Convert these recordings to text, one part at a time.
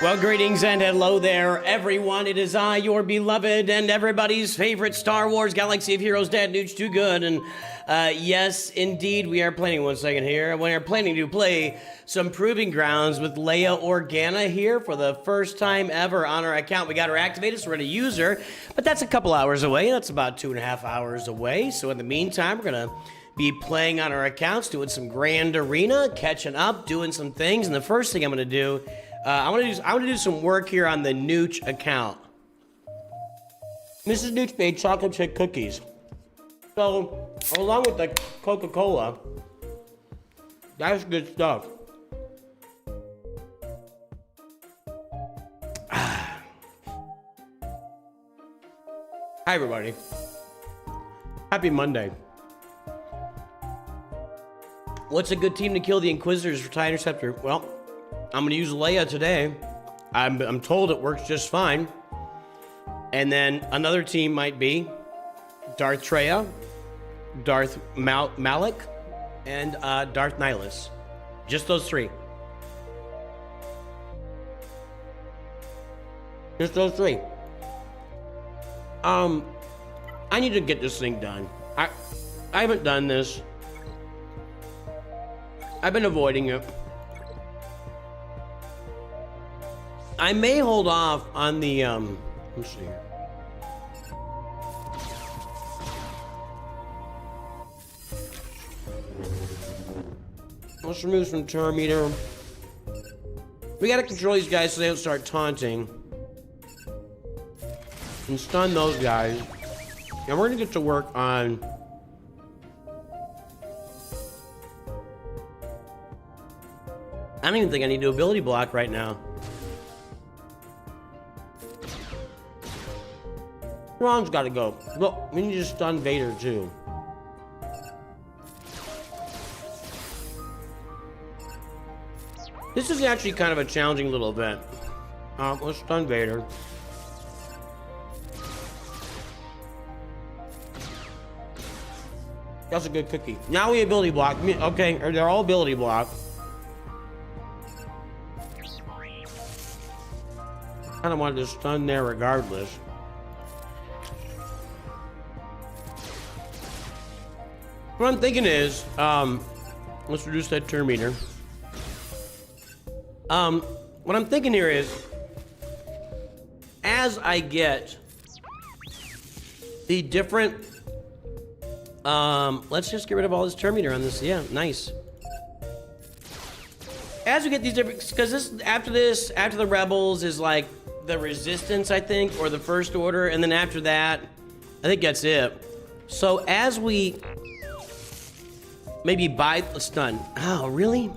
Well, greetings and hello there, everyone. It is I, your beloved and everybody's favorite Star Wars Galaxy of Heroes Dad Nooch Too Good. And yes, indeed, we are planning, one second here, we are planning to play some Proving Grounds with Leia Organa here for the first time ever on our account. We got her activated, so we're going to use her, but that's a couple hours away. That's about 2.5 hours away. So in the meantime, we're going to be playing on our accounts, doing some Grand Arena, catching up, doing some things. And the first thing I'm going to do, I want to do some work here on the Nooch account. Mrs. Nooch made chocolate chip cookies. So, along with the Coca-Cola, that's good stuff. Hi, everybody. Happy Monday. What's a good team to kill the Inquisitors for TIE Interceptor? Well, I'm going to use Leia today. I'm told it works just fine. And then another team might be Darth Traya, Darth Malik, and Darth Nihilus. Just those three. Just those three. I need to get this thing done. I haven't done this. I've been avoiding it. I may hold off on the, let's see here. Let's remove some turn meter. We gotta control these guys so they don't start taunting. And stun those guys. And we're gonna get to work on I don't even think I need to do ability block right now. Ron's gotta go. Look, we need to stun Vader too. This is actually kind of a challenging little event. Let's stun Vader. That's a good cookie. Now we ability block. Okay, they're all ability block. I don't want to stun there regardless. What I'm thinking is, let's reduce that turn meter. What I'm thinking here is, as I get the different, let's just get rid of all this turn meter on this. Yeah, nice. As we get these different, because after the rebels is like the resistance, I think, or the first order, and then after that, I think that's it. So as we maybe buy stun. Oh, really?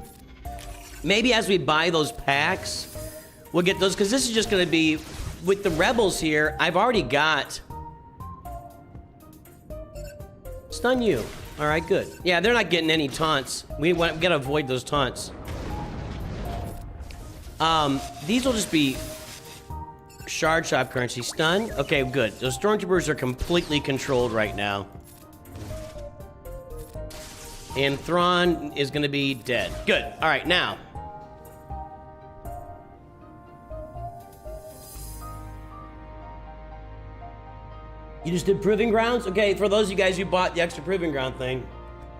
Maybe as we buy those packs, we'll get those, because this is just going to be with the rebels here. I've already got stun you. All right, good. Yeah, they're not getting any taunts. We got to avoid those taunts. These will just be shard shop currency. Stun. Okay, good. Those stormtroopers are completely controlled right now. And Thrawn is going to be dead. Good. All right, now. You just did Proving Grounds? Okay, for those of you guys who bought the extra Proving Ground thing.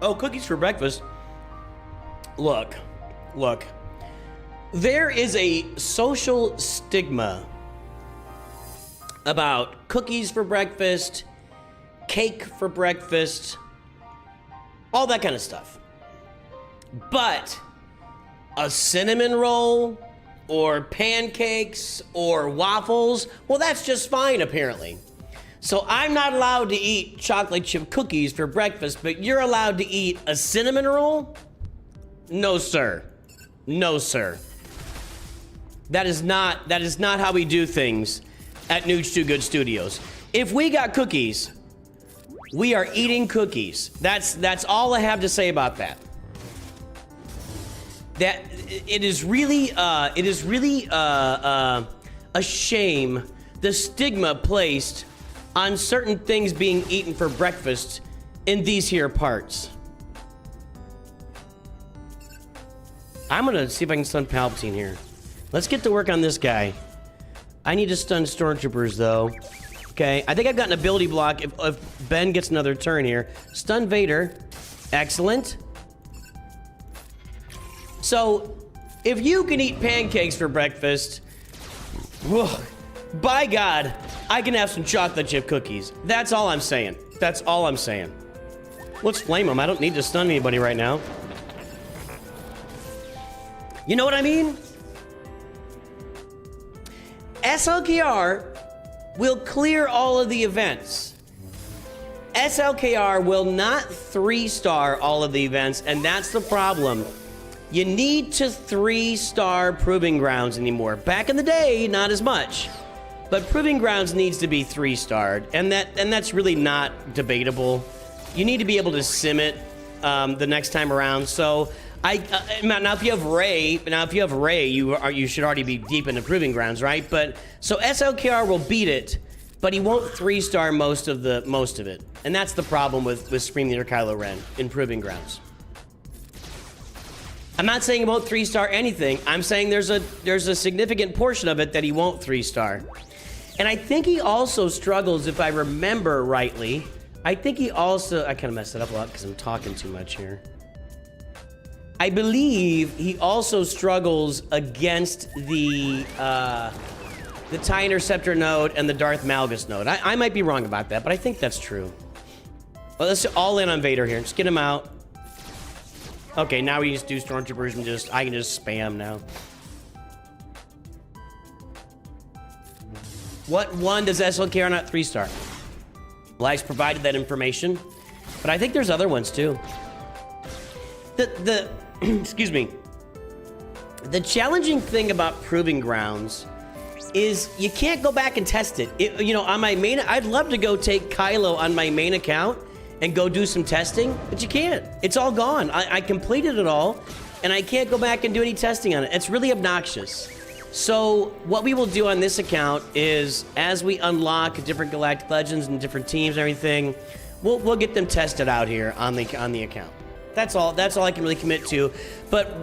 Oh, cookies for breakfast. Look. There is a social stigma about cookies for breakfast, cake for breakfast, all that kind of stuff. But a cinnamon roll or pancakes or waffles, well, that's just fine, apparently. So I'm not allowed to eat chocolate chip cookies for breakfast, but you're allowed to eat a cinnamon roll? No, sir. No, sir. That is not how we do things at Nooch Too Good Studios. If we got cookies, we are eating cookies. That's all I have to say about that. That it is really a shame, the stigma placed on certain things being eaten for breakfast in these here parts. I'm gonna see if I can stun Palpatine here. Let's get to work on this guy. I need to stun stormtroopers though. Okay, I think I've got an ability block if Ben gets another turn here. Stun Vader. Excellent. So, if you can eat pancakes for breakfast, whoa, by God, I can have some chocolate chip cookies. That's all I'm saying. That's all I'm saying. Let's flame them. I don't need to stun anybody right now. You know what I mean? SLKR will clear all of the events. SLKR will not 3-star all of the events, and that's the problem. You need to 3-star Proving Grounds anymore. Back in the day, not as much. But Proving Grounds needs to be 3-starred, and that's really not debatable. You need to be able to sim it the next time around. So now if you have Rey, you should already be deep into Proving Grounds, right? But so SLKR will beat it, but he won't 3-star most of it, and that's the problem with Supreme Leader Kylo Ren in Proving Grounds. I'm not saying he won't 3-star anything. I'm saying there's a significant portion of it that he won't 3-star. And I think he also struggles, if I remember rightly. I think he also, I kind of messed it up a lot because I'm talking too much here. I believe he also struggles against the TIE Interceptor node and the Darth Malgus node. I might be wrong about that, but I think that's true. Well, let's all in on Vader here. Just get him out. Okay, now we just do stormtroopers and I can just spam now. What one does SLKR not 3-star? Lies provided that information, but I think there's other ones too. The excuse me. The challenging thing about Proving Grounds is you can't go back and test it. You know, on my main, I'd love to go take Kylo on my main account and go do some testing, but you can't. It's all gone. I completed it all, and I can't go back and do any testing on it. It's really obnoxious. So what we will do on this account is, as we unlock different Galactic Legends and different teams and everything, we'll get them tested out here on the account. That's all I can really commit to. But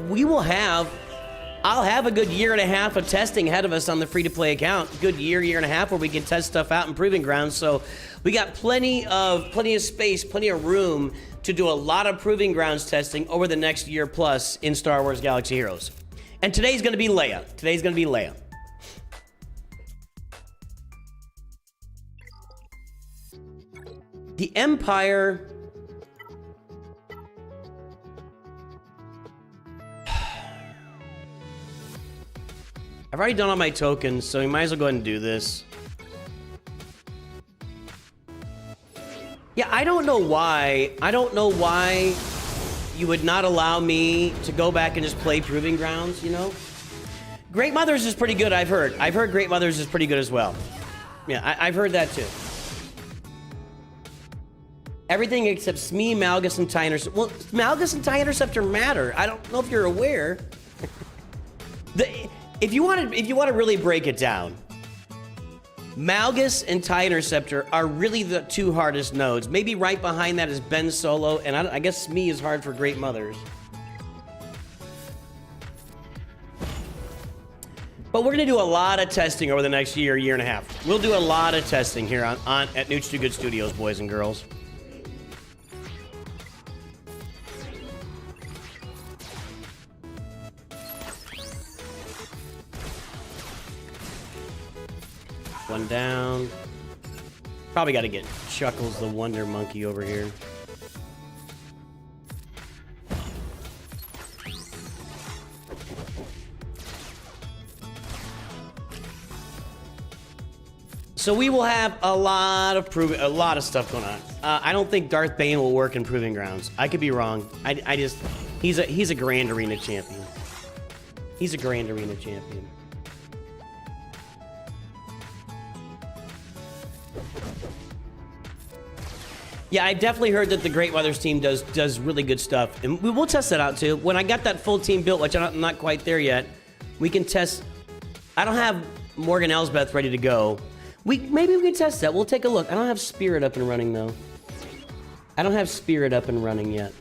I'll have a good year and a half of testing ahead of us on the free-to-play account. Good year and a half where we can test stuff out in Proving Grounds. So we got plenty of space, plenty of room to do a lot of Proving Grounds testing over the next year plus in Star Wars Galaxy Heroes. And today's going to be Leia. The Empire... I've already done all my tokens, so we might as well go ahead and do this. Yeah, I don't know why. I don't know why you would not allow me to go back and just play Proving Grounds, you know? Great Mothers is pretty good, I've heard. I've heard Great Mothers is pretty good as well. Yeah, I've heard that too. Everything except Smee, Malgus, and TIE Interceptor. Well, Malgus and TIE Interceptor matter. I don't know if you're aware. If you want to really break it down, Malgus and TIE Interceptor are really the two hardest nodes. Maybe right behind that is Ben Solo, and I guess Smee is hard for Great Mothers. But we're gonna do a lot of testing over the next year, year and a half. We'll do a lot of testing here at Nooch Too Good Studios, boys and girls. One down. Probably got to get Chuckles the Wonder Monkey over here. So we will have a lot of stuff going on. I don't think Darth Bane will work in Proving Grounds. I could be wrong. He's a Grand Arena champion. He's a Grand Arena champion. Yeah, I definitely heard that the Great Mothers team does really good stuff, and we'll test that out too. When I got that full team built, which I'm not quite there yet, we can test. I don't have Morgan Elsbeth ready to go. Maybe we can test that. We'll take a look. I don't have Spirit up and running though. I don't have Spirit up and running yet.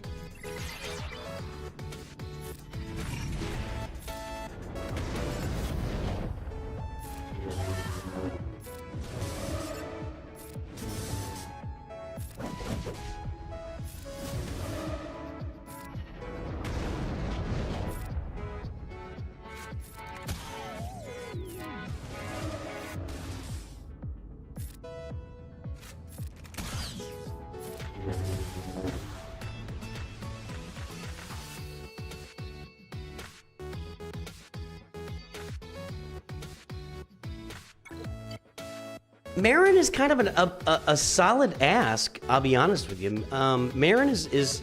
Marin is kind of a solid ask. I'll be honest with you. Marin is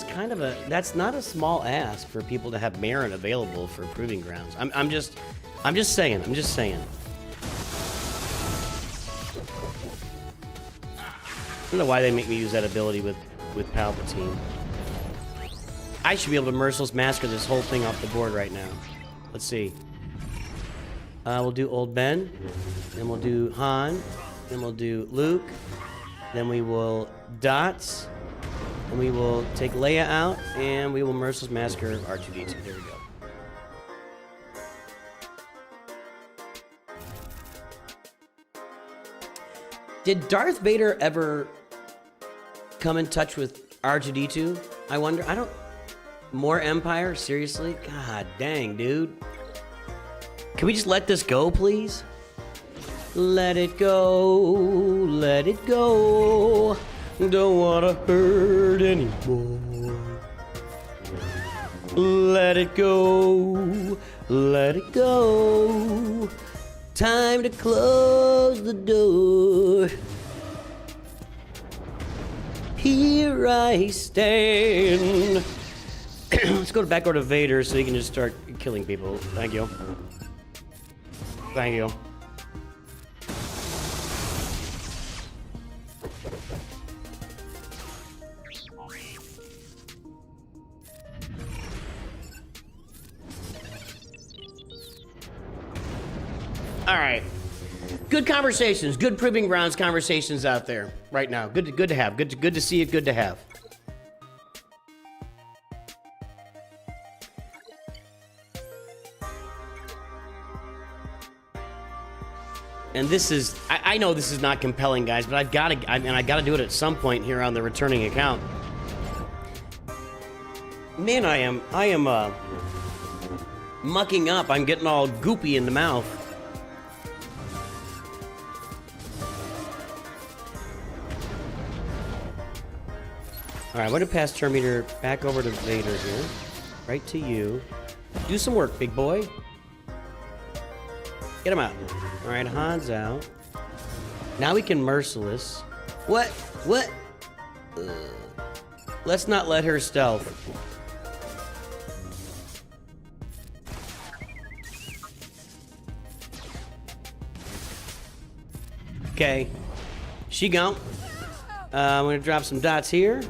kind of that's not a small ask for people to have Marin available for Proving Grounds. I'm just saying. I don't know why they make me use that ability with Palpatine. I should be able to Merciless Massacre this whole thing off the board right now. Let's see. We'll do Old Ben, then we'll do Han, then we'll do Luke, then we will Dots, and we will take Leia out, and we will Merciless Massacre R2-D2. There we go. Did Darth Vader ever come in touch with R2-D2? I wonder. I don't... More Empire? Seriously? God dang, dude. Can we just let this go, please? Let it go, let it go. Don't wanna hurt anymore. Let it go, let it go. Time to close the door. Here I stand. Let's go back over to Vader so he can just start killing people. Thank you. Thank you. All right. Good conversations, good Proving Grounds conversations out there right now. Good to have. Good to see it. Good to have. And this is, I know this is not compelling, guys, but I gotta do it at some point here on the returning account. Man, I am mucking up. I'm getting all goopy in the mouth. All right, I'm going to pass turn meter back over to Vader here. Right to you. Do some work, big boy. Get him out. All right, Han's out. Now we can Merciless. What? What? Let's not let her stealth. Okay. She gone. I'm going to drop some dots here.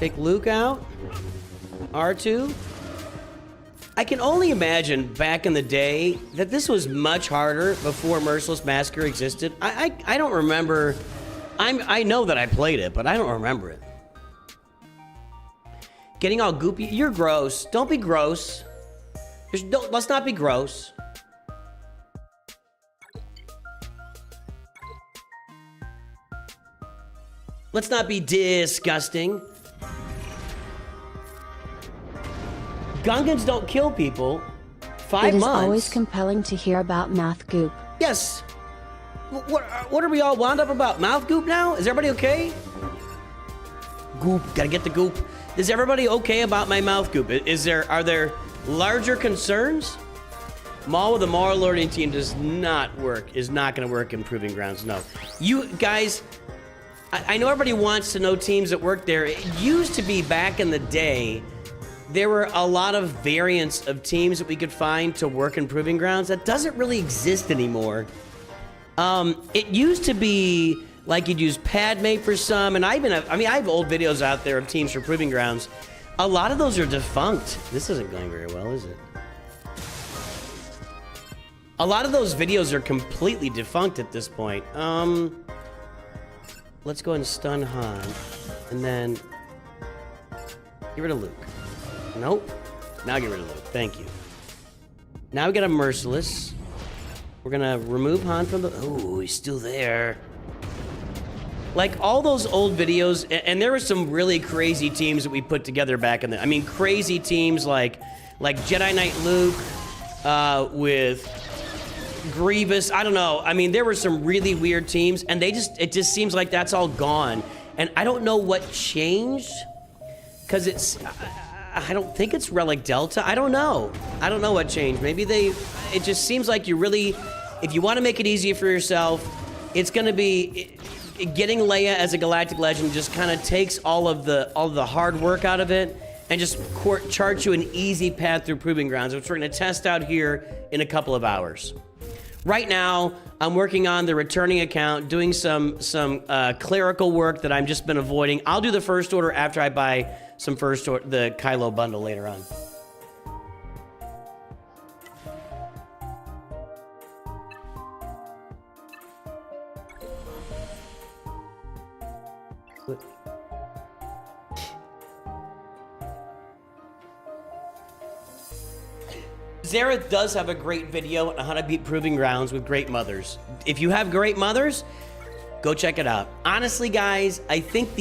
Take Luke out. R2. I can only imagine back in the day that this was much harder before Merciless Massacre existed. I don't remember. I know that I played it, but I don't remember it. Getting all goopy. You're gross. Don't be gross. Let's not be gross. Let's not be disgusting. Gungans don't kill people. 5 months. It is always compelling to hear about mouth goop. Yes. What are we all wound up about? Mouth goop now? Is everybody okay? Goop. Gotta get the goop. Is everybody okay about my mouth goop? Are there larger concerns? Maul with a moral learning team does not work. Is not gonna work in Proving Grounds. No. You guys, I know everybody wants to know teams that work there. It used to be back in the day. There were a lot of variants of teams that we could find to work in Proving Grounds. That doesn't really exist anymore. It used to be like you'd use Padme for some, and I have old videos out there of teams for Proving Grounds. A lot of those are defunct. This isn't going very well, is it? A lot of those videos are completely defunct at this point. Let's go ahead and stun Han, and then get rid of Luke. Nope. Now get rid of Luke. Thank you. Now we got a Merciless. We're gonna remove Han from the... Oh, he's still there. Like, all those old videos, and there were some really crazy teams that we put together back in the... I mean, crazy teams like Jedi Knight Luke, with Grievous. I don't know. I mean, there were some really weird teams, and it just seems like that's all gone. And I don't know what changed, because it's... I don't think it's Relic Delta. I don't know. I don't know what changed. Maybe it just seems like you really, if you want to make it easier for yourself, it's going to be getting Leia as a Galactic Legend just kind of takes all of the hard work out of it and just charts you an easy path through Proving Grounds, which we're going to test out here in a couple of hours. Right now, I'm working on the returning account, doing some clerical work that I've just been avoiding. I'll do the First Order after I buy the Kylo bundle later on. Zareth does have a great video on how to beat Proving Grounds with great mothers. If you have great mothers, go check it out. Honestly, guys, I think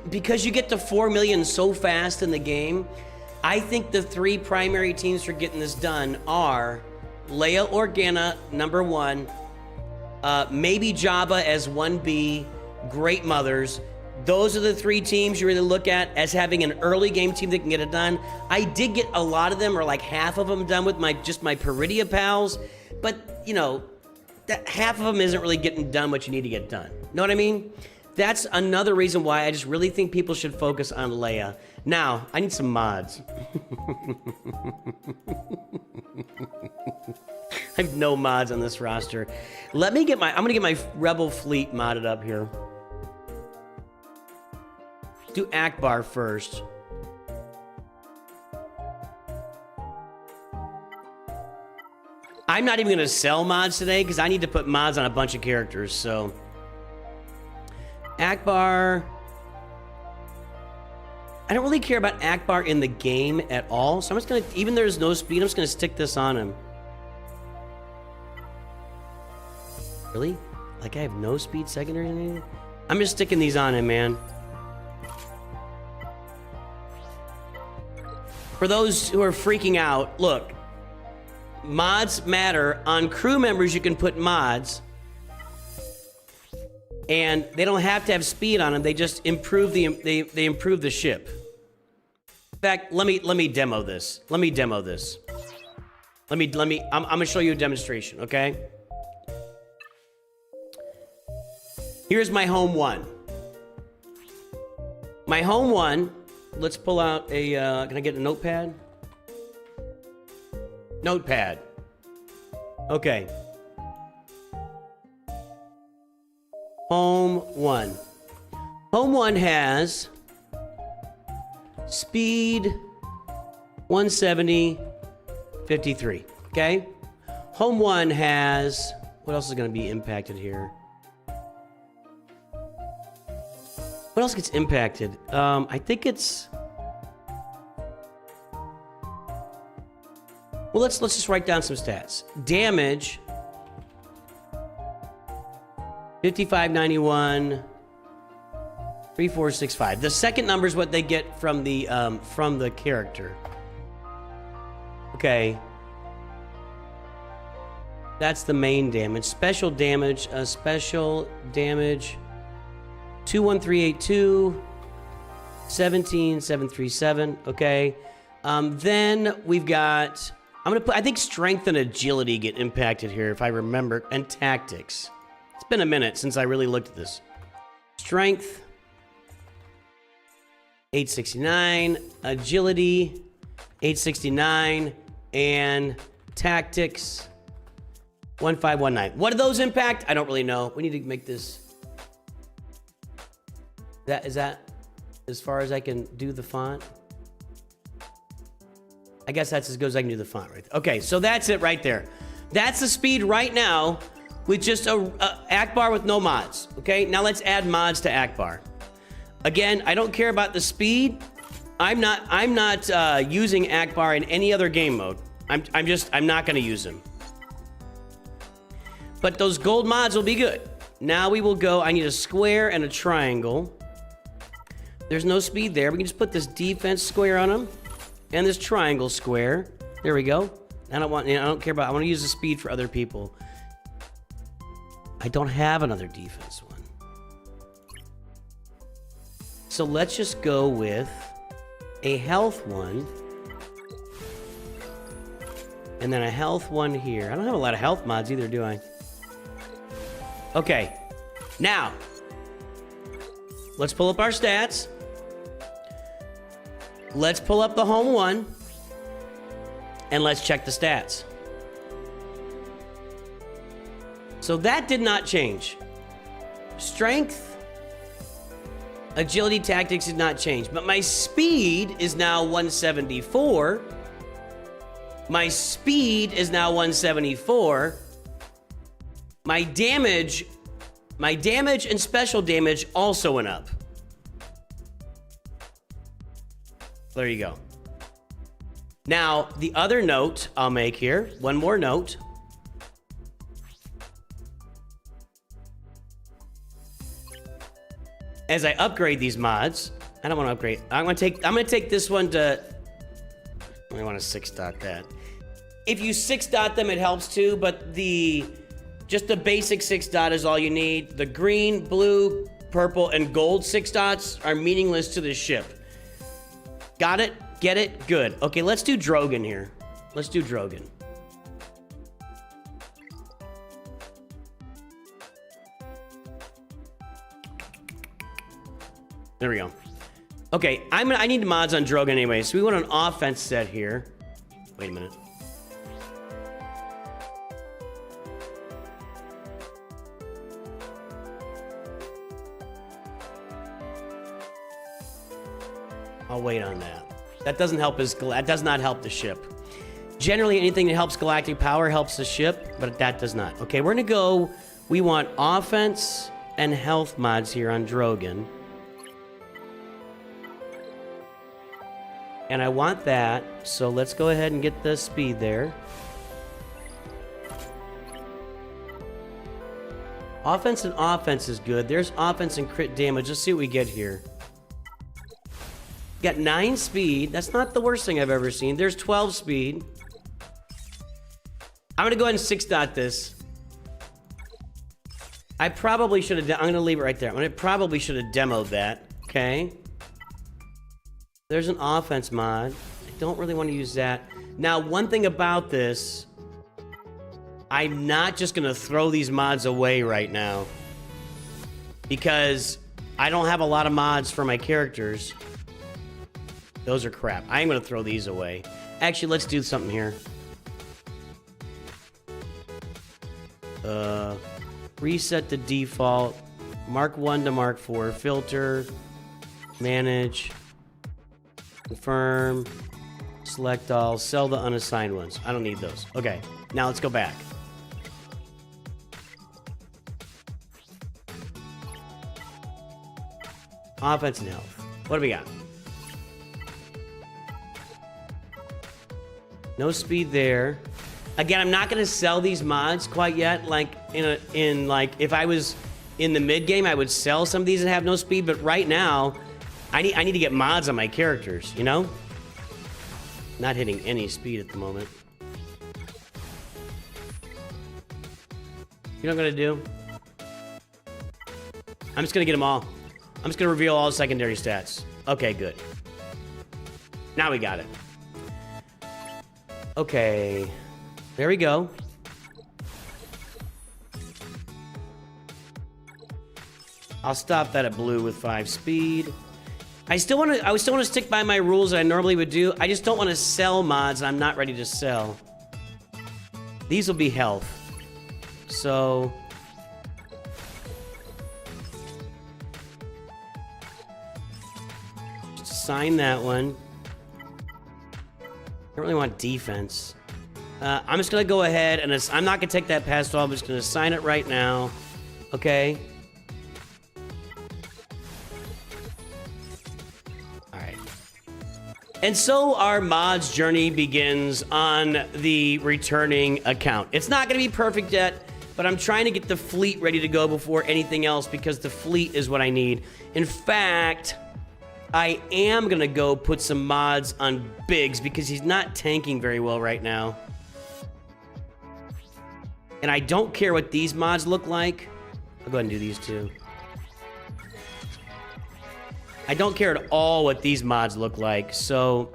because you get to 4 million so fast in the game, I think the 3 primary teams for getting this done are Leia Organa, number 1, maybe Jabba as 1B, great mothers. Those are the 3 teams you really look at as having an early game team that can get it done. I did get a lot of them, or like half of them, done with my Peridia pals, but, you know, that half of them isn't really getting done what you need to get done. Know what I mean? That's another reason why I just really think people should focus on Leia. Now, I need some mods. I have no mods on this roster. I'm gonna get my Rebel fleet modded up here. Do Akbar first. I'm not even gonna sell mods today because I need to put mods on a bunch of characters, so. Akbar. I don't really care about Akbar in the game at all, so I'm just gonna, even though there's no speed, I'm just gonna stick this on him. Really? Like I have no speed secondary or anything? I'm just sticking these on him, man. For those who are freaking out, look. Mods matter. On crew members, you can put mods. And they don't have to have speed on them. They just improve they improve the ship. In fact, let me demo this. I'm gonna show you a demonstration, okay? Here's my home one. My home one, let's pull out a, can I get a notepad? Notepad. Okay. Home one. Home one has speed 170, 53. Okay? Home one has, what else is going to be impacted here? What else gets impacted? I think it's, well, let's just write down some stats. Damage 5591 3465. The second number is what they get from the character. Okay. That's the main damage. Special damage 21382 17737. Okay. Then we've got, I'm gonna put, I think strength and agility get impacted here if I remember, and tactics. It's been a minute since I really looked at this. Strength 869, agility 869, and tactics 1519. What do those impact? I don't really know. We need to make this. Is that as far as I can do the font? I guess that's as good as I can do the font right there. Okay, so that's it right there. That's the speed right now with just a Akbar with no mods. Okay, now let's add mods to Akbar. Again, I don't care about the speed. I'm not using Akbar in any other game mode. I'm not gonna use him. But those gold mods will be good. Now we will go, I need a square and a triangle. There's no speed there. We can just put this defense square on him and this triangle square. There we go. I don't care about, I want to use the speed for other people. I don't have another defense one. So let's just go with a health one. And then a health one here. I don't have a lot of health mods either, do I? Okay. Now, let's pull up our stats. Let's pull up the home one. And let's check the stats. So that did not change. Strength, agility, tactics did not change. But my speed is now 174. My speed is now 174. My damage and special damage also went up. There you go. Now, the other note I'll make here, one more note. As I upgrade these mods, I don't want to upgrade. I'm gonna take this one to, I want to 6-dot that. If you 6-dot them, it helps too, but just the basic 6-dot is all you need. The green, blue, purple, and gold 6-dots are meaningless to the ship. Got it? Get it? Good. Okay, let's do Drogon here. Let's do Drogon. There we go. Okay, I need mods on Drogon anyway, so we want an offense set here. Wait a minute. I'll wait on that. That doesn't help that does not help the ship. Generally, anything that helps galactic power helps the ship, but that does not. Okay, we're gonna go, we want offense and health mods here on Drogon. And I want that, so let's go ahead and get the speed there. Offense and offense is good. There's offense and crit damage. Let's see what we get here. Got 9 speed. That's not the worst thing I've ever seen. There's 12 speed. I'm gonna go ahead and 6-dot this. I probably should have... I'm gonna leave it right there. I probably should have demoed that. Okay. There's an offense mod. I don't really want to use that. Now, one thing about this... I'm not just gonna throw these mods away right now. Because I don't have a lot of mods for my characters. Those are crap. I'm gonna throw these away. Actually, let's do something here. Reset the default. Mark 1 to Mark 4. Filter. Manage. Confirm. Select all. Sell the unassigned ones. I don't need those. Okay. Now let's go back. Offense and health. What do we got? No speed there. Again, I'm not gonna sell these mods quite yet. Like like if I was in the mid game, I would sell some of these and have no speed. But right now, I need to get mods on my characters. You know, not hitting any speed at the moment. You know what I'm gonna do? I'm just gonna get them all. I'm just gonna reveal all the secondary stats. Okay, good. Now we got it. Okay. There we go. I'll stop that at blue with 5 speed. I still want to stick by my rules that I normally would do. I just don't want to sell mods I'm not ready to sell. These will be health. So just assign that one. I don't really want defense. I'm just gonna go ahead and I'm not gonna take that past all. I'm just gonna assign it right now. Okay. All right. And so our mods journey begins on the returning account. It's not gonna be perfect yet, but I'm trying to get the fleet ready to go before anything else because the fleet is what I need. In fact, I am gonna go put some mods on Biggs because he's not tanking very well right now. And I don't care what these mods look like. I'll go ahead and do these two. I don't care at all what these mods look like, so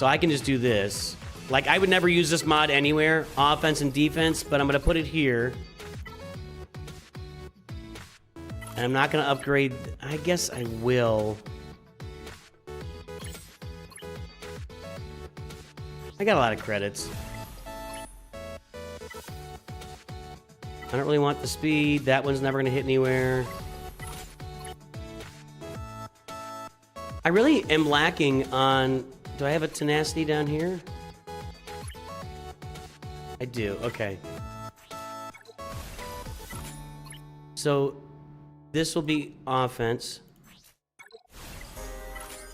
I can just do this. Like, I would never use this mod anywhere, offense and defense, but I'm gonna put it here. And I'm not gonna upgrade. I guess I will. I got a lot of credits. I don't really want the speed. That one's never gonna hit anywhere. I really am lacking on... Do I have a tenacity down here? I do, okay. So, this will be offense.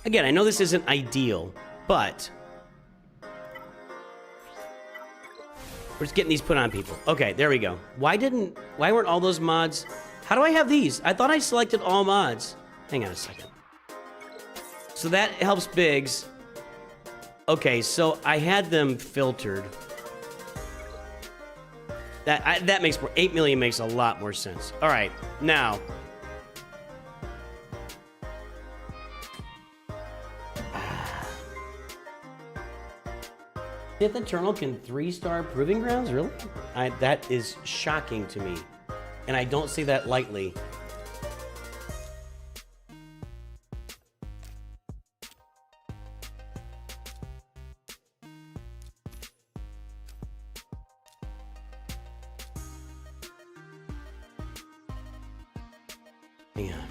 Again, I know this isn't ideal, but... We're just getting these put on people. Okay, there we go. Why weren't all those mods... How do I have these? I thought I selected all mods. Hang on a second. So that helps Biggs. Okay, so I had them filtered. That makes more... 8 million makes a lot more sense. All right, now... Sith Eternal can 3-star Proving Grounds? Really? That is shocking to me. And I don't say that lightly. Hang on.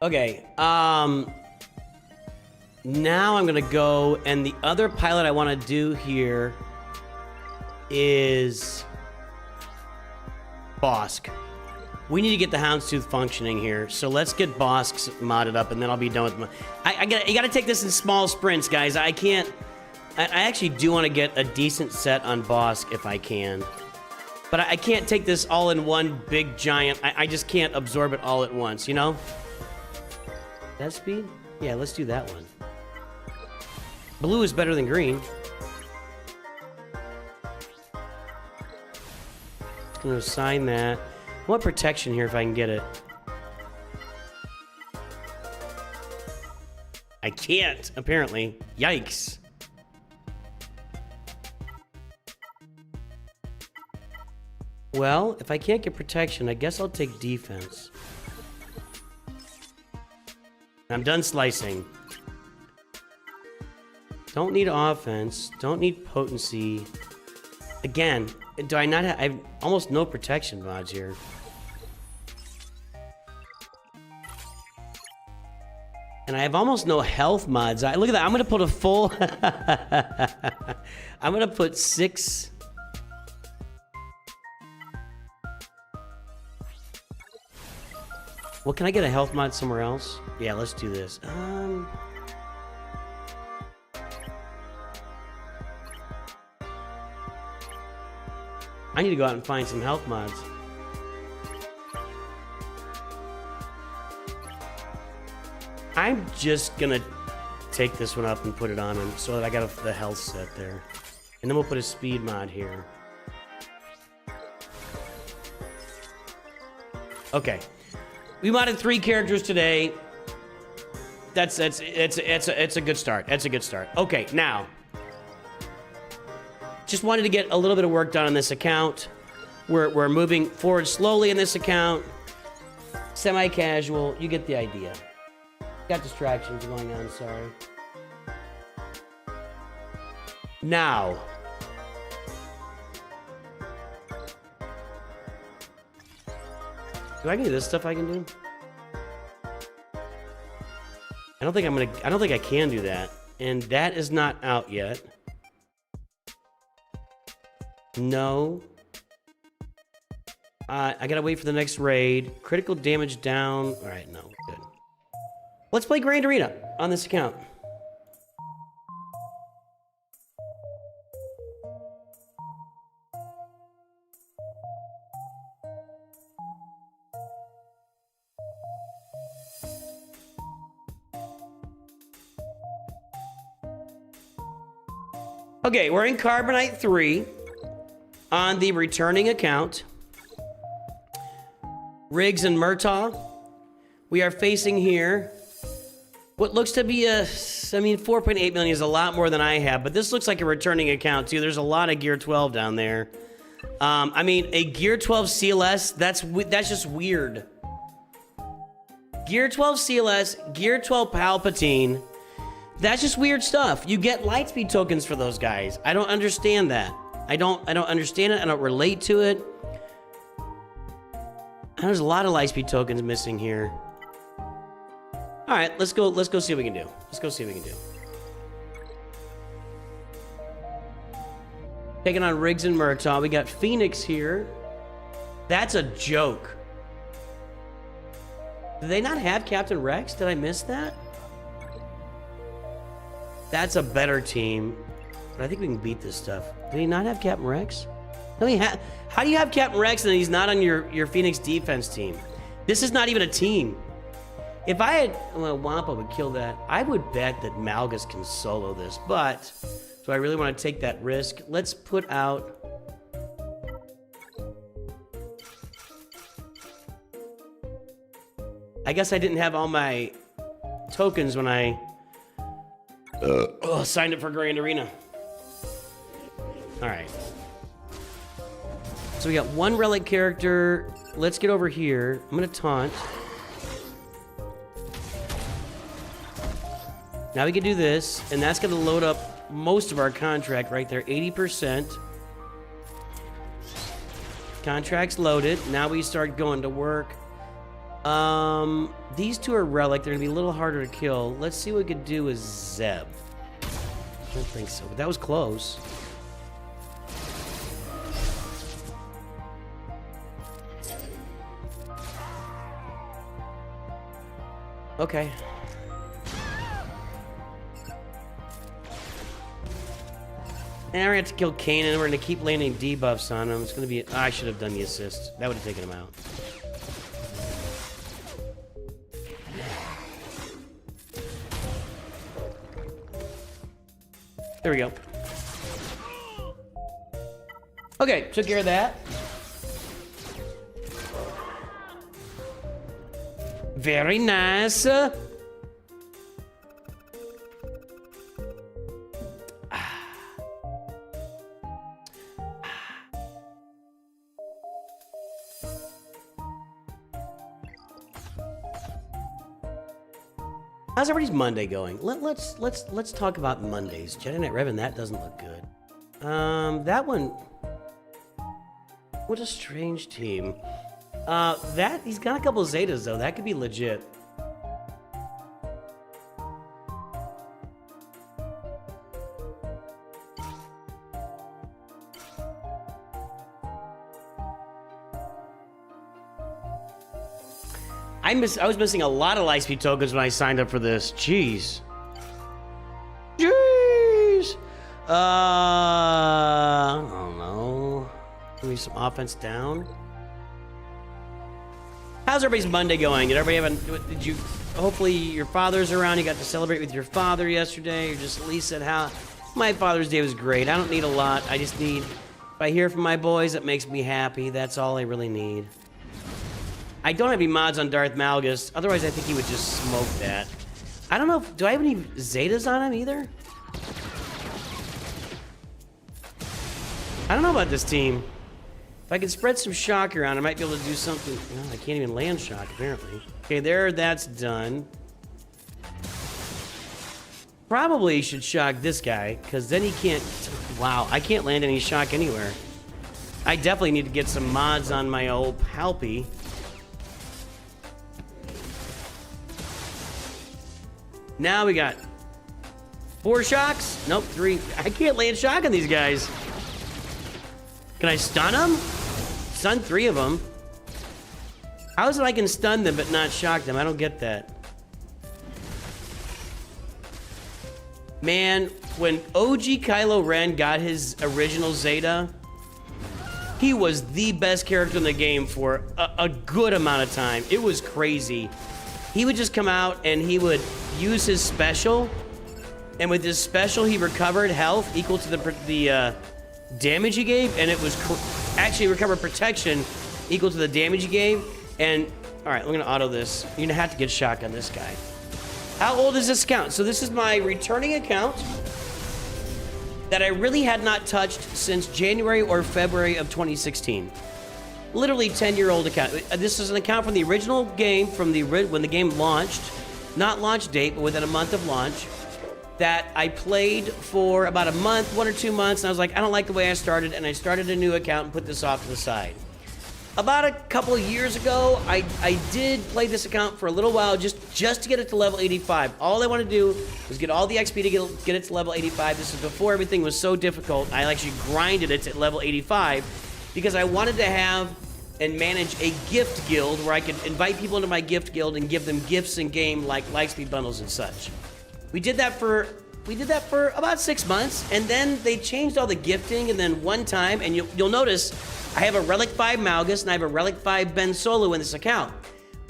Okay, now I'm gonna go, and the other pilot I want to do here is Bosk. We need to get the Houndstooth functioning here. So let's get Bosk modded up, and then I'll be done with my... You gotta take this in small sprints, guys. I can't... I actually do want to get a decent set on Bosk if I can. But I can't take this all in one big giant... I just can't absorb it all at once, you know? That speed? Yeah, let's do that one. Blue is better than green. Just gonna assign that. I want protection here if I can get it. I can't, apparently. Yikes. Well, if I can't get protection, I guess I'll take defense. I'm done slicing. Don't need offense. Don't need potency. Again, do I not have... I have almost no protection mods here. And I have almost no health mods. Look at that. I'm going to put a full... I'm going to put 6... Well, can I get a health mod somewhere else? Yeah, let's do this. I need to go out and find some health mods. I'm just gonna take this one up and put it on him so that I got the health set there. And then we'll put a speed mod here. Okay. We modded 3 characters today. It's a good start. That's a good start. Okay, now. Just wanted to get a little bit of work done on this account. We're moving forward slowly in this account. Semi-casual. You get the idea. Got distractions going on, sorry. Now. Do I can do this stuff I can do? I don't think I can do that. And that is not out yet. No. I gotta wait for the next raid. Critical damage down. Alright, no, good. Let's play Grand Arena on this account. Okay, we're in Carbonite 3 on the returning account. Riggs and Murtaugh. We are facing here what looks to be a... I mean, 4.8 million is a lot more than I have, but this looks like a returning account, too. There's a lot of Gear 12 down there. I mean, a Gear 12 CLS, that's just weird. Gear 12 CLS, Gear 12 Palpatine... That's just weird stuff. You get lightspeed tokens for those guys. I don't understand that. I don't understand it. I don't relate to it. There's a lot of lightspeed tokens missing here. All right, let's go see what we can do. Let's go see what we can do. Taking on Riggs and Murtaugh. We got Phoenix here. That's a joke. Do they not have Captain Rex? Did I miss that? That's a better team, but I think we can beat this stuff. Do they not have Captain Rex? How do you have Captain Rex and he's not on your Phoenix defense team? This is not even a team. If I had... Well, Wampa would kill that. I would bet that Malgus can solo this, but... Do I really want to take that risk? Let's put out... I guess I didn't have all my tokens when I... signed up for Grand Arena. Alright. So we got one relic character. Let's get over here. I'm gonna taunt. Now we can do this, and that's gonna load up most of our contract right there. 80%. Contract's loaded. Now we start going to work. These two are relic. They're gonna be a little harder to kill. Let's see what we could do with Zeb. I don't think so, but that was close. Okay. And we're going to have to kill Kanan, and we're going to keep landing debuffs on him. It's going to be... I should have done the assist. That would have taken him out. There we go. Okay, took care of that. Very nice. How's everybody's Monday going? Let's talk about Mondays. Jedi Knight Revan, that doesn't look good. That one. What a strange team. He's got a couple of Zetas though. That could be legit. I was missing a lot of Lightspeed tokens when I signed up for this. Jeez. Jeez. I don't know. Maybe some offense down. How's everybody's Monday going? Did everybody did you, hopefully your father's around, you got to celebrate with your father yesterday, or just at least said how, my Father's Day was great. I don't need a lot. I just need, if I hear from my boys, it makes me happy. That's all I really need. I don't have any mods on Darth Malgus. Otherwise, I think he would just smoke that. I don't know if... Do I have any Zetas on him either? I don't know about this team. If I could spread some shock around, I might be able to do something... No, I can't even land shock, apparently. Okay, that's done. Probably should shock this guy, because then he can't... Wow, I can't land any shock anywhere. I definitely need to get some mods on my old Palpy. Now we got 4 shocks. Nope, 3. I can't land shock on these guys. Can I stun them? Stun 3 of them. How is it I can stun them but not shock them? I don't get that. Man, when OG Kylo Ren got his original Zeta, he was the best character in the game for a good amount of time. It was crazy. He would just come out and he would use his special, and with his special he recovered health equal to the damage he gave, and it was actually recovered protection equal to the damage he gave. And all right, we're gonna auto this. You're gonna have to get shock on this guy. How old is this account? So this is my returning account that I really had not touched since January or February of 2016. Literally 10-year-old account. This is an account from the original game, from when the game launched, not launch date, but within a month of launch, that I played for about a month, 1 or 2 months, and I was like, I don't like the way I started, and I started a new account and put this off to the side. About a couple of years ago, I did play this account for a little while just to get it to level 85. All I wanted to do was get all the XP to get it to level 85. This is before everything was so difficult. I actually grinded it to level 85 because I wanted to have and manage a gift guild where I could invite people into my gift guild and give them gifts in game like Lightspeed bundles and such. We did that for about 6 months, and then they changed all the gifting, and then one time, and you'll notice I have a Relic 5 Malgus and I have a Relic 5 Ben Solo in this account.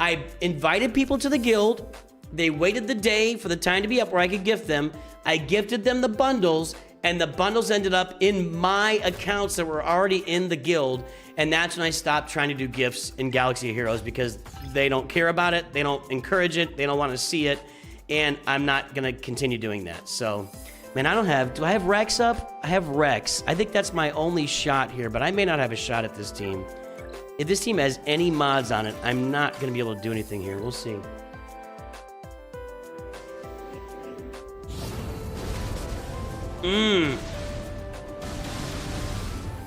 I invited people to the guild. They waited the day for the time to be up where I could gift them. I gifted them the bundles, and the bundles ended up in my accounts that were already in the guild. And that's when I stopped trying to do gifts in Galaxy of Heroes, because they don't care about it, they don't encourage it, they don't want to see it, and I'm not going to continue doing that. So, man, do I have Rex up? I have Rex. I think that's my only shot here, but I may not have a shot at this team. If this team has any mods on it, I'm not going to be able to do anything here. We'll see.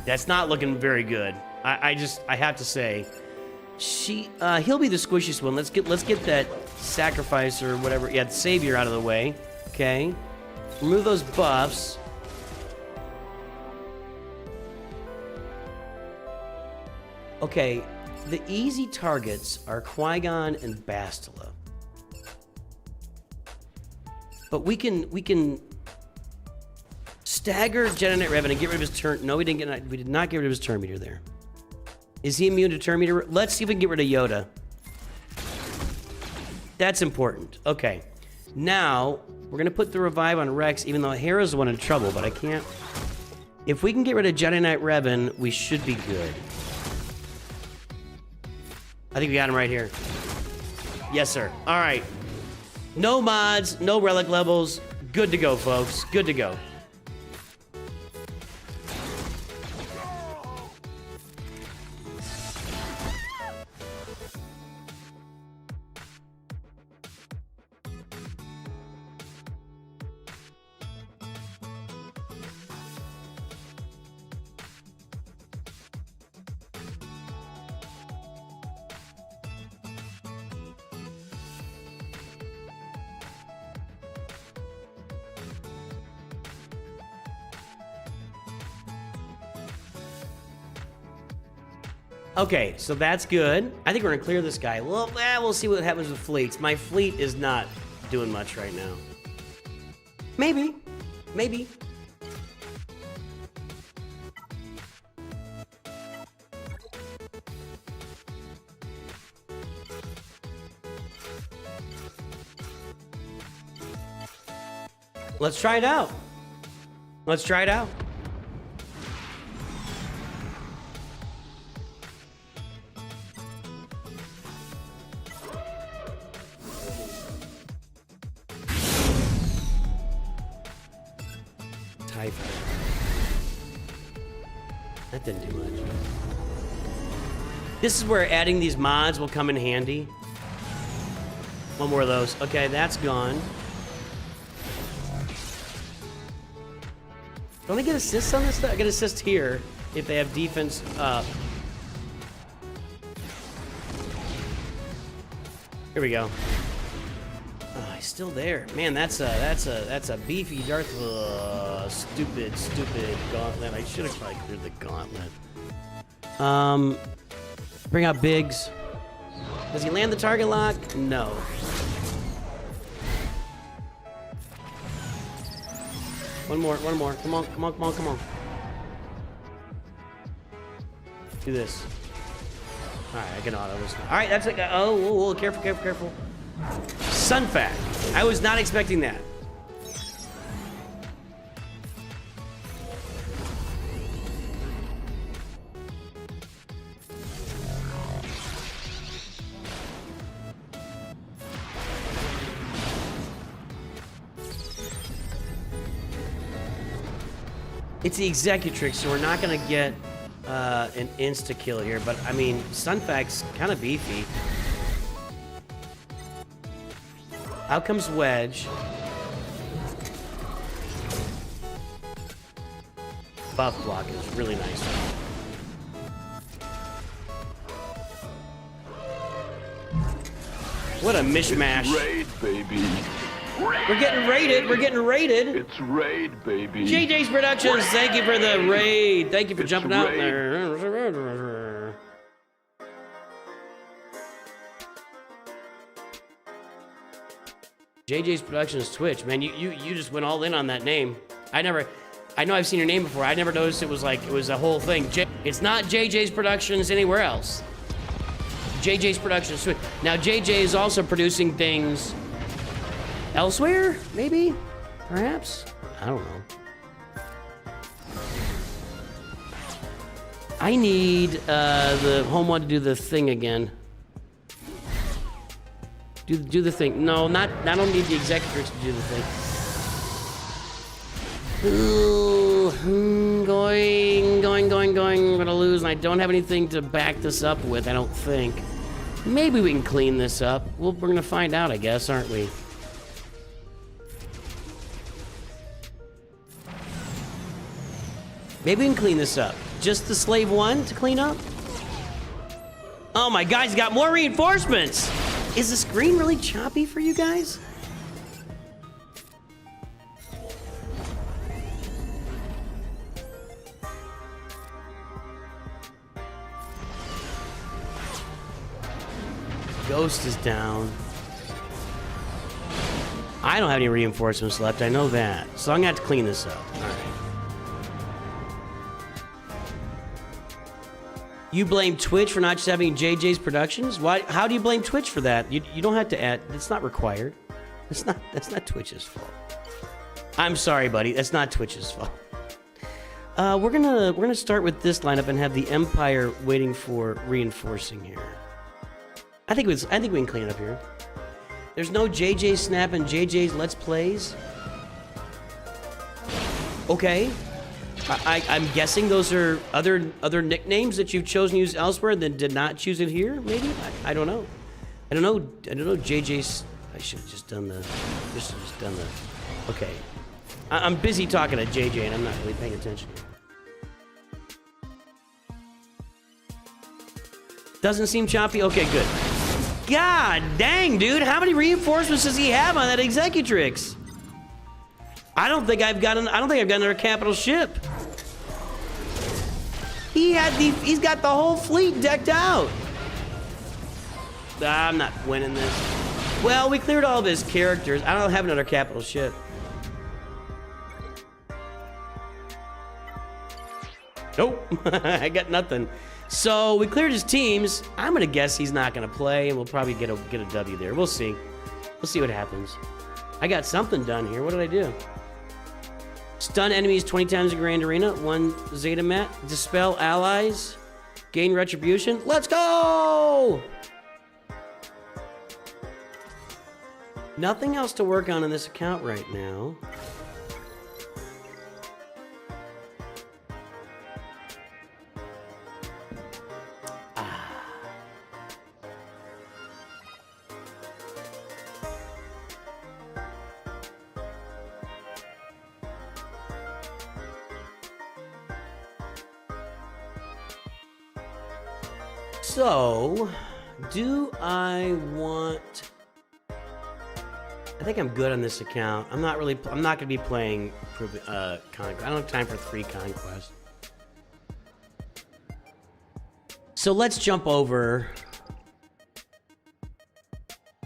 That's not looking very good. I have to say, he'll be the squishiest one. Let's get that sacrifice or whatever, the savior out of the way. Okay, remove those buffs. Okay, the easy targets are Qui-Gon and Bastila. But we can stagger Jedi Knight Revan and get rid of his turn. No, we did not get rid of his turn meter there. Is he immune to turn meter? Let's see if we can get rid of Yoda. That's important. Okay. Now, we're going to put the revive on Rex, even though Hera's the one in trouble, but I can't. If we can get rid of Jedi Knight Revan, we should be good. I think we got him right here. Yes, sir. All right. No mods, no relic levels. Good to go, folks. Good to go. Okay, so that's good. I think we're gonna clear this guy. Well, we'll see what happens with fleets. My fleet is not doing much right now. Maybe. Maybe. Let's try it out. Let's try it out. That didn't do much. This is where adding these mods will come in handy. One more of those. Okay, that's gone. Don't I get assists on this stuff? I get assist here if they have defense up. Here we go. Oh, he's still there. Man, that's a beefy Darth. Stupid gauntlet. I should have probably cleared the gauntlet. Bring out Biggs. Does he land the target lock? No. One more. Come on. Do this. Alright, I can auto this. Alright, that's like, oh, careful. Sun fact. I was not expecting that. It's the Executrix, so we're not gonna get an insta-kill here, but I mean, Sunfact's kind of beefy. Out comes Wedge. Buff block is really nice. What a mishmash. It's raid, baby. We're getting raided. It's raid, baby. JJ's Productions, thank you for the raid. Thank you for jumping out there. JJ's Productions Twitch, man, you just went all in on that name. I know I've seen your name before. I never noticed it was a whole thing. It's not JJ's Productions anywhere else. JJ's Productions Twitch. Now JJ is also producing things elsewhere, maybe? Perhaps? I don't know. I need the home one to do the thing again. Do the thing. No, I don't need the Executrix to do the thing. Ooh, going. I'm gonna lose, and I don't have anything to back this up with, I don't think. Maybe we can clean this up. We're gonna find out, I guess, aren't we? Maybe we can clean this up. Just the Slave 1 to clean up? Oh my God, he's got more reinforcements! Is the screen really choppy for you guys? Ghost is down. I don't have any reinforcements left. I know that. So I'm going to have to clean this up. All right. You blame Twitch for not just having JJ's productions? Why? How do you blame Twitch for that? You don't have to add. It's not required. That's not Twitch's fault. I'm sorry, buddy. That's not Twitch's fault. We're gonna start with this lineup and have the Empire waiting for reinforcing here. I think we can clean it up here. There's no JJ Snap and JJ's Let's Plays. Okay. I'm guessing those are other nicknames that you've chosen to use elsewhere and then did not choose it here, maybe? I don't know. I don't know JJ's... I should have just done the... Okay. I'm busy talking to JJ and I'm not really paying attention. Doesn't seem choppy? Okay, good. God dang, dude. How many reinforcements does he have on that Executrix? I don't think I've got another capital ship. He's got the whole fleet decked out. I'm not winning this. Well, we cleared all of his characters. I don't have another capital ship. Nope. I got nothing. So we cleared his teams. I'm gonna guess he's not gonna play, and we'll probably get a W there. We'll see. We'll see what happens. I got something done here. What did I do? Stun enemies 20 times in Grand Arena. 1 Zeta Mat. Dispel allies. Gain retribution. Let's go! Nothing else to work on in this account right now. So, do I want... I think I'm good on this account. I'm not gonna be playing Conquest. I don't have time for 3 Conquest. So let's jump over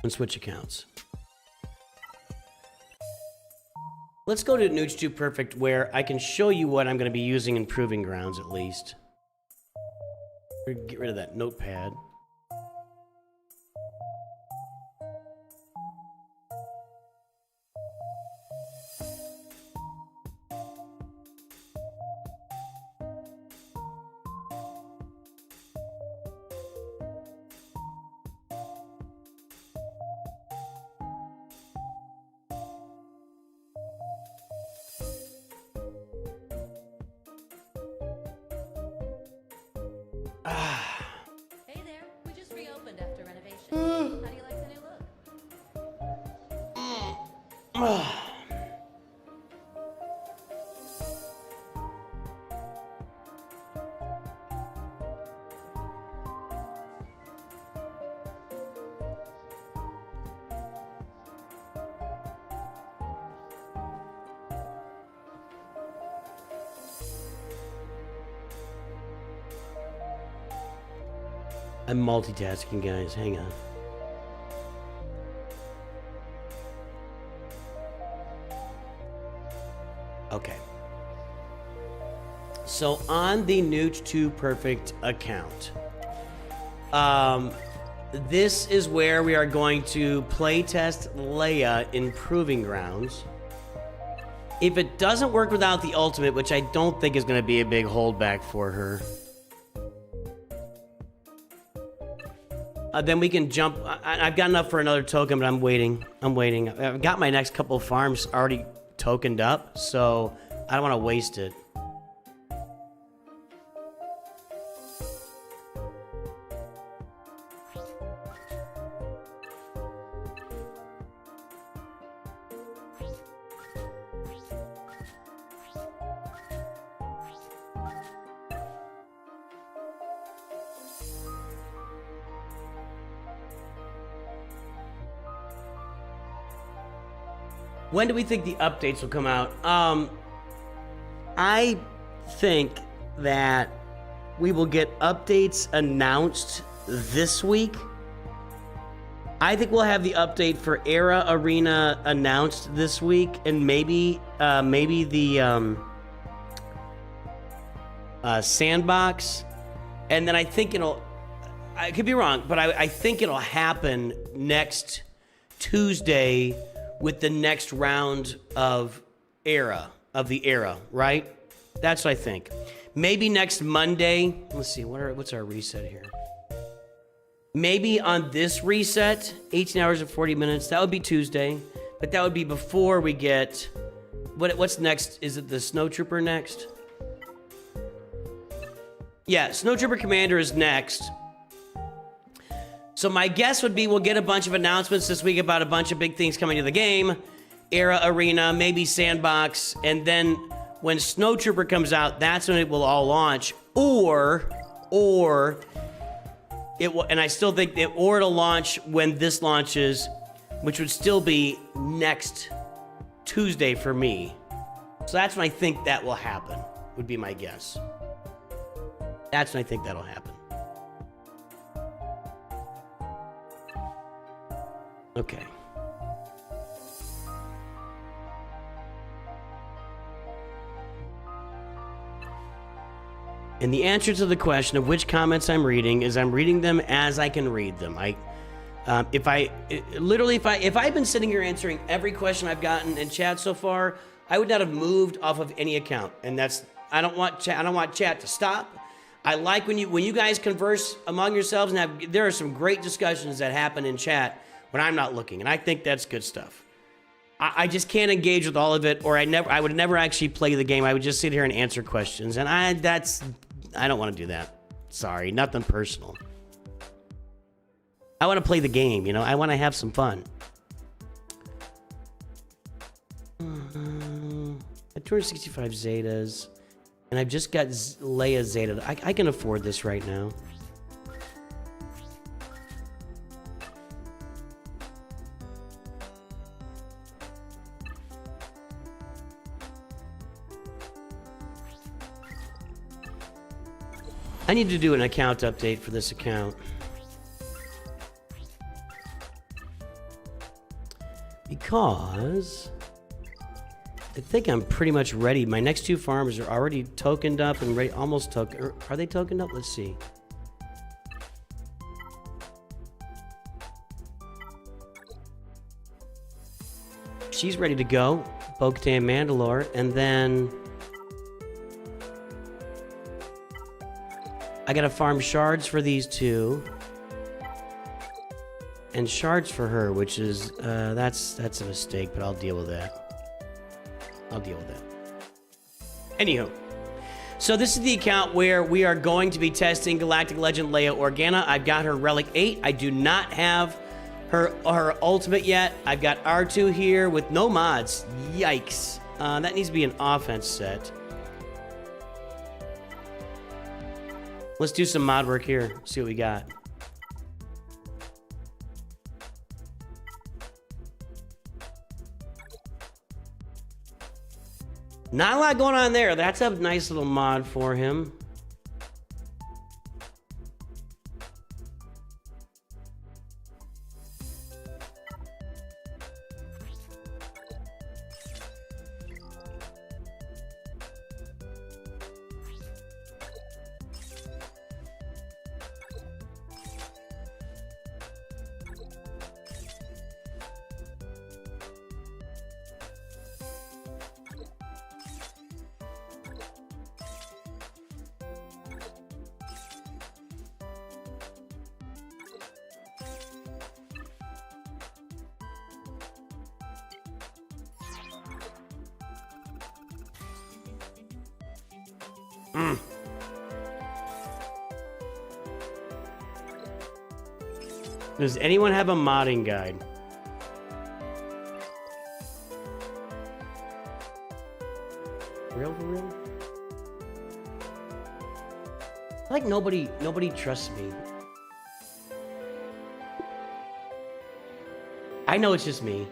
and switch accounts. Let's go to Nooch 2 Perfect, where I can show you what I'm gonna be using in Proving Grounds at least. Get rid of that notepad. Hey there, we just reopened after renovation. How do you like the new look? I'm multitasking, guys. Hang on. Okay. So on the Nooch 2 Perfect account, this is where we are going to playtest Leia in Proving Grounds. If it doesn't work without the ultimate, which I don't think is going to be a big holdback for her, then we can jump. I've got enough for another token, but I'm waiting. I've got my next couple of farms already tokened up, so I don't want to waste it. When do we think the updates will come out? I think that we will get updates announced this week. I think we'll have the update for Era Arena announced this week, and maybe the Sandbox, and then I think I could be wrong, but I think it'll happen next Tuesday with the next round of the Era, right? That's what I think. Maybe next Monday. Let's see, what's our reset here? Maybe on this reset, 18 hours and 40 minutes, that would be Tuesday, but that would be before we get, what's next? Is it the Snowtrooper next? Yeah, Snowtrooper Commander is next. So my guess would be we'll get a bunch of announcements this week about a bunch of big things coming to the game. Era Arena, maybe Sandbox, and then when Snowtrooper comes out, that's when it will all launch. Or it will, and I still think it'll launch when this launches, which would still be next Tuesday for me. So that's when I think that will happen, would be my guess. That's when I think that'll happen. Okay. And the answer to the question of which comments I'm reading is I'm reading them as I can read them. If I've been sitting here answering every question I've gotten in chat so far, I would not have moved off of any account. And I don't want chat to stop. I like when you guys converse among yourselves and there are some great discussions that happen in chat when I'm not looking, and I think that's good stuff. I just can't engage with all of it, or I would never actually play the game. I would just sit here and answer questions, and I don't want to do that. Sorry, nothing personal. I want to play the game, I want to have some fun. At 265 Zetas, and I've just got Leia Zeta. I can afford this right now. I need to do an account update for this account. Because I think I'm pretty much ready. My next two farms are already tokened up and ready, almost token. Are they tokened up? Let's see. She's ready to go. Bo-Katan Mandalore, and then I gotta farm shards for these two, and shards for her, which is that's a mistake, but I'll deal with that. Anywho, so this is the account where we are going to be testing Galactic Legend Leia Organa. I've got her Relic 8. I do not have her ultimate yet. I've got R2 here with no mods. Yikes. That needs to be an offense set. Let's do some mod work here. See what we got. Not a lot going on there. That's a nice little mod for him. Does anyone have a modding guide? For real? Like nobody trusts me. I know it's just me.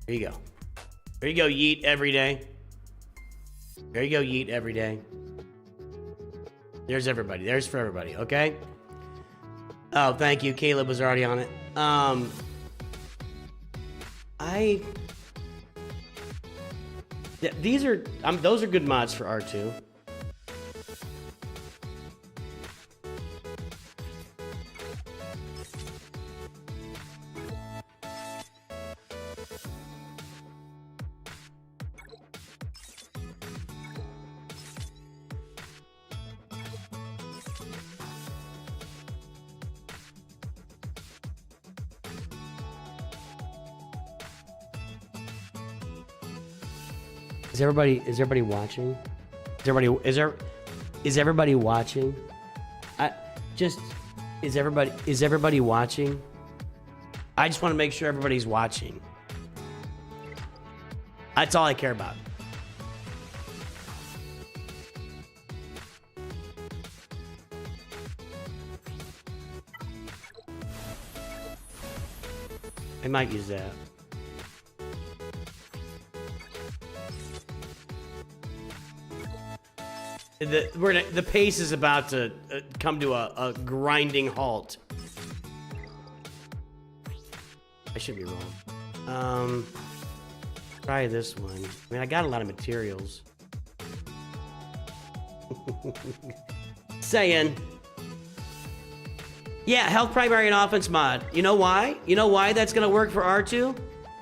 There you go. There you go, yeet every day. There you go, yeet every day. There's everybody. There's for everybody, okay? Oh, thank you. Caleb was already on it. Yeah, these are those are good mods for R2. Is everybody watching? Is everybody watching? Is everybody watching? I just want to make sure everybody's watching. That's all I care about. I might use that. The pace is about to come to a grinding halt. I should be wrong. Try this one. I mean, I got a lot of materials. Saying. Yeah, health primary and offense mod. You know why? You know why that's gonna work for R2?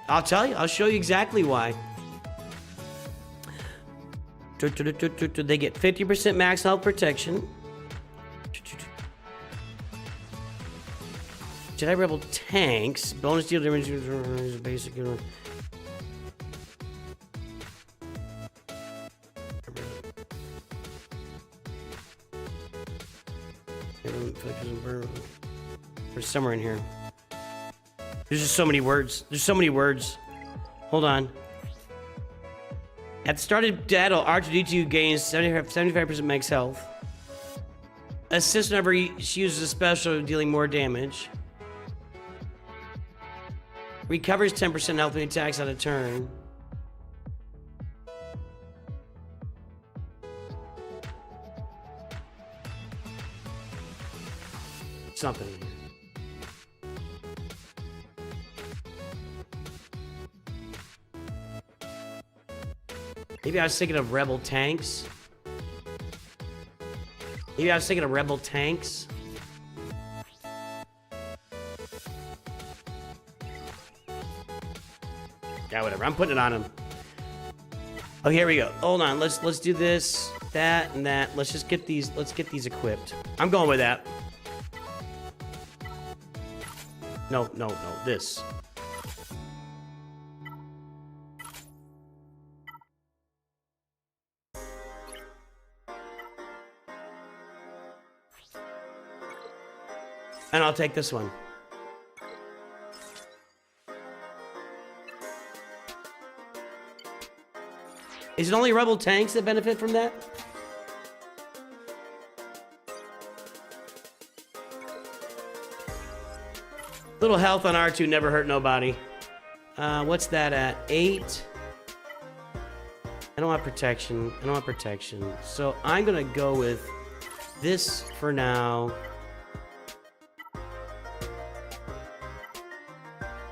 I'll tell you. I'll show you exactly why. They get 50% max health protection. Jedi Rebel tanks. Bonus deal damage. Basic. There's somewhere in here. There's just so many words. There's so many words. Hold on. At the start of battle, R2-D2 gains 75% max health. Assist whenever she uses a special, dealing more damage. Recovers 10% health when he attacks on a turn. Something in here. Maybe I was thinking of Rebel tanks. Maybe I was thinking of Rebel tanks. Yeah, whatever. I'm putting it on him. Oh, here we go. Hold on. Let's do this, that, and that. Let's just get these. Let's get these equipped. I'm going with that. No. This. And I'll take this one. Is it only Rebel tanks that benefit from that? Little health on R2 never hurt nobody. What's that at? 8. I don't want protection. So I'm gonna go with this for now.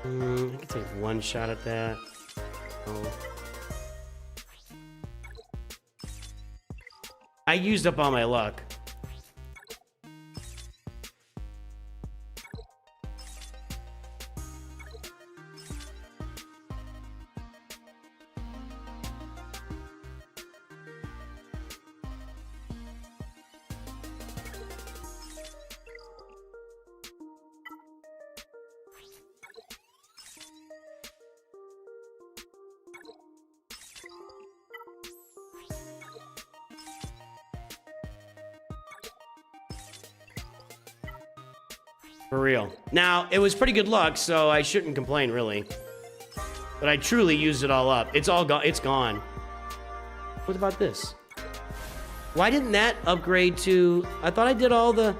I can take one shot at that. Oh. I used up all my luck. For real. Now, it was pretty good luck, so I shouldn't complain, really. But I truly used it all up. It's all gone. It's gone. What about this? Why didn't that upgrade to... I thought I did all the...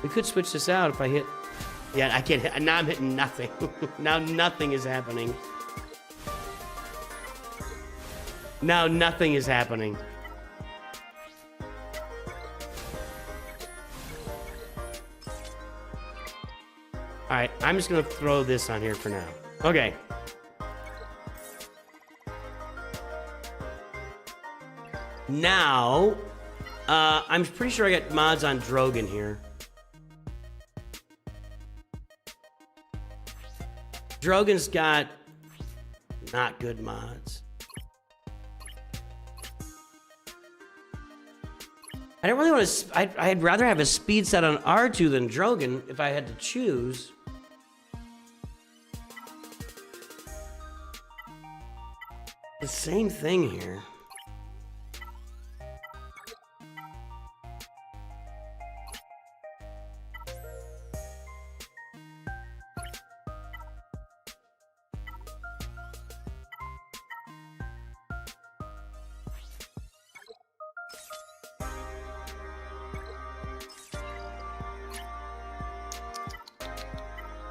We could switch this out if I hit... Yeah, I can't hit. Now I'm hitting nothing. Now nothing is happening. Now nothing is happening. Alright, I'm just gonna throw this on here for now. Okay. Now, I'm pretty sure I got mods on Drogon here. Drogon's got not good mods. I don't really want to. I'd rather have a speed set on R2 than Drogon if I had to choose. The same thing here.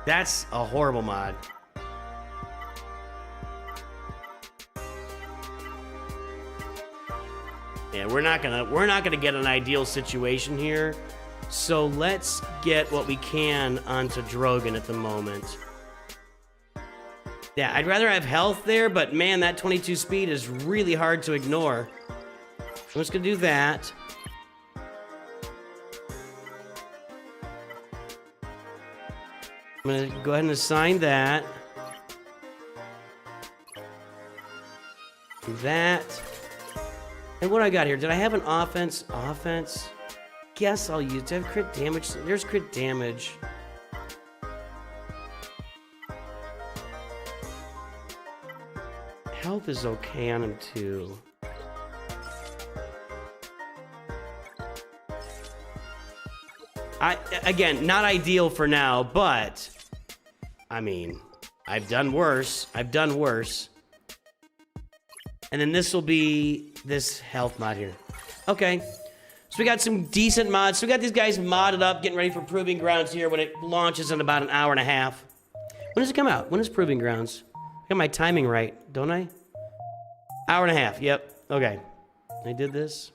That's a horrible mod. Yeah, we're not gonna get an ideal situation here. So let's get what we can onto Drogon at the moment. Yeah, I'd rather have health there, but man, that 22 speed is really hard to ignore. I'm just gonna do that. I'm gonna go ahead and assign that. Do that. And what I got here? Did I have an offense? Offense? Guess I'll use. Do I have crit damage? There's crit damage. Health is okay on him too. Again, not ideal for now, but I mean, I've done worse. I've done worse. And then this will be this health mod here. Okay. So we got some decent mods. So we got these guys modded up, getting ready for Proving Grounds here when it launches in about an hour and a half. When does it come out? When is Proving Grounds? I got my timing right, don't I? Hour and a half, yep. Okay. I did this.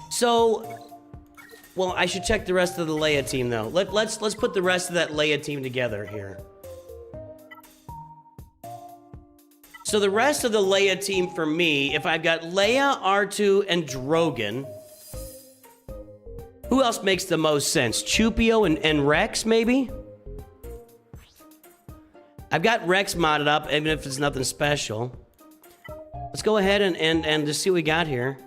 So, well, I should check the rest of the Leia team though. Let's put the rest of that Leia team together here. So the rest of the Leia team for me, if I've got Leia, R2, and Drogon, who else makes the most sense? Chupio and Rex, maybe? I've got Rex modded up, even if it's nothing special. Let's go ahead and just see what we got here.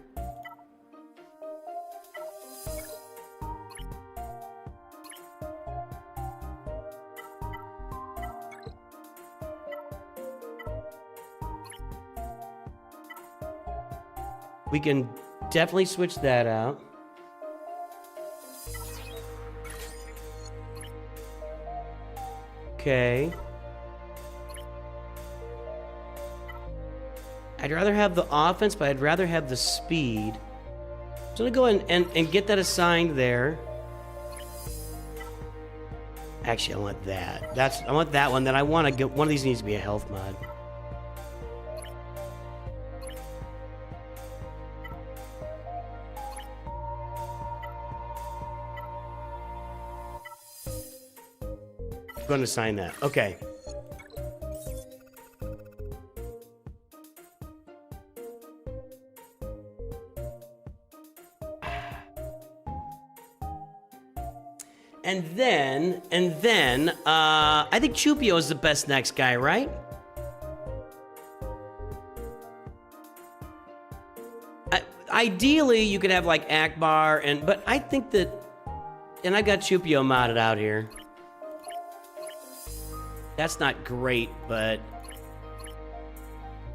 We can definitely switch that out. Okay. I'd rather have the offense, but I'd rather have the speed. So I'm gonna go and get that assigned there. Actually, I want that. I want that one. Then I want to get one of these needs to be a health mod. Going to sign that. Okay. And then, I think Chupio is the best next guy, right? Ideally, you could have like Akbar, but I think that, and I got Chupio modded out here. That's not great, but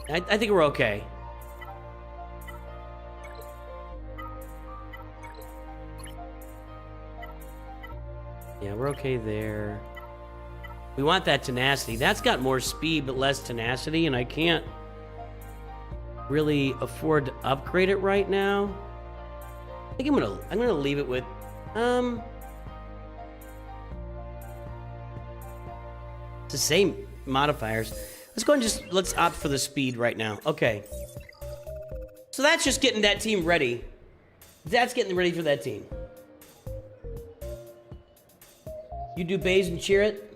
I think we're okay. Yeah, we're okay there. We want that tenacity. That's got more speed, but less tenacity, and I can't really afford to upgrade it right now. I think I'm gonna leave it with, the same modifiers. Let's go and let's opt for the speed right now. Okay. So that's just getting that team ready. That's getting ready for that team. You do bays and cheer it?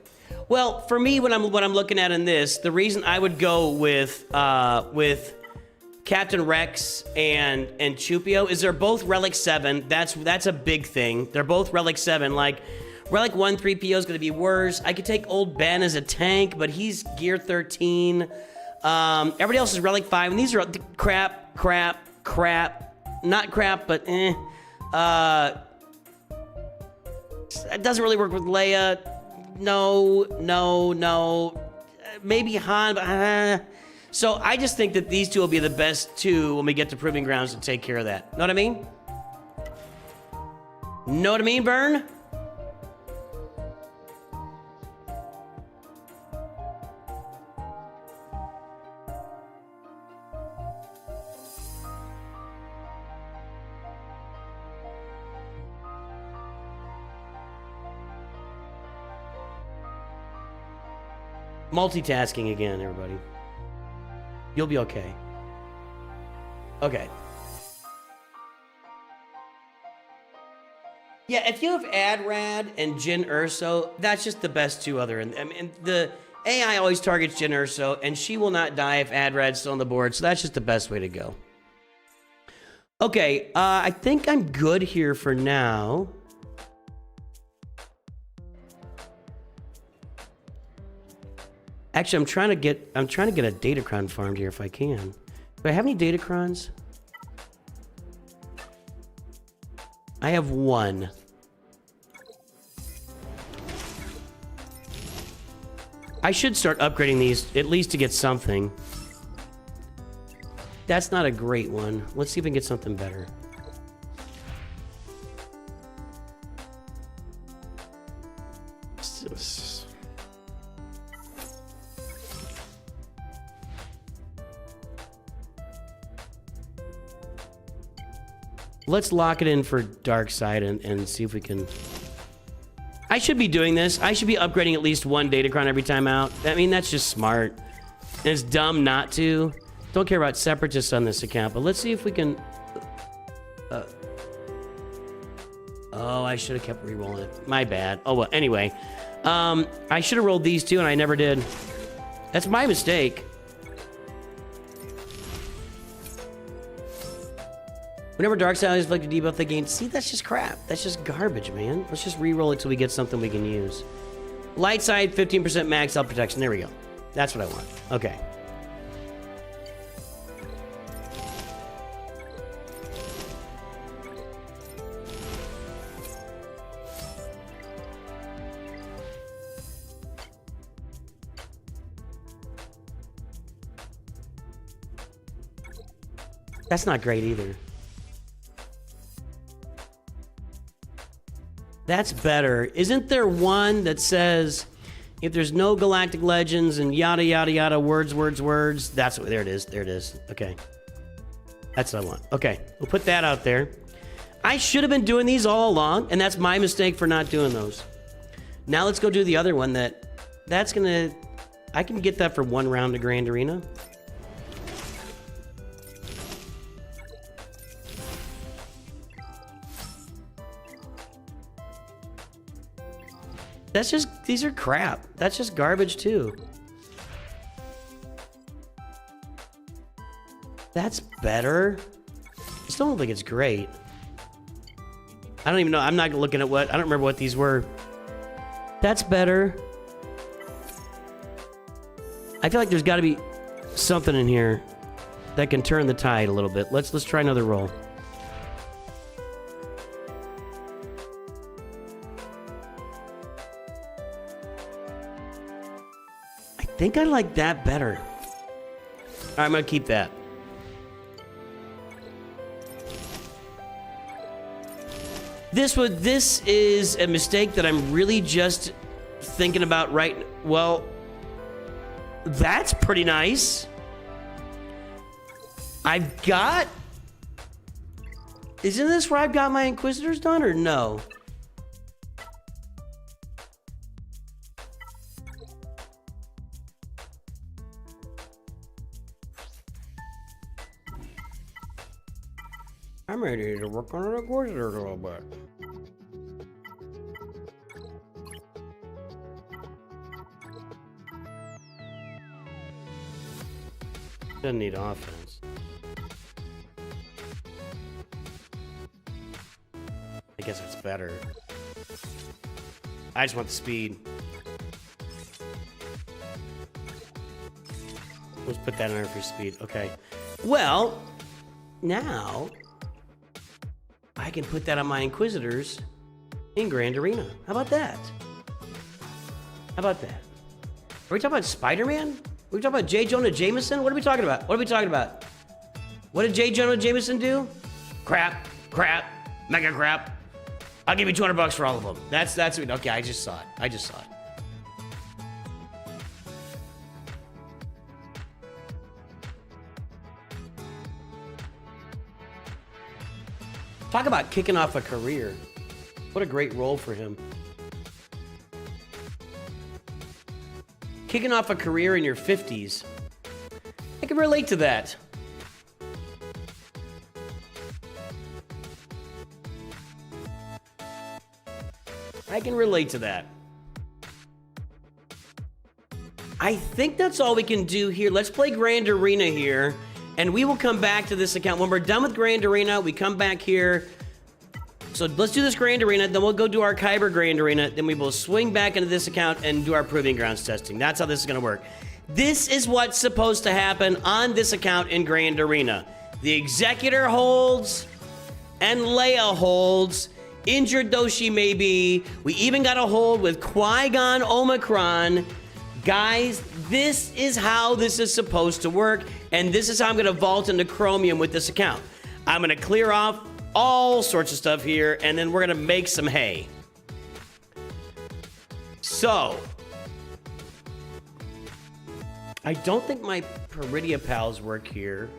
Well, for me, what I'm looking at in this, the reason I would go with Captain Rex and Chupio is they're both Relic 7. That's a big thing. They're both Relic 7. Like, Relic 1 3PO is going to be worse. I could take Old Ben as a tank, but he's Gear 13. Everybody else is Relic 5, and these are crap. Not crap, but eh. It doesn't really work with Leia. No. Maybe Han, but so I just think that these two will be the best two when we get to Proving Grounds to take care of that. Know what I mean? Know what I mean, Vern? Multitasking again, everybody. You'll be okay. Okay. Yeah, if you have Adrad and Jyn Erso, that's just the best two other. I mean, the AI always targets Jyn Erso, and she will not die if Adrad's still on the board, so that's just the best way to go. Okay, I think I'm good here for now. Actually, I'm trying to get a Datacron farmed here if I can. Do I have any Datacrons? I have one. I should start upgrading these at least to get something. That's not a great one. Let's see if we can get something better. Let's lock it in for Dark Side and see if we can... I should be doing this. I should be upgrading at least one Datacron every time out. I mean, that's just smart. And it's dumb not to. Don't care about Separatists on this account, but let's see if we can... Oh, I should have kept re-rolling it. My bad. Oh, well, anyway. I should have rolled these two, and I never did. That's my mistake. Whenever Darkseid is like to debuff the game, see, that's just crap. That's just garbage, man. Let's just re-roll it till we get something we can use. Light side, 15% max health protection. There we go. That's what I want. Okay. That's not great either. That's better. Isn't there one that says, if there's no galactic legends and yada, yada, yada, words, that's what, there it is. There it is. Okay. That's what I want. Okay. We'll put that out there. I should have been doing these all along, and that's my mistake for not doing those. Now let's go do the other one that's gonna, I can get that for one round to Grand Arena. That's just, these are crap. That's just garbage too. That's better. I still don't think it's great. I don't even know. I'm not looking at what, I don't remember what these were. That's better. I feel like there's gotta be something in here that can turn the tide a little bit. Let's try another roll. I think I like that better. All right, I'm gonna keep that. This is a mistake that I'm really just thinking about right. Well, that's pretty nice. I've got. Isn't this where I've got my Inquisitors done or no? I'm ready to work on an Inquisitor a little bit. Doesn't need offense. I guess it's better. I just want the speed. Let's put that in there for speed. Okay. Well, now I can put that on my Inquisitors in Grand Arena. How about that? How about that? Are we talking about Spider-Man? Are we talking about J. Jonah Jameson? What are we talking about? What are we talking about? What did J. Jonah Jameson do? Crap, mega crap. I'll give you $200 for all of them. That's okay. I just saw it. Talk about kicking off a career. What a great role for him. Kicking off a career in your 50s. I can relate to that. I can relate to that. I think that's all we can do here. Let's play Grand Arena here, and we will come back to this account. When we're done with Grand Arena, we come back here. So let's do this Grand Arena, then we'll go do our Kyber Grand Arena, then we will swing back into this account and do our Proving Grounds testing. That's how this is going to work. This is what's supposed to happen on this account in Grand Arena. The Executor holds, and Leia holds, injured though she may be. We even got a hold with Qui-Gon Omicron. Guys, this is how this is supposed to work, and this is how I'm going to vault into Chromium with this account. I'm going to clear off all sorts of stuff here, and then we're going to make some hay. So, I don't think my Peridia pals work here.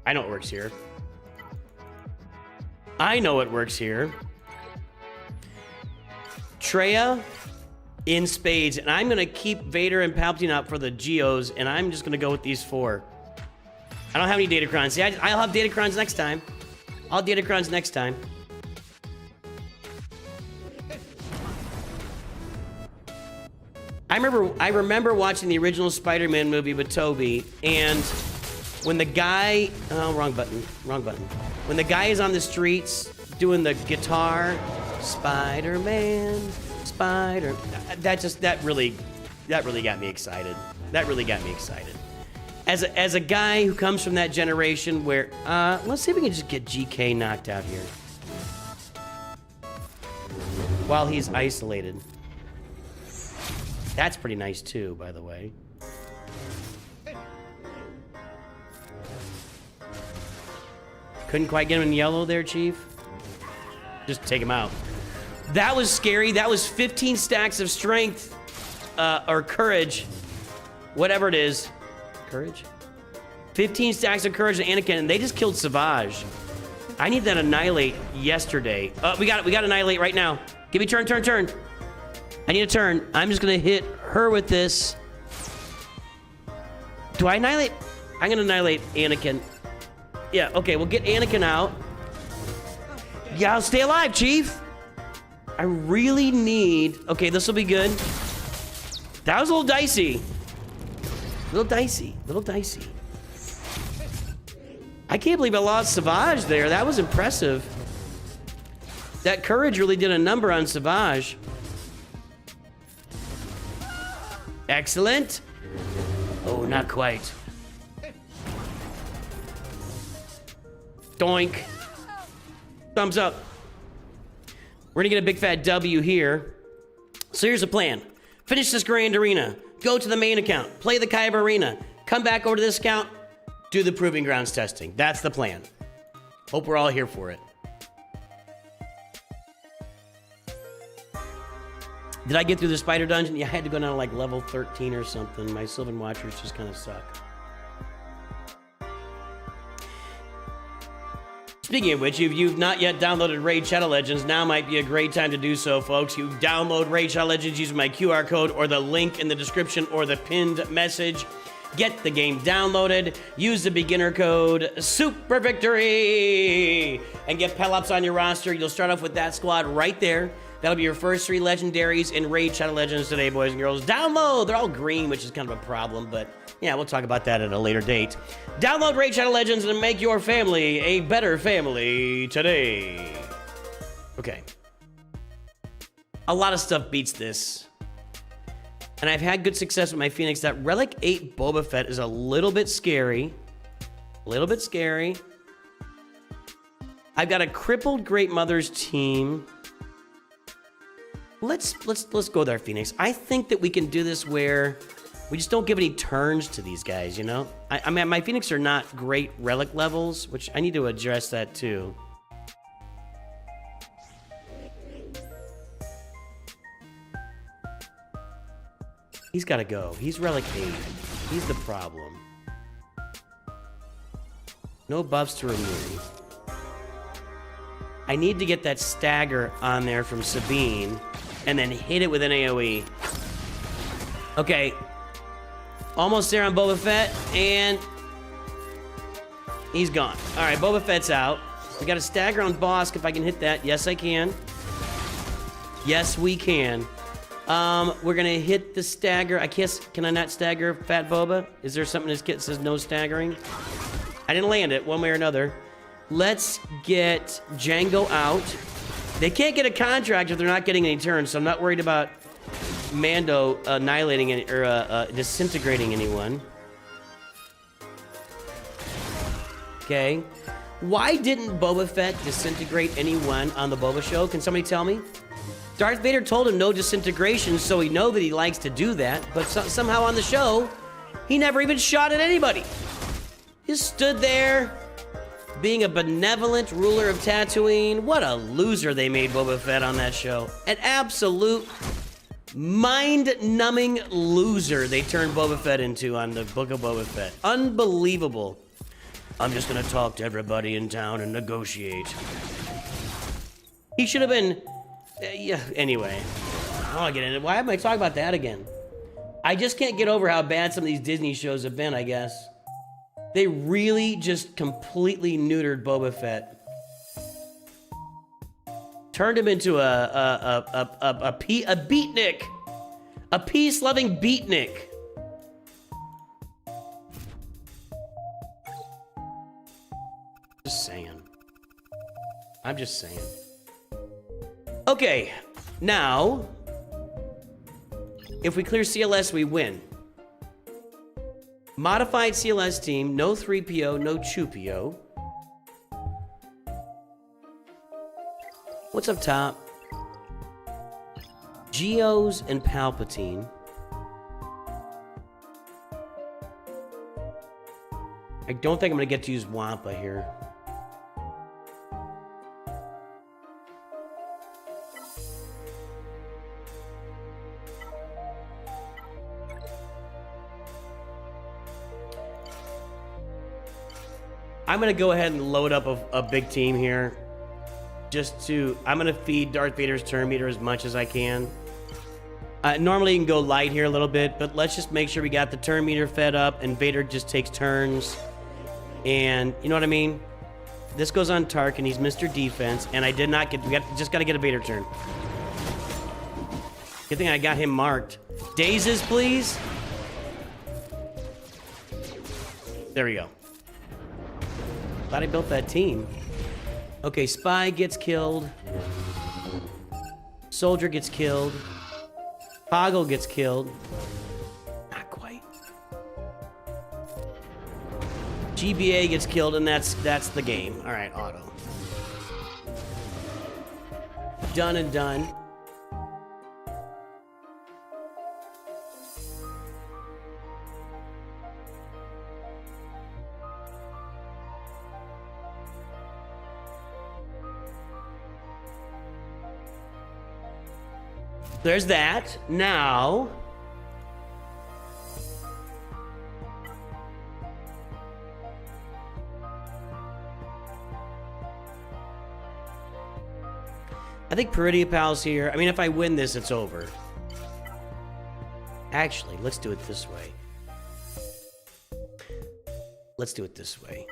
I know it works here. I know it works here. Treya in spades, and I'm gonna keep Vader and Palpatine up for the Geos, and I'm just gonna go with these four. I don't have any Datacrons. See, I'll have Datacrons next time. I'll have Datacrons next time. I remember watching the original Spider-Man movie with Tobey, and when the guy, oh, wrong button. When the guy is on the streets doing the guitar, Spider-Man, that really got me excited. That really got me excited. As a guy who comes from that generation where, let's see if we can just get GK knocked out here while he's isolated. That's pretty nice too, by the way. Couldn't quite get him in yellow there, Chief. Just take him out. That was scary. That was 15 stacks of strength, or courage, whatever it is. Courage? 15 stacks of courage to Anakin, and they just killed Savage. I need that Annihilate yesterday. We got Annihilate right now. Give me turn. I need a turn. I'm just gonna hit her with this. Do I Annihilate? I'm gonna Annihilate Anakin. Yeah, okay, we'll get Anakin out. Yeah, I'll stay alive, Chief. I really need... Okay, this will be good. That was a little dicey. Little dicey. I can't believe I lost Savage there. That was impressive. That courage really did a number on Savage. Excellent. Oh, not quite. Doink. Thumbs up. We're gonna get a big fat W here. So here's the plan. Finish this Grand Arena. Go to the main account. Play the Kyber Arena. Come back over to this account. Do the Proving Grounds testing. That's the plan. Hope we're all here for it. Did I get through the Spider Dungeon? Yeah, I had to go down to like level 13 or something. My Sylvan Watchers just kind of suck. Speaking of which, if you've not yet downloaded Raid Shadow Legends, now might be a great time to do so, folks. You download Raid Shadow Legends using my QR code or the link in the description or the pinned message. Get the game downloaded, use the beginner code Super Victory, and get Pelops on your roster. You'll start off with that squad right there. That'll be your first 3 legendaries in Raid Shadow Legends today, boys and girls. Download! They're all green, which is kind of a problem, but yeah, we'll talk about that at a later date. Download Raid Shadow Legends and make your family a better family today. Okay. A lot of stuff beats this. And I've had good success with my Phoenix. That Relic 8 Boba Fett is a little bit scary. A little bit scary. I've got a crippled Great Mother's team. Let's go there, Phoenix. I think that we can do this where we just don't give any turns to these guys, you know? I mean, my Phoenix are not great relic levels, which I need to address that too. He's got to go. He's relic 8. He's the problem. No buffs to remove. I need to get that stagger on there from Sabine and then hit it with an AoE. Okay. Almost there on Boba Fett, and he's gone. All right, Boba Fett's out. We got a stagger on Bosk if I can hit that. Yes, I can. Yes, we can. We're gonna hit the stagger. Can I not stagger Fat Boba? Is there something that says no staggering? I didn't land it one way or another. Let's get Django out. They can't get a contract if they're not getting any turns, so I'm not worried about Mando annihilating or disintegrating anyone. Okay. Why didn't Boba Fett disintegrate anyone on the Boba show? Can somebody tell me? Darth Vader told him no disintegration, so we know that he likes to do that, but somehow on the show, he never even shot at anybody. He just stood there, being a benevolent ruler of Tatooine. What a loser they made Boba Fett on that show. An absolute mind-numbing loser they turned Boba Fett into on the Book of Boba Fett. Unbelievable. I'm just gonna talk to everybody in town and negotiate. He should have been... yeah, anyway. I don't want to get into it. Why am I talking about that again? I just can't get over how bad some of these Disney shows have been, I guess. They really just completely neutered Boba Fett. Turned him into a beatnik. A peace-loving beatnik. Just saying. I'm just saying. Okay, now, if we clear CLS, we win. Modified CLS team, no 3PO, no Chupio. What's up top? Geos and Palpatine. I don't think I'm gonna get to use Wampa here. I'm gonna go ahead and load up a big team here. I'm gonna feed Darth Vader's turn meter as much as I can. Normally you can go light here a little bit, but let's just make sure we got the turn meter fed up and Vader just takes turns. And you know what I mean? This goes on Tarkin, he's Mr. Defense, and I did not get, just gotta get a Vader turn. Good thing I got him marked. Dazes, please. There we go. Glad I built that team. Okay, Spy gets killed. Soldier gets killed. Poggle gets killed. Not quite. GBA gets killed, and that's the game. All right, auto. Done and done. There's that. Now, think Peridia Pal's here. I mean, if I win this, it's over. Actually, let's do it this way. Let's do it this way.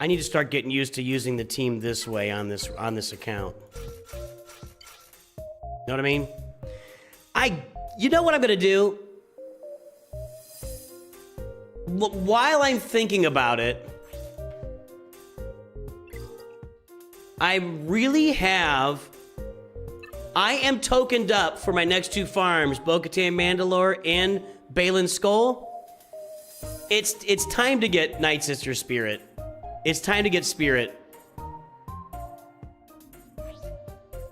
I need to start getting used to using the team this way on this account. Know what I mean? You know what I'm gonna do? While I'm thinking about it, I am tokened up for my next 2 farms, Bo-Katan Mandalore and Balin Skull. It's time to get Night Sister Spirit. It's time to get Spirit.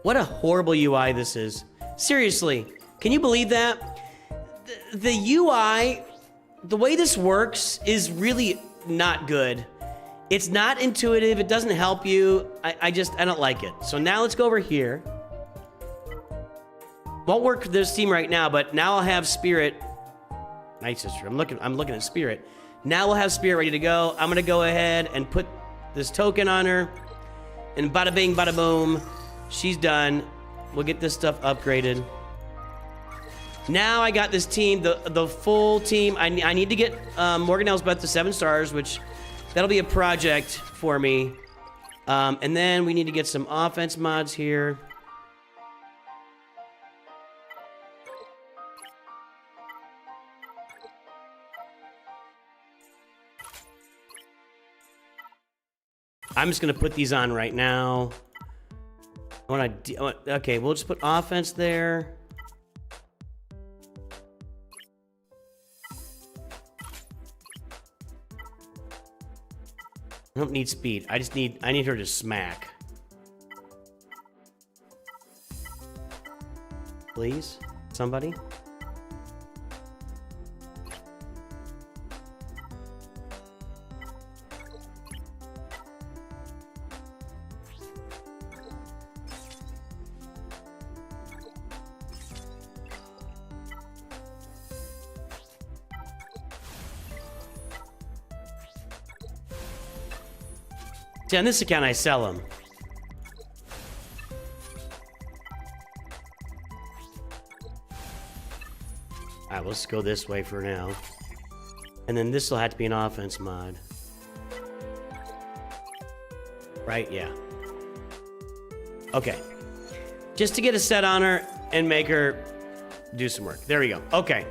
What a horrible UI this is. Seriously, can you believe that? The UI, the way this works is really not good. It's not intuitive. It doesn't help you. I don't like it. So now let's go over here. Won't work for this team right now, but now I'll have Spirit. Night Sister. I'm looking at Spirit. Now we'll have Spirit ready to go. I'm gonna go ahead and put this token on her, and bada bing, bada boom, she's done. We'll get this stuff upgraded. Now I got this team, the full team. I need to get Morgan Elsbeth to 7 stars, which that'll be a project for me. And then we need to get some offense mods here. I'm just gonna put these on right now. Okay, we'll just put offense there. I don't need speed. I need her to smack. Please, somebody. See, on this account, I sell them. Alright, let's go this way for now. And then this will have to be an offense mod. Right? Yeah. Okay. Just to get a set on her and make her do some work. There we go. Okay.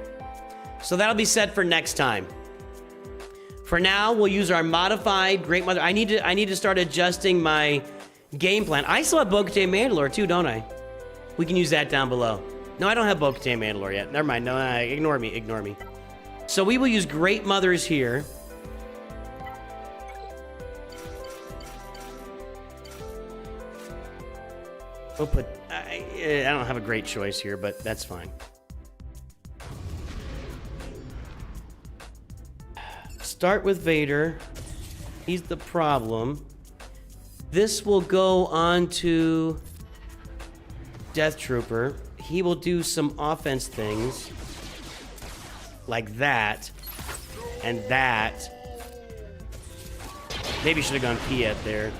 So that'll be set for next time. For now, we'll use our modified Great Mother. I need to start adjusting my game plan. I still have Bo-Katan Mandalore too, don't I? We can use that down below. No, I don't have Bo-Katan Mandalore yet. Never mind. No, ignore me. So we will use Great Mothers here. We'll put... I don't have a great choice here, but that's fine. Start with Vader. He's the problem. This will go on to Death Trooper. He will do some offense things like that and that. Maybe should have gone Piet there.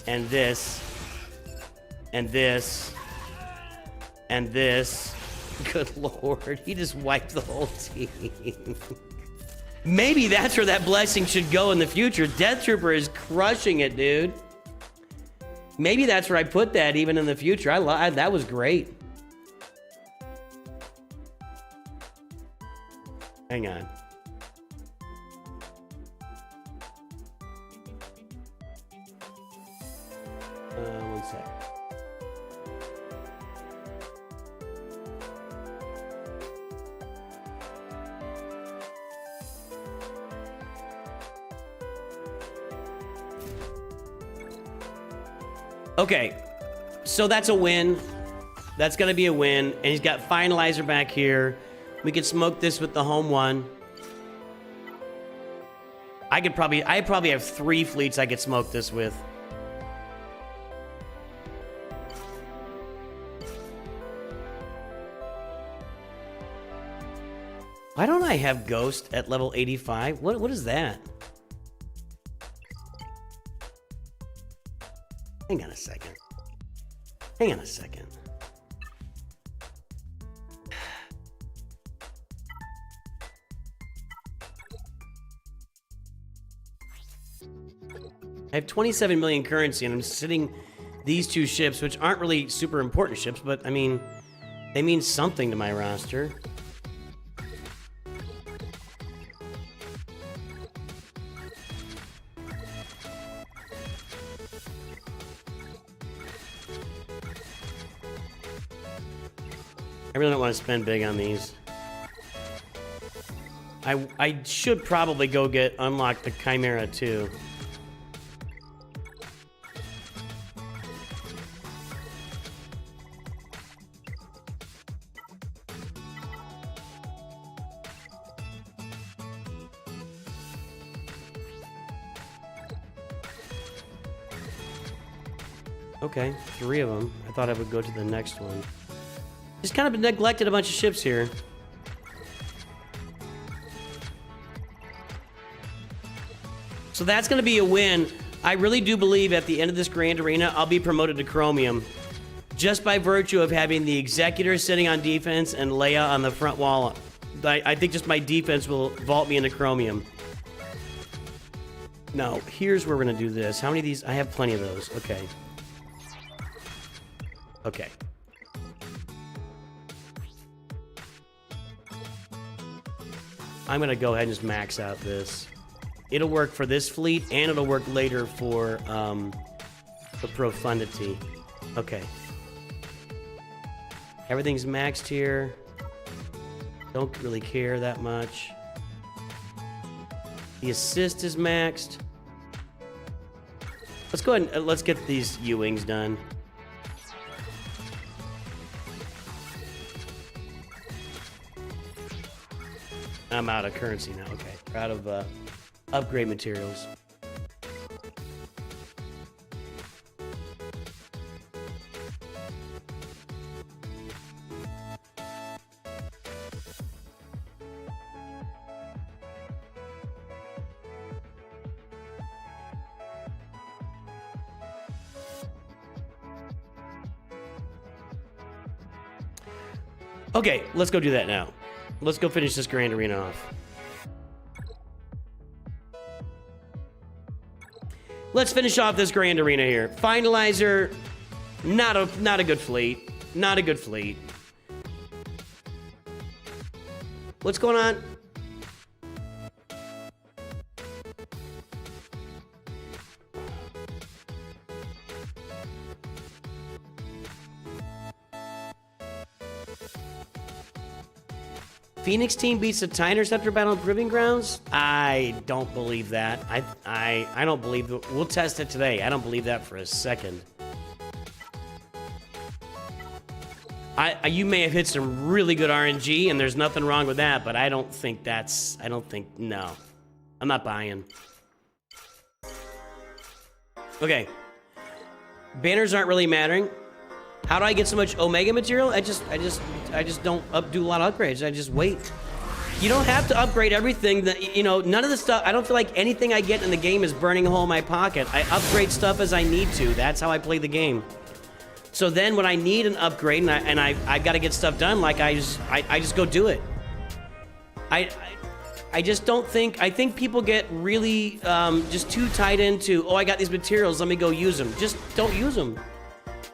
And this and this and this. Good lord, he just wiped the whole team. Maybe that's where that blessing should go in the future. Death Trooper is crushing it, dude. Maybe that's where I put that even in the future. I lied. That was great. Hang on. One sec. Okay, so that's a win. That's gonna be a win. And he's got Finalizer back here. We could smoke this with the home one. I probably have 3 fleets I could smoke this with. Why don't I have Ghost at level 85? What is that? Hang on a second. Hang on a second. I have 27 million currency, and I'm sitting these two ships, which aren't really super important ships, but I mean, they mean something to my roster. I really don't want to spend big on these. I should probably go unlock the Chimera too. Okay, 3 of them. I thought I would go to the next one. Just kind of neglected a bunch of ships here. So that's going to be a win. I really do believe at the end of this Grand Arena, I'll be promoted to Chromium. Just by virtue of having the Executor sitting on defense and Leia on the front wall. I think just my defense will vault me into Chromium. Now, here's where we're going to do this. How many of these? I have plenty of those. Okay. Okay. I'm going to go ahead and just max out this. It'll work for this fleet, and it'll work later for the Profundity. Okay. Everything's maxed here. Don't really care that much. The assist is maxed. Let's go ahead and let's get these U-Wings done. I'm out of currency now. Okay. We're out of upgrade materials. Okay, let's go do that now. Let's go finish this Grand Arena off. Let's finish off this Grand Arena here. Finalizer, not a good fleet. Not a good fleet. What's going on? Phoenix team beats the TIE Interceptor battle at Proving Grounds? I don't believe that. I don't believe that. We'll test it today. I don't believe that for a second. You may have hit some really good RNG, and there's nothing wrong with that, but I don't think, no. I'm not buying. Okay. Banners aren't really mattering. How do I get so much Omega material? I just don't do a lot of upgrades. I just wait. You don't have to upgrade everything that, none of the stuff, I don't feel like anything I get in the game is burning a hole in my pocket. I upgrade stuff as I need to. That's how I play the game. So then when I need an upgrade and I've got to get stuff done, like I just go do it. I just don't think, I think people get really just too tied into, oh, I got these materials, let me go use them. Just don't use them.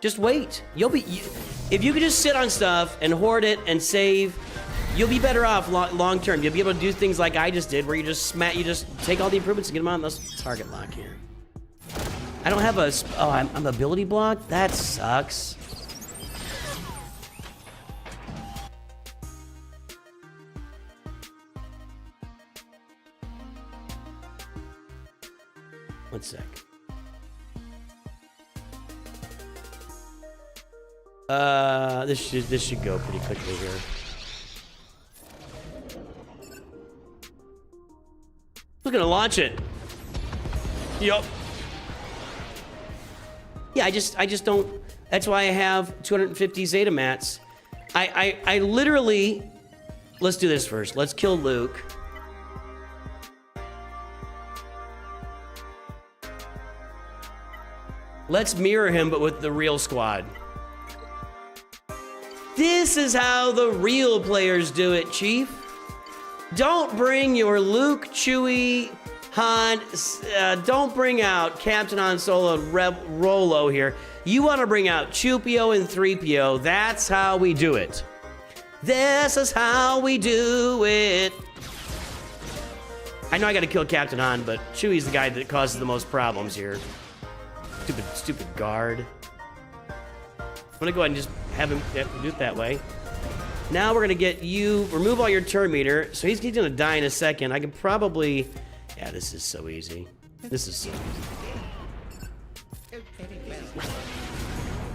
Just wait. If you could just sit on stuff and hoard it and save, you'll be better off long term. You'll be able to do things like I just did, where you just take all the improvements and get them on. Let's target lock here. I don't have I'm ability blocked? That sucks. One sec. This should go pretty quickly here. Who's gonna launch it? Yup. Yeah, I just don't. That's why I have 250 Zeta mats. I literally. Let's do this first. Let's kill Luke. Let's mirror him, but with the real squad. This is how the real players do it, Chief. Don't bring your Luke, Chewie, Han, don't bring out Captain Han Solo and Rolo here. You want to bring out Chupio and 3PO. That's how we do it. This is how we do it. I know I got to kill Captain Han, but Chewie's the guy that causes the most problems here. Stupid guard. I'm gonna go ahead and just have him do it that way. Now we're gonna get you, remove all your turn meter, so he's gonna die in a second. I can probably, yeah, this is so easy. This is so easy.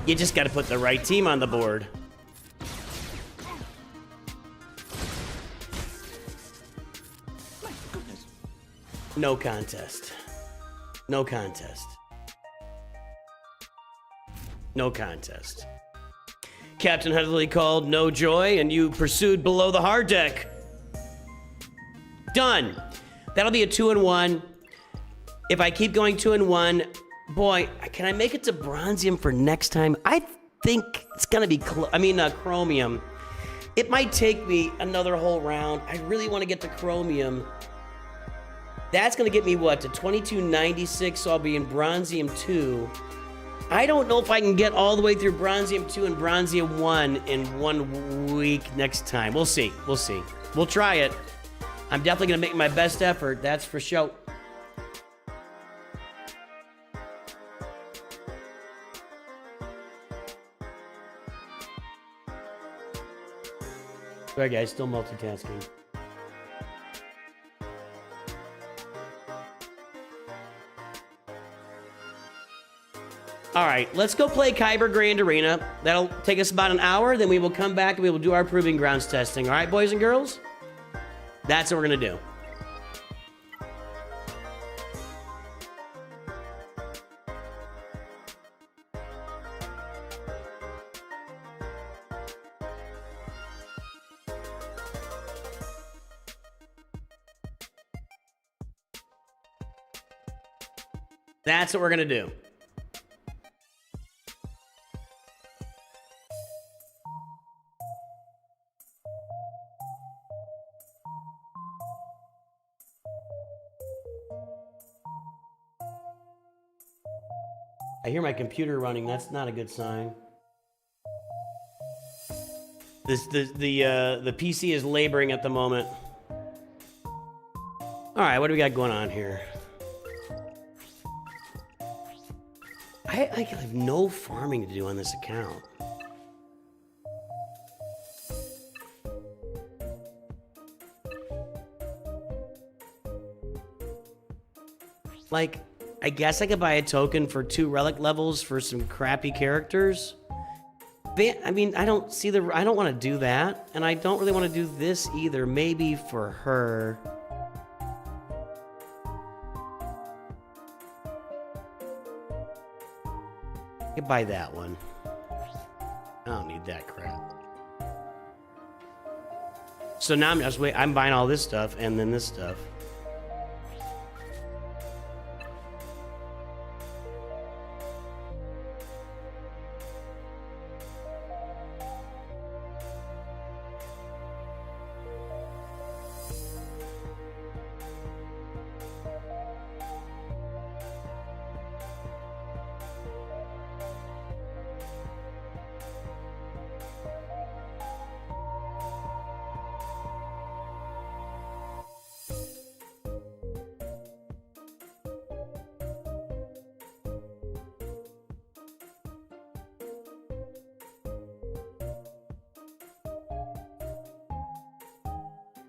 You just gotta put the right team on the board. No contest. No contest. No contest. Captain Headley called no joy, and you pursued below the hard deck. Done. That'll be a 2-1. If I keep going 2-1, boy, can I make it to bronzium for next time? I think it's gonna be, chromium. It might take me another whole round. I really want to get to chromium. That's gonna get me what, to 2296, so I'll be in bronzium 2. I don't know if I can get all the way through bronzium 2 and bronzium 1 in 1 week next time. We'll see. We'll see. We'll try it. I'm definitely gonna make my best effort, that's for sure. Sorry guys, still multitasking. All right, let's go play Kyber Grand Arena. That'll take us about an hour, then we will come back and we will do our Proving Grounds testing. All right, boys and girls? That's what we're gonna do. That's what we're gonna do. I hear my computer running. That's not a good sign. The PC is laboring at the moment. All right, what do we got going on here? I have no farming to do on this account. Like, I guess I could buy a token for 2 relic levels for some crappy characters. But, I mean, I don't want to do that. And I don't really want to do this either. Maybe for her. I could buy that one. I don't need that crap. So now I'm buying all this stuff and then this stuff.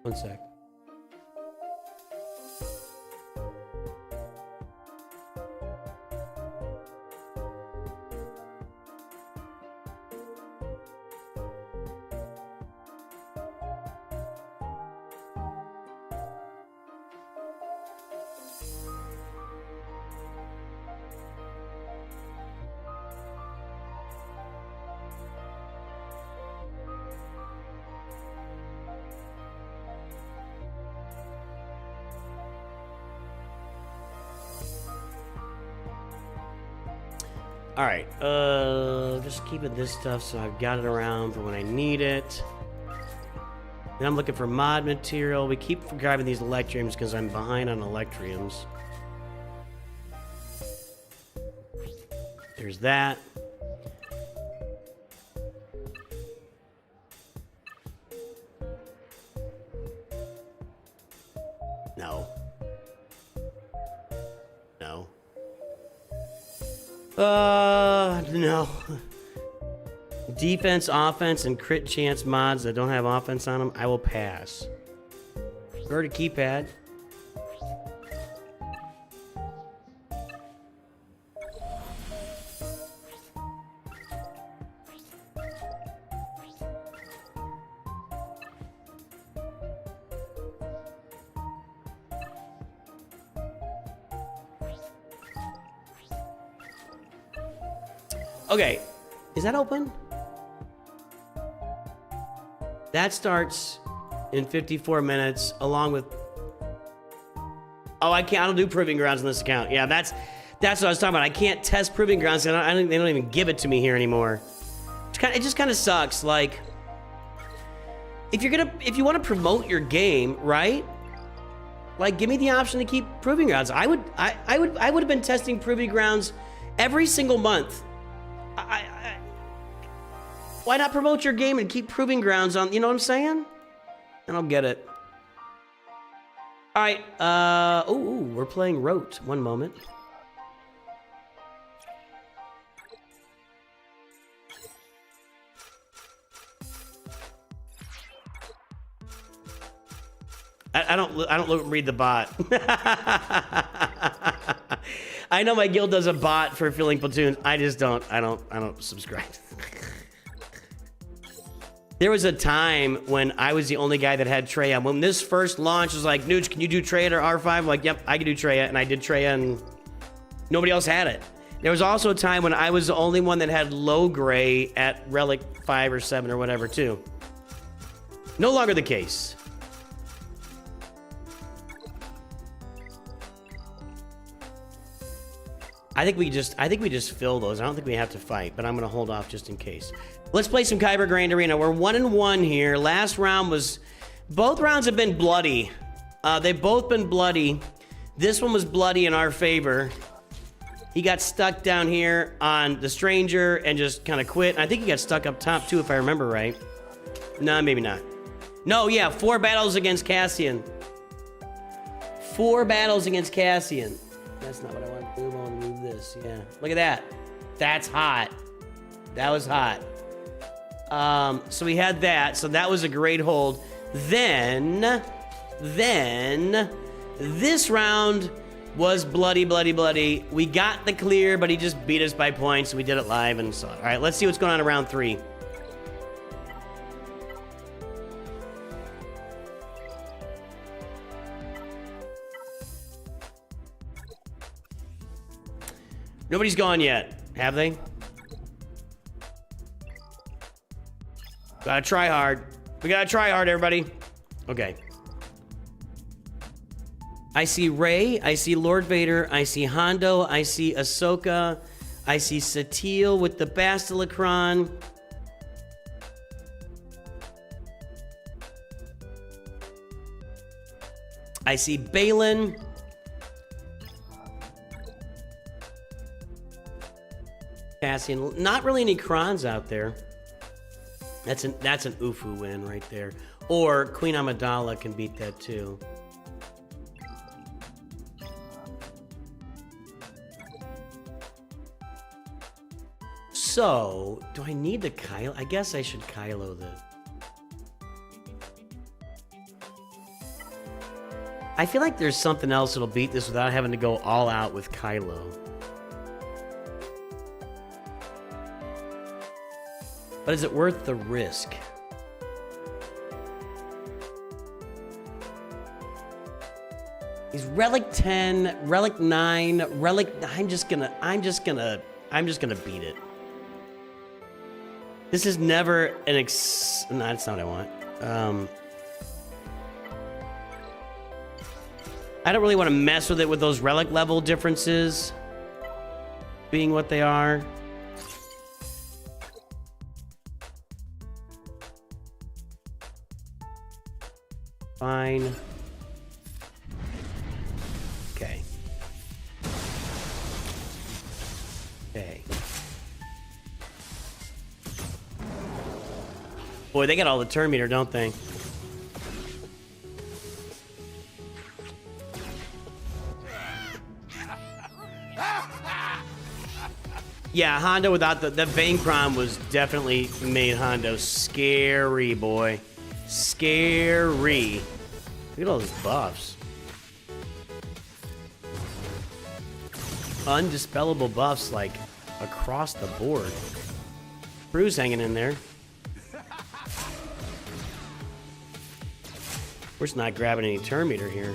One sec. All right, just keeping this stuff so I've got it around for when I need it. Then I'm looking for mod material. We keep grabbing these electriums because I'm behind on electriums. There's that. No. No. No. Defense, offense, and crit chance mods that don't have offense on them, I will pass. Or to keypad. Okay, is that open? That starts in 54 minutes, along with... Oh, I can't. I don't do Proving Grounds on this account. Yeah, that's what I was talking about. I can't test Proving Grounds. They don't even give it to me here anymore. It just kind of sucks. Like, if you want to promote your game, right? Like, give me the option to keep Proving Grounds. I would have been testing Proving Grounds every single month. Why not promote your game and keep Proving Grounds on? You know what I'm saying? I don't get it. All right. Ooh, we're playing Rote. One moment. I don't read the bot. I know my guild does a bot for filling platoons. I just don't. I don't subscribe. There was a time when I was the only guy that had Treya. When this first launch was like, Nooch, can you do Treya or R5? I'm like, yep, I can do Treya. And I did Treya and nobody else had it. There was also a time when I was the only one that had low gray at Relic 5 or 7 or whatever too. No longer the case. I think we just fill those. I don't think we have to fight, but I'm gonna hold off just in case. Let's play some Kyber Grand Arena. We're 1-1 here. Last round was... Both rounds have been bloody. They've both been bloody. This one was bloody in our favor. He got stuck down here on the Stranger and just kind of quit. I think he got stuck up top too, if I remember right. No, maybe not. No, yeah, 4 battles against Cassian. 4 battles against Cassian. That's not what I want to do. I want to move this. Yeah. Look at that. That's hot. That was hot. So we had that. So that was a great hold. Then this round was bloody. We got the clear, but he just beat us by points. We did it live and saw it. All right, let's see what's going on in round 3. Nobody's gone yet, have they? Gotta try hard. We gotta try hard, everybody. Okay. I see Rey, I see Lord Vader, I see Hondo, I see Ahsoka, I see Satele with the Bastila. I see Balin. Cassian, not really any Krons out there. That's an Ufu win right there. Or Queen Amidala can beat that too. So, do I need to Kylo? I guess I should Kylo the... I feel like there's something else that'll beat this without having to go all out with Kylo. But is it worth the risk? He's Relic 10, Relic 9, Relic... I'm just gonna beat it. This is never an No, that's not what I want. I don't really want to mess with it with those Relic level differences being what they are. Fine. Okay. Okay. Boy, they got all the turn meter, don't they? Yeah, Hondo without the Vayncron was definitely made Hondo scary, boy. Scary. Look at all those buffs. Undispellable buffs, like, across the board. Crew's hanging in there. We're just not grabbing any turn meter here.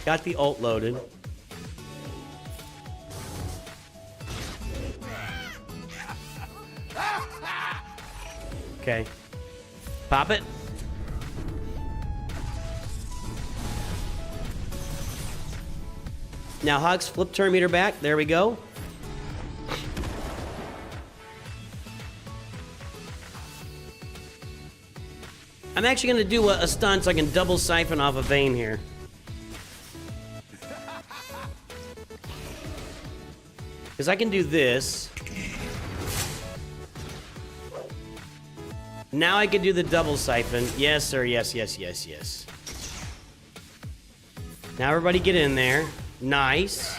Got the ult loaded. Okay. Pop it. Now, Hux, flip turn meter back. There we go. I'm actually going to do a stunt so I can double siphon off a Vayne here. Because I can do this. Now I can do the double siphon. Yes, sir. Yes, yes, yes, yes. Now everybody get in there. Nice.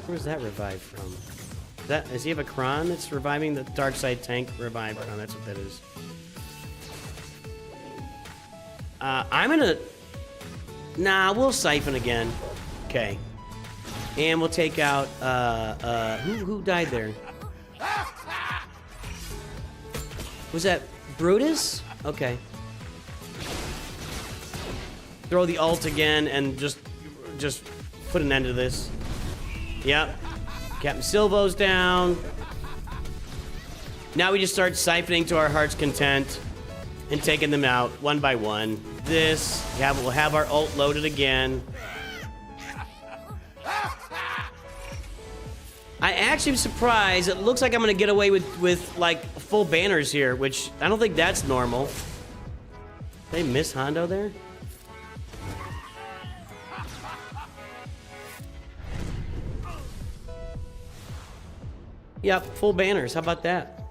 Where's that revive from? Does he have a Kron that's reviving the dark side tank revive Kron? That's what that is. I'm gonna... Nah, we'll siphon again. Okay. And we'll take out, who died there? Was that Brutus? Okay. Throw the ult again and just put an end to this. Yep. Captain Silvo's down. Now we just start siphoning to our heart's content and taking them out one by one. This, yeah, we'll have our ult loaded again. I actually am surprised. It looks like I'm gonna get away with like full banners here, which I don't think that's normal. Did they miss Hondo there? Yep, full banners. How about that?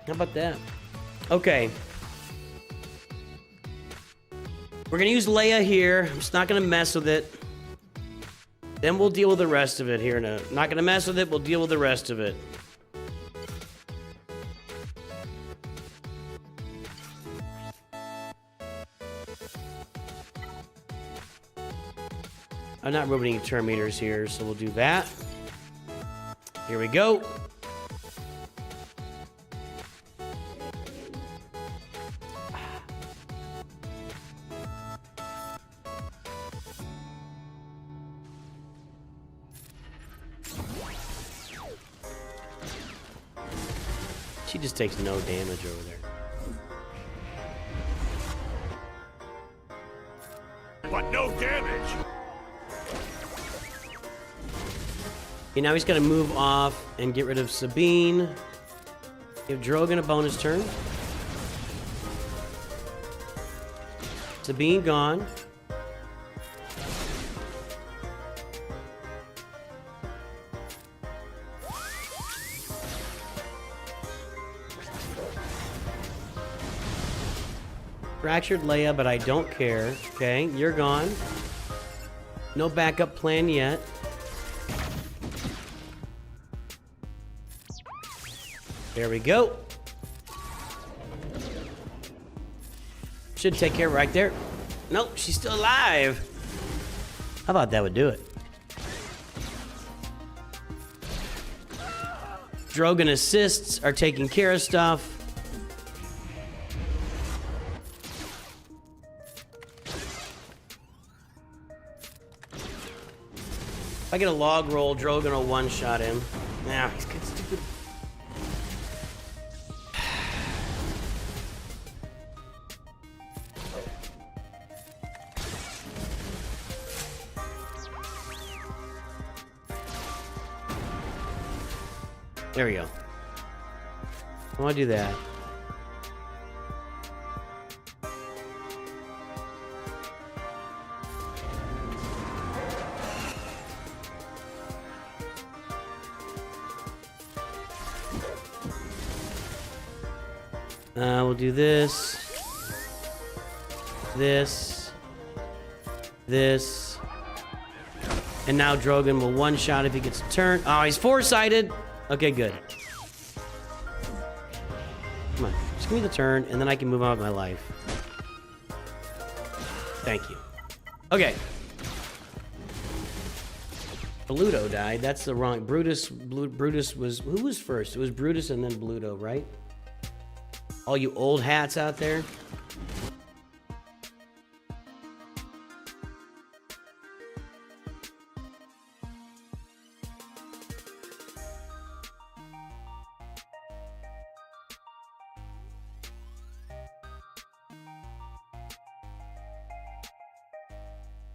How about that? Okay. We're gonna use Leia here. I'm just not gonna mess with it. Then we'll deal with the rest of it here. No, not gonna mess with it. We'll deal with the rest of it. I'm not ruining any turn meters here, so we'll do that. Here we go. She just takes no damage over there. But no damage. Okay, now he's got to move off and get rid of Sabine. Give Drogon a bonus turn. Sabine gone. Fractured Leia, but I don't care. Okay, you're gone. No backup plan yet. There we go. Should take care right there. Nope, she's still alive. How about that would do it? Drogon assists are taking care of stuff. If I get a log roll, Drogon will one-shot him. Nah, he's good, stupid. There we go. I want to do that. We'll do this. This. And now Drogon will one-shot if he gets a turn. Oh, he's four-sided. Okay, good. Come on, just give me the turn, and then I can move on with my life. Thank you. Okay. Bluto died. That's the wrong... Brutus was... Who was first? It was Brutus and then Bluto, right? All you old hats out there.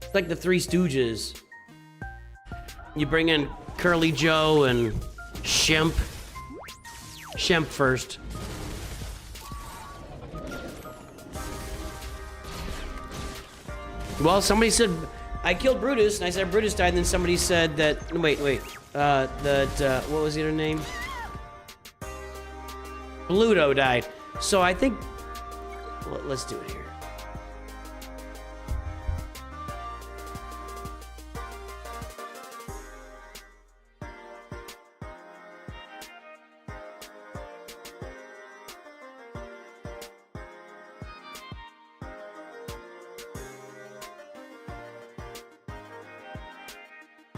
It's like the Three Stooges. You bring in Curly Joe and Shemp. Shemp first. Well, somebody said I killed Brutus, and I said Brutus died, and then somebody said that. Wait. What was the other name? Bluto died. So I think. Let's do it here.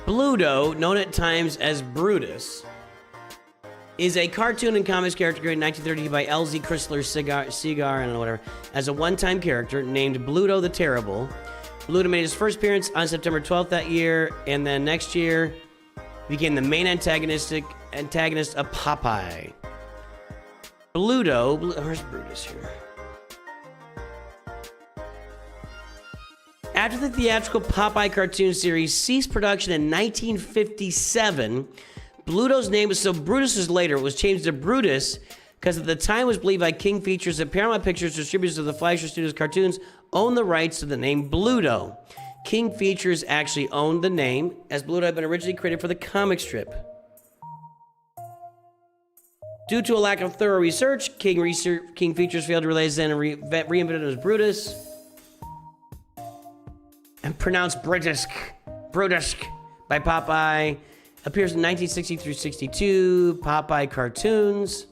Bluto, known at times as Brutus, is a cartoon and comics character created in 1930 by L.Z. Chrysler Segar, I don't know, whatever, as a one-time character named Bluto the Terrible. Bluto made his first appearance on September 12th that year, and then next year became the main antagonist of Popeye. Where's Brutus here? After the theatrical Popeye cartoon series ceased production in 1957, Bluto's name was so Brutus was later. It was changed to Brutus because at the time it was believed by King Features that Paramount Pictures, distributors of the Fleischer Studios cartoons, owned the rights to the name Bluto. King Features actually owned the name, as Bluto had been originally created for the comic strip. Due to a lack of thorough research, King Features failed to realize then and reinvented it as Brutus. And pronounced British by Popeye. Appears in 1960 through 62 Popeye cartoons.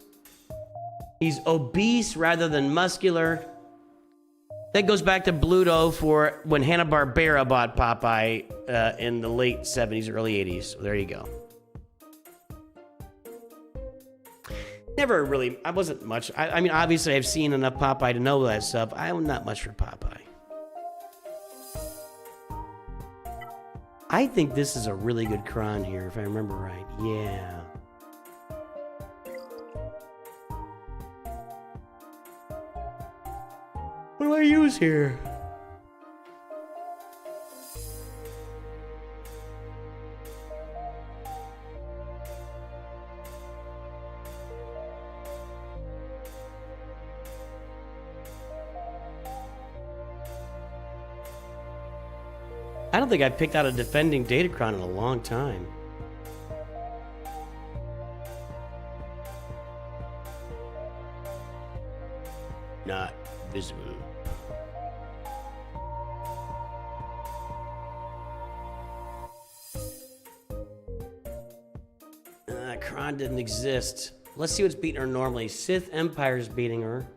He's obese rather than muscular. That goes back to Bluto for when Hanna-Barbera bought Popeye in the late 70s, early 80s. So there you go. Never really, I wasn't much. I mean, obviously I've seen enough Popeye to know that stuff. I'm not much for Popeye. I think this is a really good cron here, if I remember right. Yeah. What do I use here? I don't think I've picked out a defending Datacron in a long time. Not visible. Kron didn't exist. Let's see what's beating her normally. Sith Empire's beating her.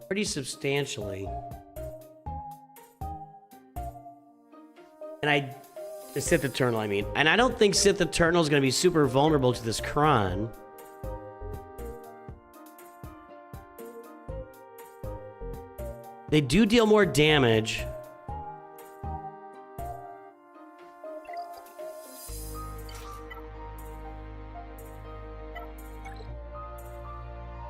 Pretty substantially. And the Sith Eternal, I mean. And I don't think Sith Eternal is going to be super vulnerable to this Kron. They do deal more damage.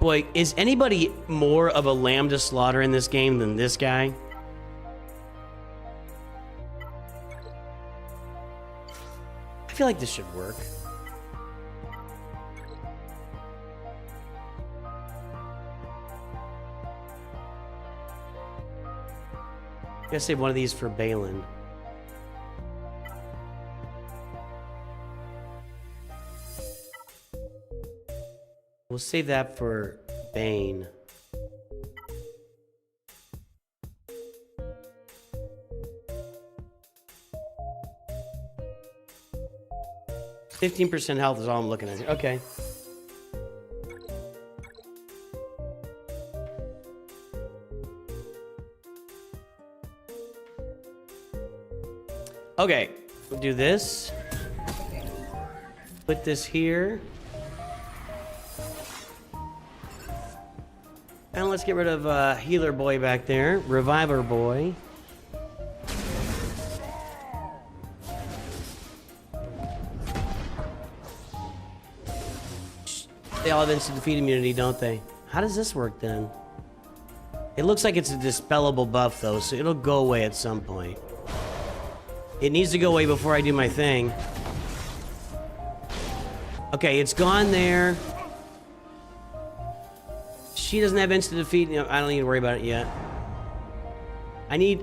Boy, is anybody more of a lamb to slaughter in this game than this guy? I feel like this should work. Gotta save one of these for Balin. We'll save that for Bane. %15 health is all I'm looking at here. Okay. Okay, we'll do this. Put this here. And let's get rid of Healer Boy back there. Reviver Boy. They all have instant defeat immunity, don't they? How does this work then? It looks like it's a dispellable buff though, so it'll go away at some point. It needs to go away before I do my thing. Okay, it's gone there. She doesn't have instant defeat. You know, I don't need to worry about it yet. I need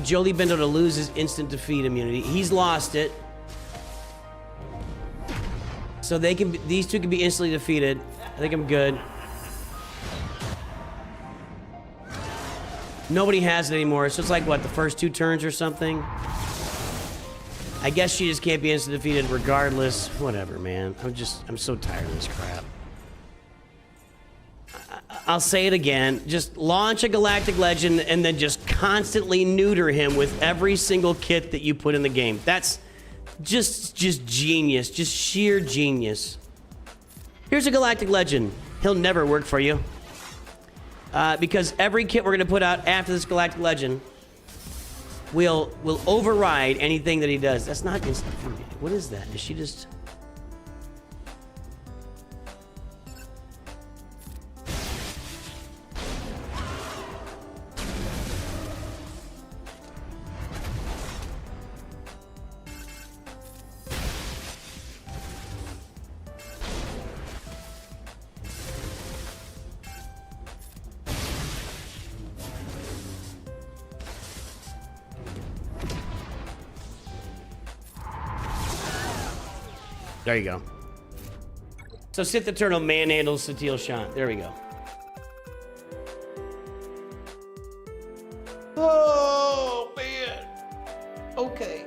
Jolie Bendo to lose his instant defeat immunity. He's lost it. So these two can be instantly defeated. I think I'm good. Nobody has it anymore, so it's like, what, the first 2 turns or something? I guess she just can't be instant defeated regardless. Whatever, man. I'm so tired of this crap. I'll say it again. Just launch a Galactic Legend and then just constantly neuter him with every single kit that you put in the game. That's just genius. Just sheer genius. Here's a Galactic Legend. He'll never work for you. Because every kit we're going to put out after this Galactic Legend will override anything that he does. That's not instant defeat. What is that? Is she just... There you go. So Sith Eternal manhandles Satil Shant. There we go. Oh, man. Okay.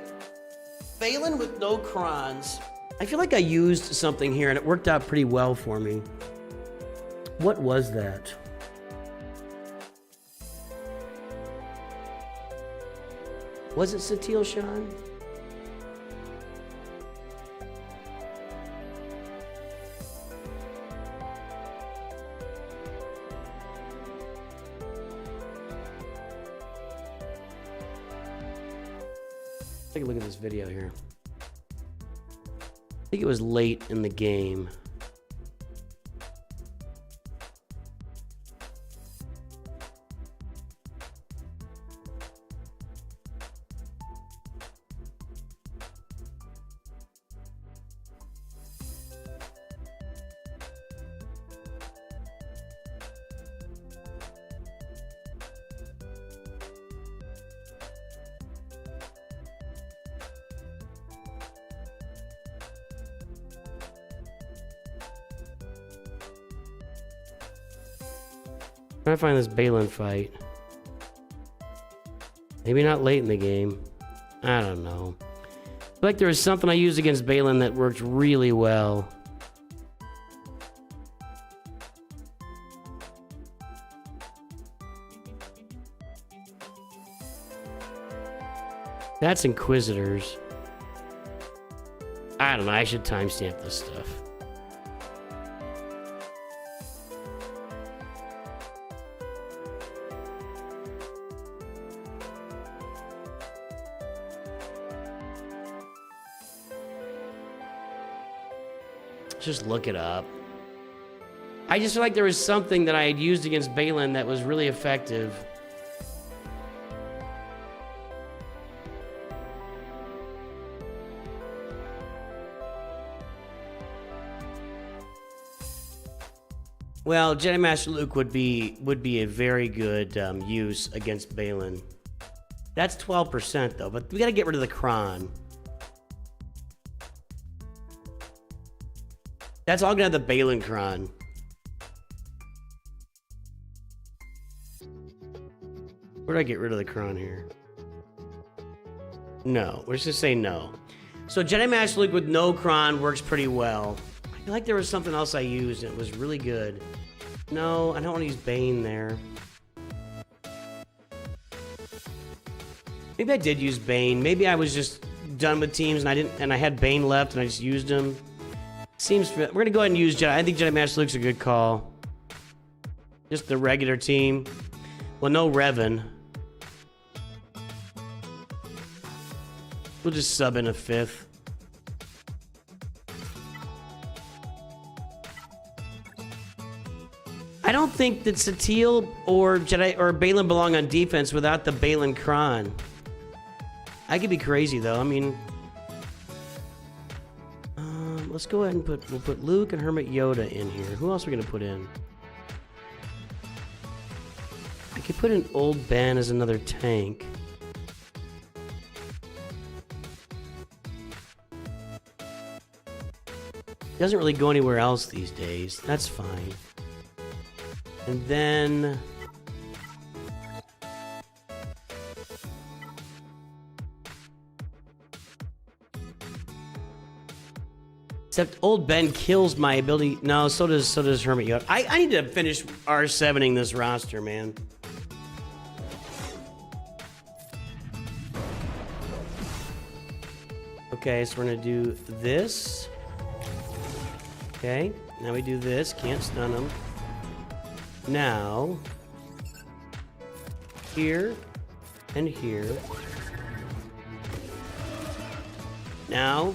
Balin with no crons. I feel like I used something here and it worked out pretty well for me. What was that? Was it Satil Shant? Take a look at this video here. I think it was late in the game. Trying to find this Balin fight. Maybe not late in the game. I don't know. I feel like there was something I used against Balin that worked really well. That's Inquisitors. I don't know. I should timestamp this stuff. Just look it up. I just feel like there was something that I had used against Balin that was really effective. Well, Jedi Master Luke would be a very good use against Balin. That's 12% though, but we gotta get rid of the Kron. That's all gonna have the Balin Kron. Where do I get rid of the Kron here? No, let's just say no. So Jedi Master Luke with no Kron works pretty well. I feel like there was something else I used and it was really good. No, I don't want to use Bane there. Maybe I did use Bane. Maybe I was just done with teams and I had Bane left and I just used him. Seems we're gonna go ahead and use Jedi. I think Jedi Master Luke's a good call. Just the regular team. Well, no Revan. We'll just sub in a 5th. I don't think that Satele or Jedi or Balin belong on defense without the Balin Kron. I could be crazy though. I mean, let's go ahead and we'll put Luke and Hermit Yoda in here. Who else are we gonna put in? I could put in Old Ben as another tank. Doesn't really go anywhere else these days. That's fine. And then except Old Ben kills my ability. No, so does Hermit Yoda. I need to finish R7ing this roster, man. Okay, so we're gonna do this. Okay, now we do this. Can't stun him. Now, here and here. Now,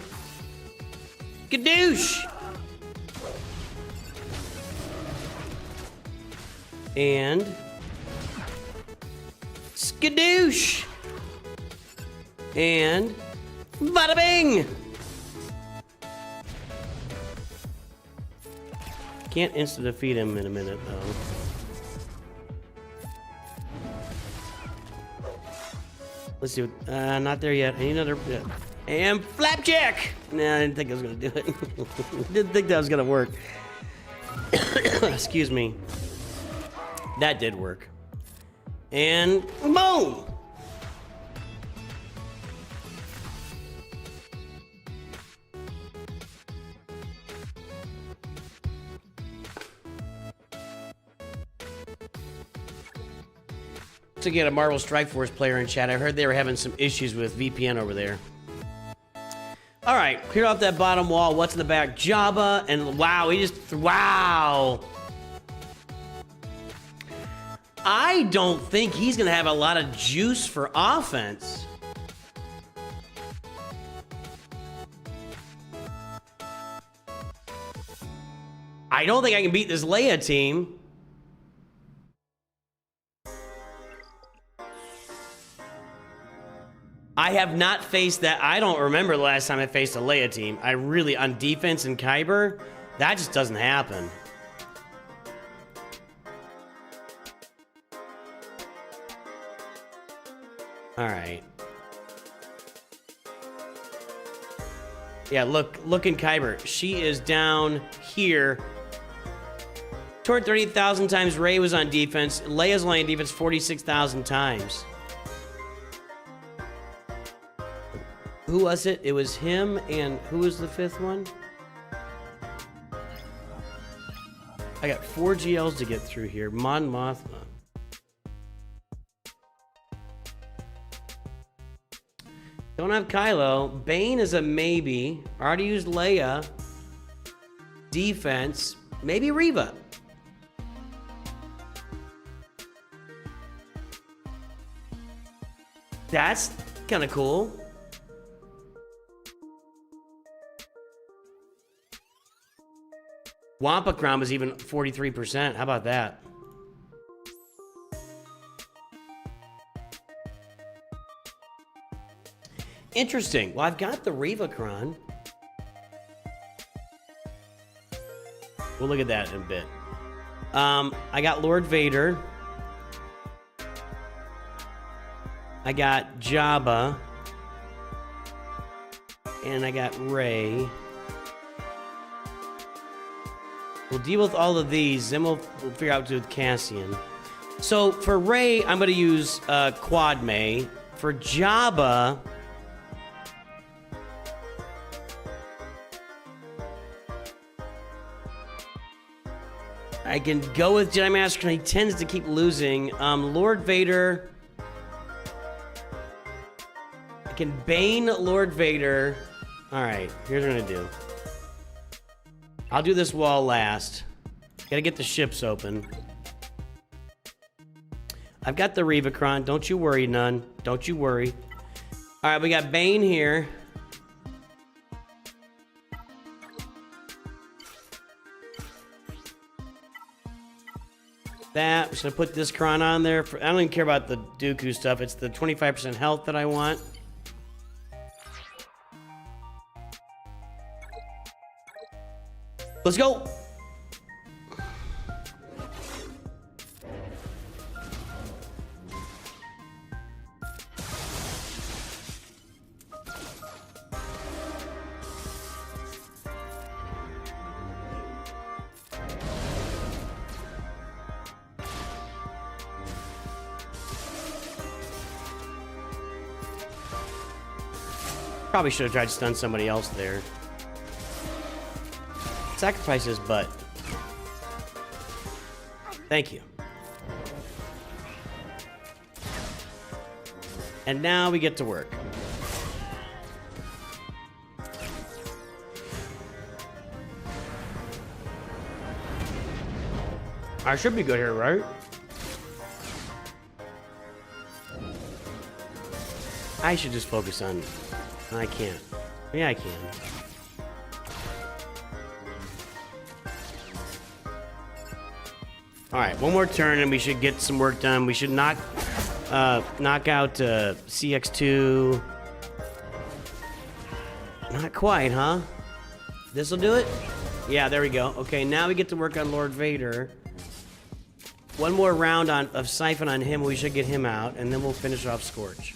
Gadoosh! And Skadoosh! And bada bing! Can't insta defeat him in a minute though. Let's see. Not there yet. I need another. And Flapjack! Nah, I didn't think I was gonna do it. Didn't think that was gonna work. Excuse me. That did work. And boom! To get a Marvel Strike Force player in chat. I heard they were having some issues with VPN over there. All right, clear off that bottom wall. What's in the back? Jabba, and wow, wow. I don't think he's gonna have a lot of juice for offense. I don't think I can beat this Leia team. I have not faced that. I don't remember the last time I faced a Leia team. I really, on defense and Kyber, that just doesn't happen. All right. Yeah, look in Kyber. She is down here. 230,000 times Rey was on defense. Leia's only on defense 46,000 times. Who was it? It was him, and who was the 5th one? I got 4 GLs to get through here. Mon Mothma. Don't have Kylo. Bane is a maybe. Already used Leia. Defense. Maybe Reva. That's kind of cool. Wampa Crown was even 43%. How about that? Interesting. Well, I've got the Reva Crown. We'll look at that in a bit. I got Lord Vader. I got Jabba. And I got Rey. We'll deal with all of these, then we'll figure out what to do with Cassian. So for Rey, I'm going to use Quad May. For Jabba, I can go with Jedi Master, and he tends to keep losing. Lord Vader. I can Bane Lord Vader. All right, here's what I'm gonna do. I'll do this wall last. Gotta get the ships open. I've got the Revacron. Don't you worry, none. Don't you worry. All right, we got Bane here. That, I'm just gonna put this Kron on there. I don't even care about the Dooku stuff. It's the 25% health that I want. Let's go. Probably should have tried to stun somebody else there. Sacrifice his butt. Thank you. And now we get to work. I should be good here, right? I should just focus on... I can't. Yeah, I can. Alright, one more turn and we should get some work done. We should knock out CX2. Not quite, huh? This'll do it? Yeah, there we go. Okay, now we get to work on Lord Vader. One more round of Siphon on him, we should get him out, and then we'll finish off Scorch.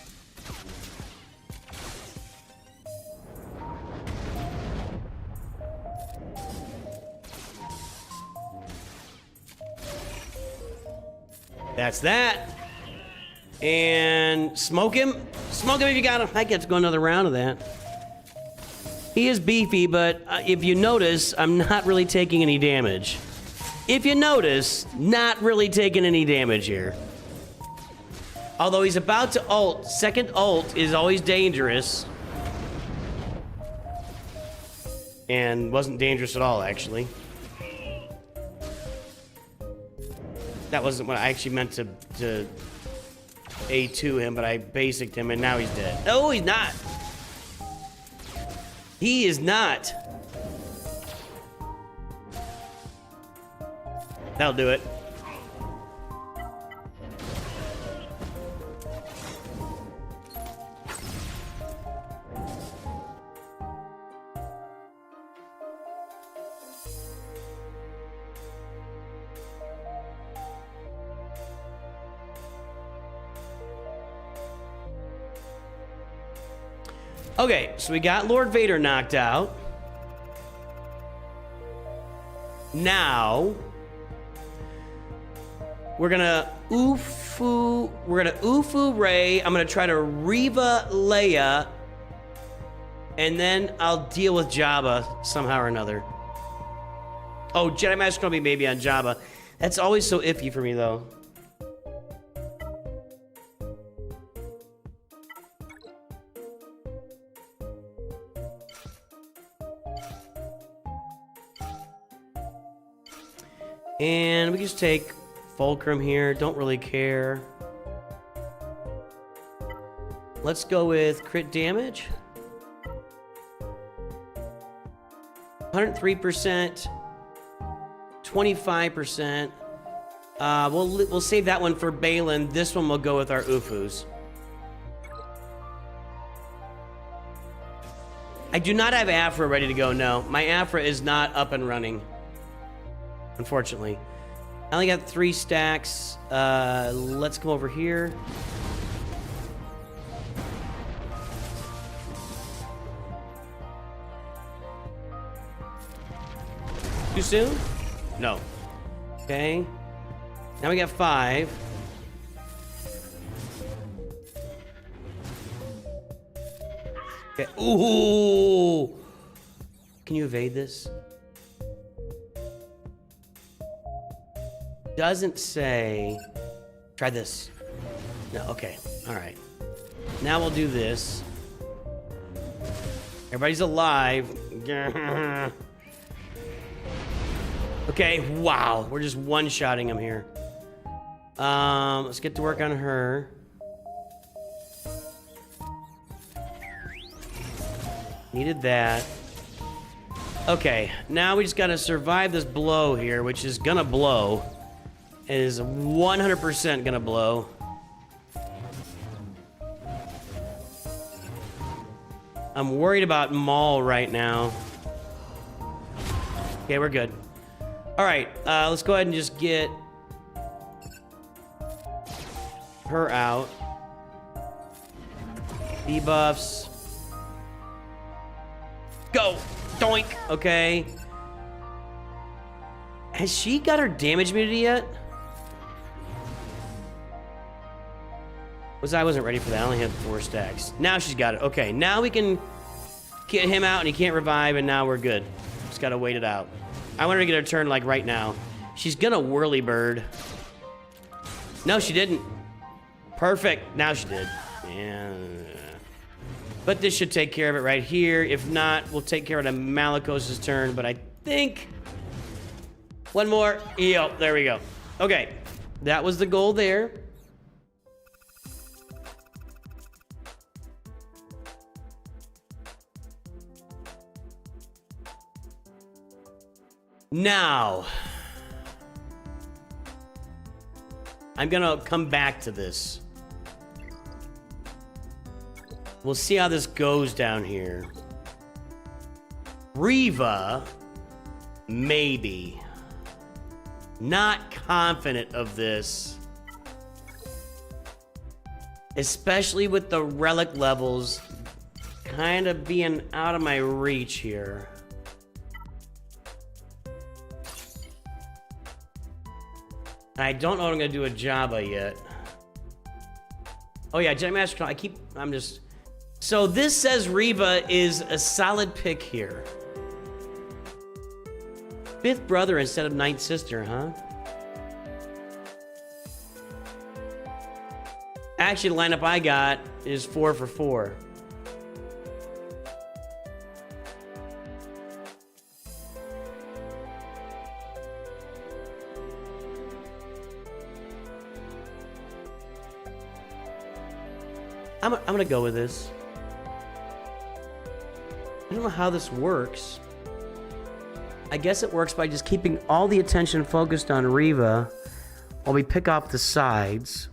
That's that. And smoke him. Smoke him if you got him. I get to go another round of that. He is beefy, but if you notice, I'm not really taking any damage. If you notice, not really taking any damage here. Although he's about to ult. Second ult is always dangerous. And wasn't dangerous at all, actually. That wasn't what I actually meant to A2 him, but I basicked him and now he's dead. No, he's not. He is not. That'll do it. Okay, so we got Lord Vader knocked out. Now we're gonna Ufu Rey. I'm gonna try to Reva Leia, and then I'll deal with Jabba somehow or another. Oh, Jedi Master gonna be maybe on Jabba. That's always so iffy for me though. And we can just take Fulcrum here. Don't really care. Let's go with crit damage. 103%. 25%. We'll save that one for Balin. This one we'll go with our Ufus. I do not have Afra ready to go, no. My Afra is not up and running. Unfortunately. I only got 3 stacks. Let's come over here. Too soon? No. Okay. Now we got 5. Okay. Ooh! Can you evade this? Doesn't say. Try this. No, okay. Alright. Now we'll do this. Everybody's alive. Okay, wow. We're just one-shotting him here. Let's get to work on her. Needed that. Okay, now we just gotta survive this blow here, which is gonna blow. It is 100% gonna blow. I'm worried about Maul right now. Okay, we're good. Alright, let's go ahead and just get her out. Debuffs. Go! Doink! Okay. Has she got her damage immunity yet? I wasn't ready for that. I only had 4 stacks. Now she's got it. Okay, now we can get him out and he can't revive, and now we're good. Just gotta wait it out. I want her to get her turn like right now. She's gonna whirly bird. No, she didn't. Perfect. Now she did. Yeah. But this should take care of it right here. If not, we'll take care of the Malicos' turn. But I think one more. Yep, there we go. Okay, that was the goal there. Now, I'm gonna come back to this. We'll see how this goes down here. Reva, maybe. Not confident of this. Especially with the relic levels kind of being out of my reach here. I don't know what I'm gonna do with Jabba yet. Oh yeah, Jedi Master. I'm just. So this says Reva is a solid pick here. 5th brother instead of 9th sister, huh? Actually, the lineup I got is 4 for 4. I'm gonna go with this. I don't know how this works. I guess it works by just keeping all the attention focused on Reva while we pick off the sides.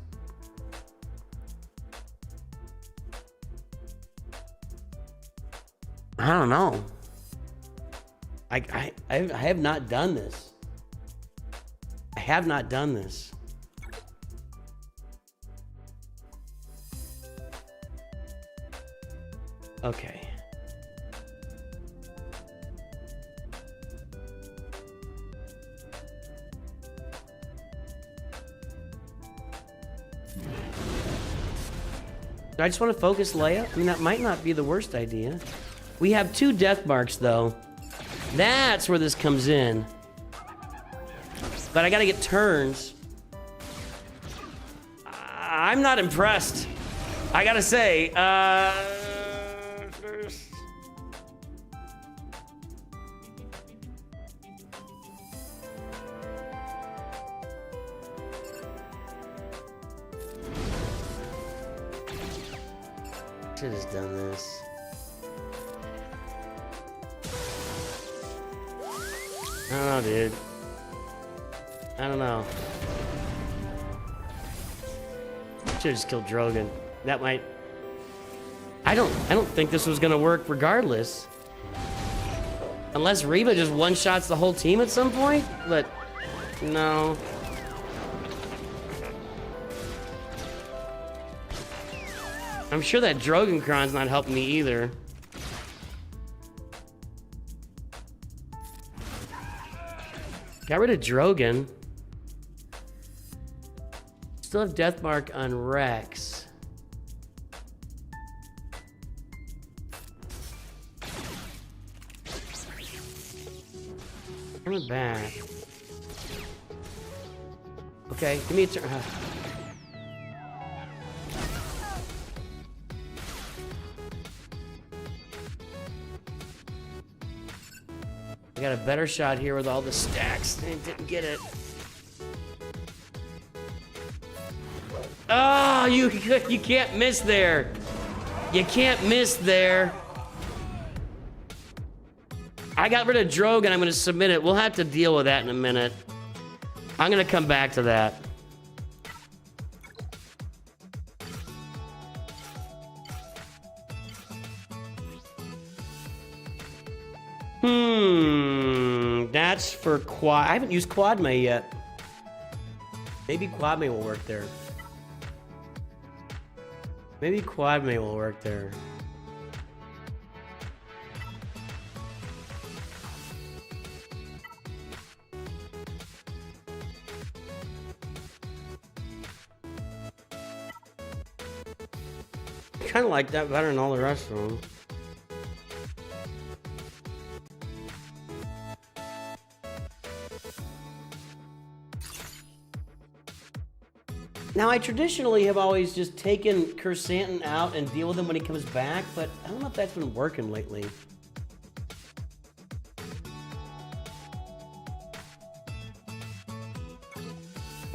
I don't know. I have not done this. I have not done this. Okay. Do I just want to focus Leia? I mean, that might not be the worst idea. We have 2 death marks, though. That's where this comes in. But I gotta get turns. I'm not impressed. I gotta say, should have done this. I don't know, dude. I don't know. Should have just killed Drogon. That might. I don't think this was gonna work regardless. Unless Reva just one-shots the whole team at some point, but no. I'm sure that Drogenkron's not helping me either. Got rid of Drogon. Still have Death Mark on Rex. Turn it back. Okay, give me a turn. I got a better shot here with all the stacks. I didn't get it. Oh, you can't miss there. You can't miss there. I got rid of Drogon. I'm going to submit it. We'll have to deal with that in a minute. I'm going to come back to that. That's for Quad. I haven't used Quad May yet. Maybe Quad May will work there. Maybe Quad May will work there. Kind of like that better than all the rest of them. Now, I traditionally have always just taken Kersantin out and deal with him when he comes back, but I don't know if that's been working lately.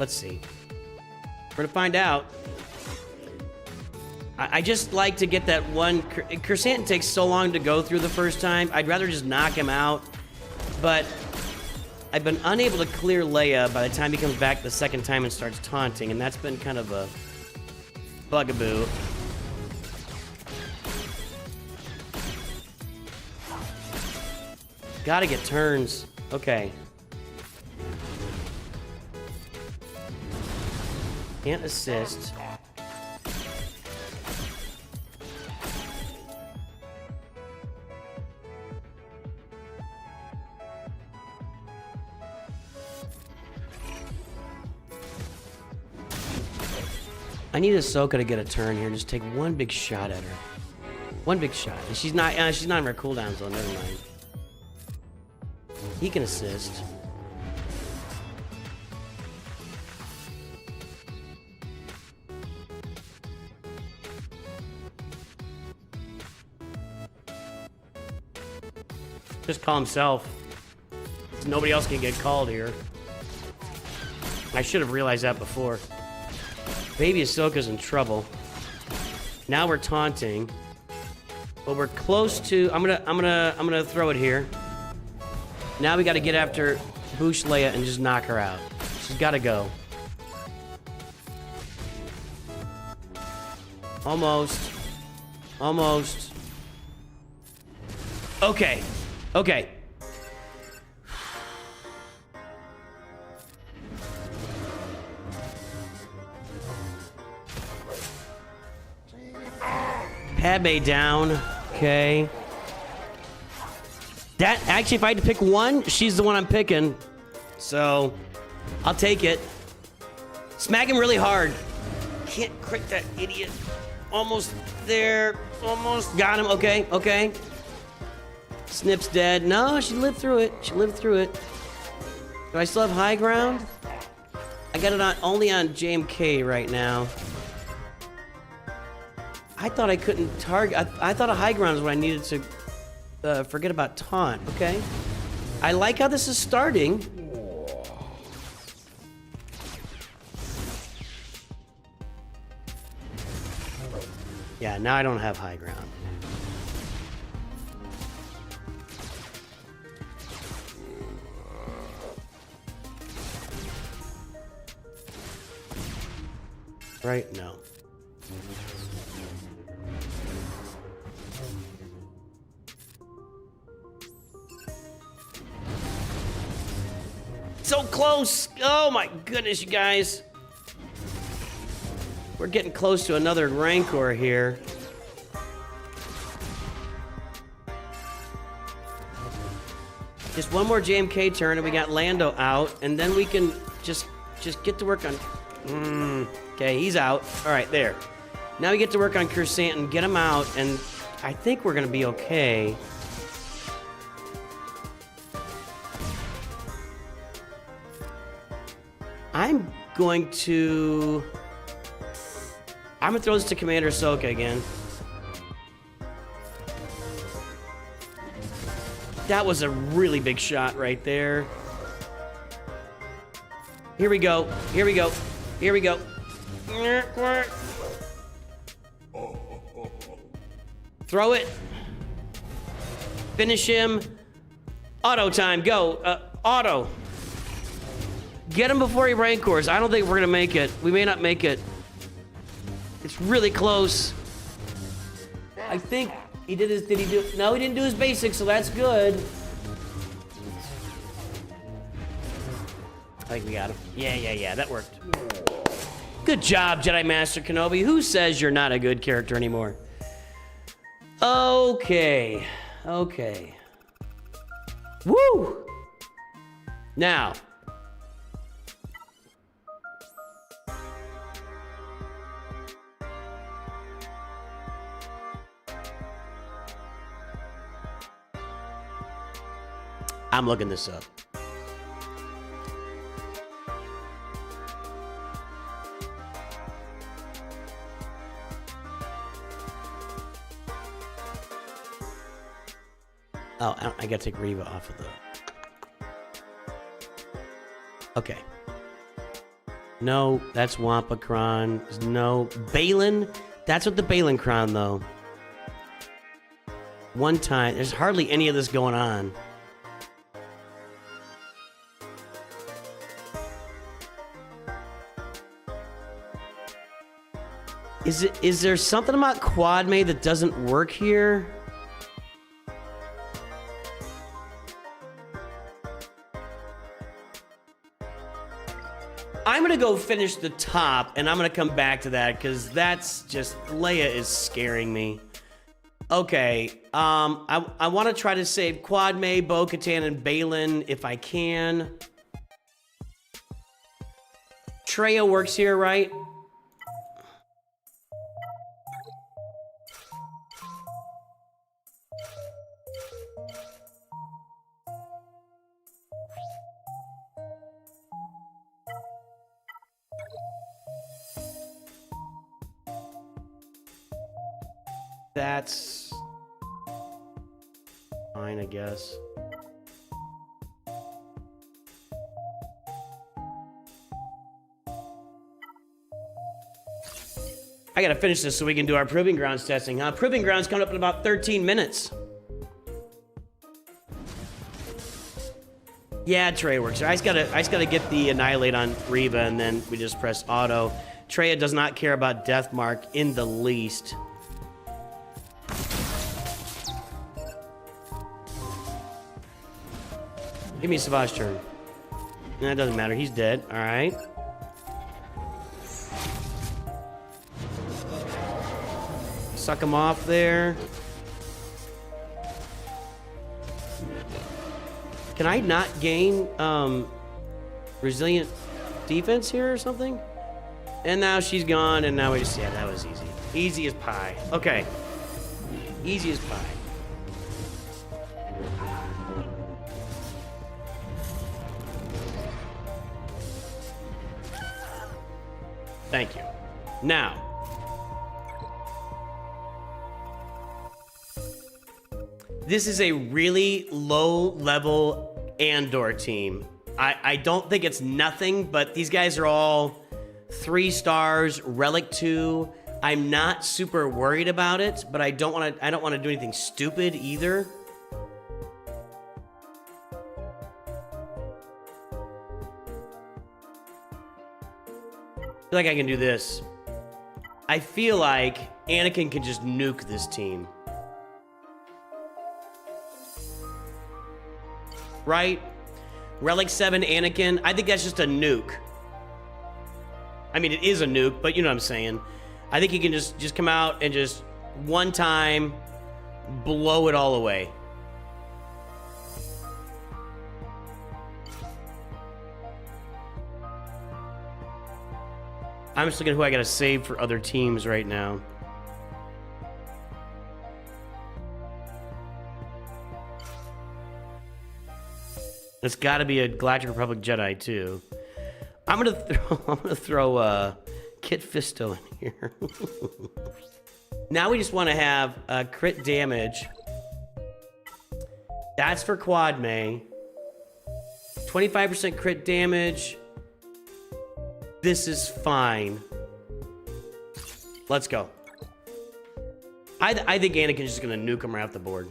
Let's see. We're gonna find out. I just like to get that one. Kersantin takes so long to go through the first time. I'd rather just knock him out, but I've been unable to clear Leia by the time he comes back the second time and starts taunting, and that's been kind of a bugaboo. Gotta get turns. Okay. Can't assist. I need Ahsoka to get a turn here and just take one big shot at her. One big shot. And she's not in her cooldown zone, never mind. He can assist. Just call himself. Nobody else can get called here. I should have realized that before. Baby Ahsoka's in trouble. Now we're taunting, but we're close to. I'm gonna throw it here. Now we got to get after Boosh Leia and just knock her out. She's got to go. Almost. Almost. Okay. Okay. Padme down. Okay. That, actually, if I had to pick one, she's the one I'm picking. So, I'll take it. Smack him really hard. Can't crit that idiot. Almost there. Almost got him. Okay, okay. Snip's dead. No, she lived through it. She lived through it. Do I still have high ground? I got it on only on JMK right now. I thought I couldn't target. I thought a high ground is what I needed to forget about taunt. Okay. I like how this is starting. Yeah, now I don't have high ground. Right? No. So close! Oh my goodness, you guys. We're getting close to another Rancor here. Just one more JMK turn and we got Lando out, and then we can just get to work on... okay, he's out. All right, there. Now we get to work on Cursant and get him out, and I think we're gonna be okay. I'm gonna throw this to Commander Ahsoka again. That was a really big shot right there. Here we go. Here we go. Here we go. Throw it. Finish him. Auto time. Go. Auto. Get him before he rancors. I don't think we're going to make it. We may not make it. It's really close. I think he did his... Did he do... No, he didn't do his basics, so that's good. I think we got him. Yeah. That worked. Good job, Jedi Master Kenobi. Who says you're not a good character anymore? Okay. Woo! Now... I'm looking this up. Oh, I gotta take Reva off of the... Okay. No, that's Wampakron. No, Balin. That's what the Balin crown, though. One time. There's hardly any of this going on. Is there something about Quad May that doesn't work here? I'm gonna go finish the top, and I'm gonna come back to that, because that's just... Leia is scaring me. Okay, I want to try to save Quad May, Bo-Katan, and Balin if I can. Traya works here, right? That's fine, I guess. I gotta finish this so we can do our Proving Grounds testing, huh? Proving Grounds coming up in about 13 minutes. Yeah, Trey works. I just gotta get the Annihilate on Reva, and then we just press auto. Traya does not care about Deathmark in the least. Give me a Savage turn. Nah, it doesn't matter. He's dead. All right. Suck him off there. Can I not gain resilient defense here or something? And now she's gone, and now we just... Yeah, that was easy. Easy as pie. Okay. Easy as pie. Thank you. Now, this is a really low-level Andor team. I don't think it's nothing, but these guys are all 3 stars, Relic 2. I'm not super worried about it, but I don't want to do anything stupid either. I feel like I can do this. I feel like Anakin can just nuke this team. Right? Relic 7 Anakin. I think that's just a nuke. I mean, it is a nuke, but you know what I'm saying. I think he can just come out and just one time blow it all away. I'm just looking at who I gotta save for other teams right now. It's gotta be a Galactic Republic Jedi too. I'm gonna throw Kit Fisto in here. Now we just want to have crit damage. That's for Quad May. 25% crit damage. This is fine. Let's go. I think Anakin's just gonna nuke him right off the board.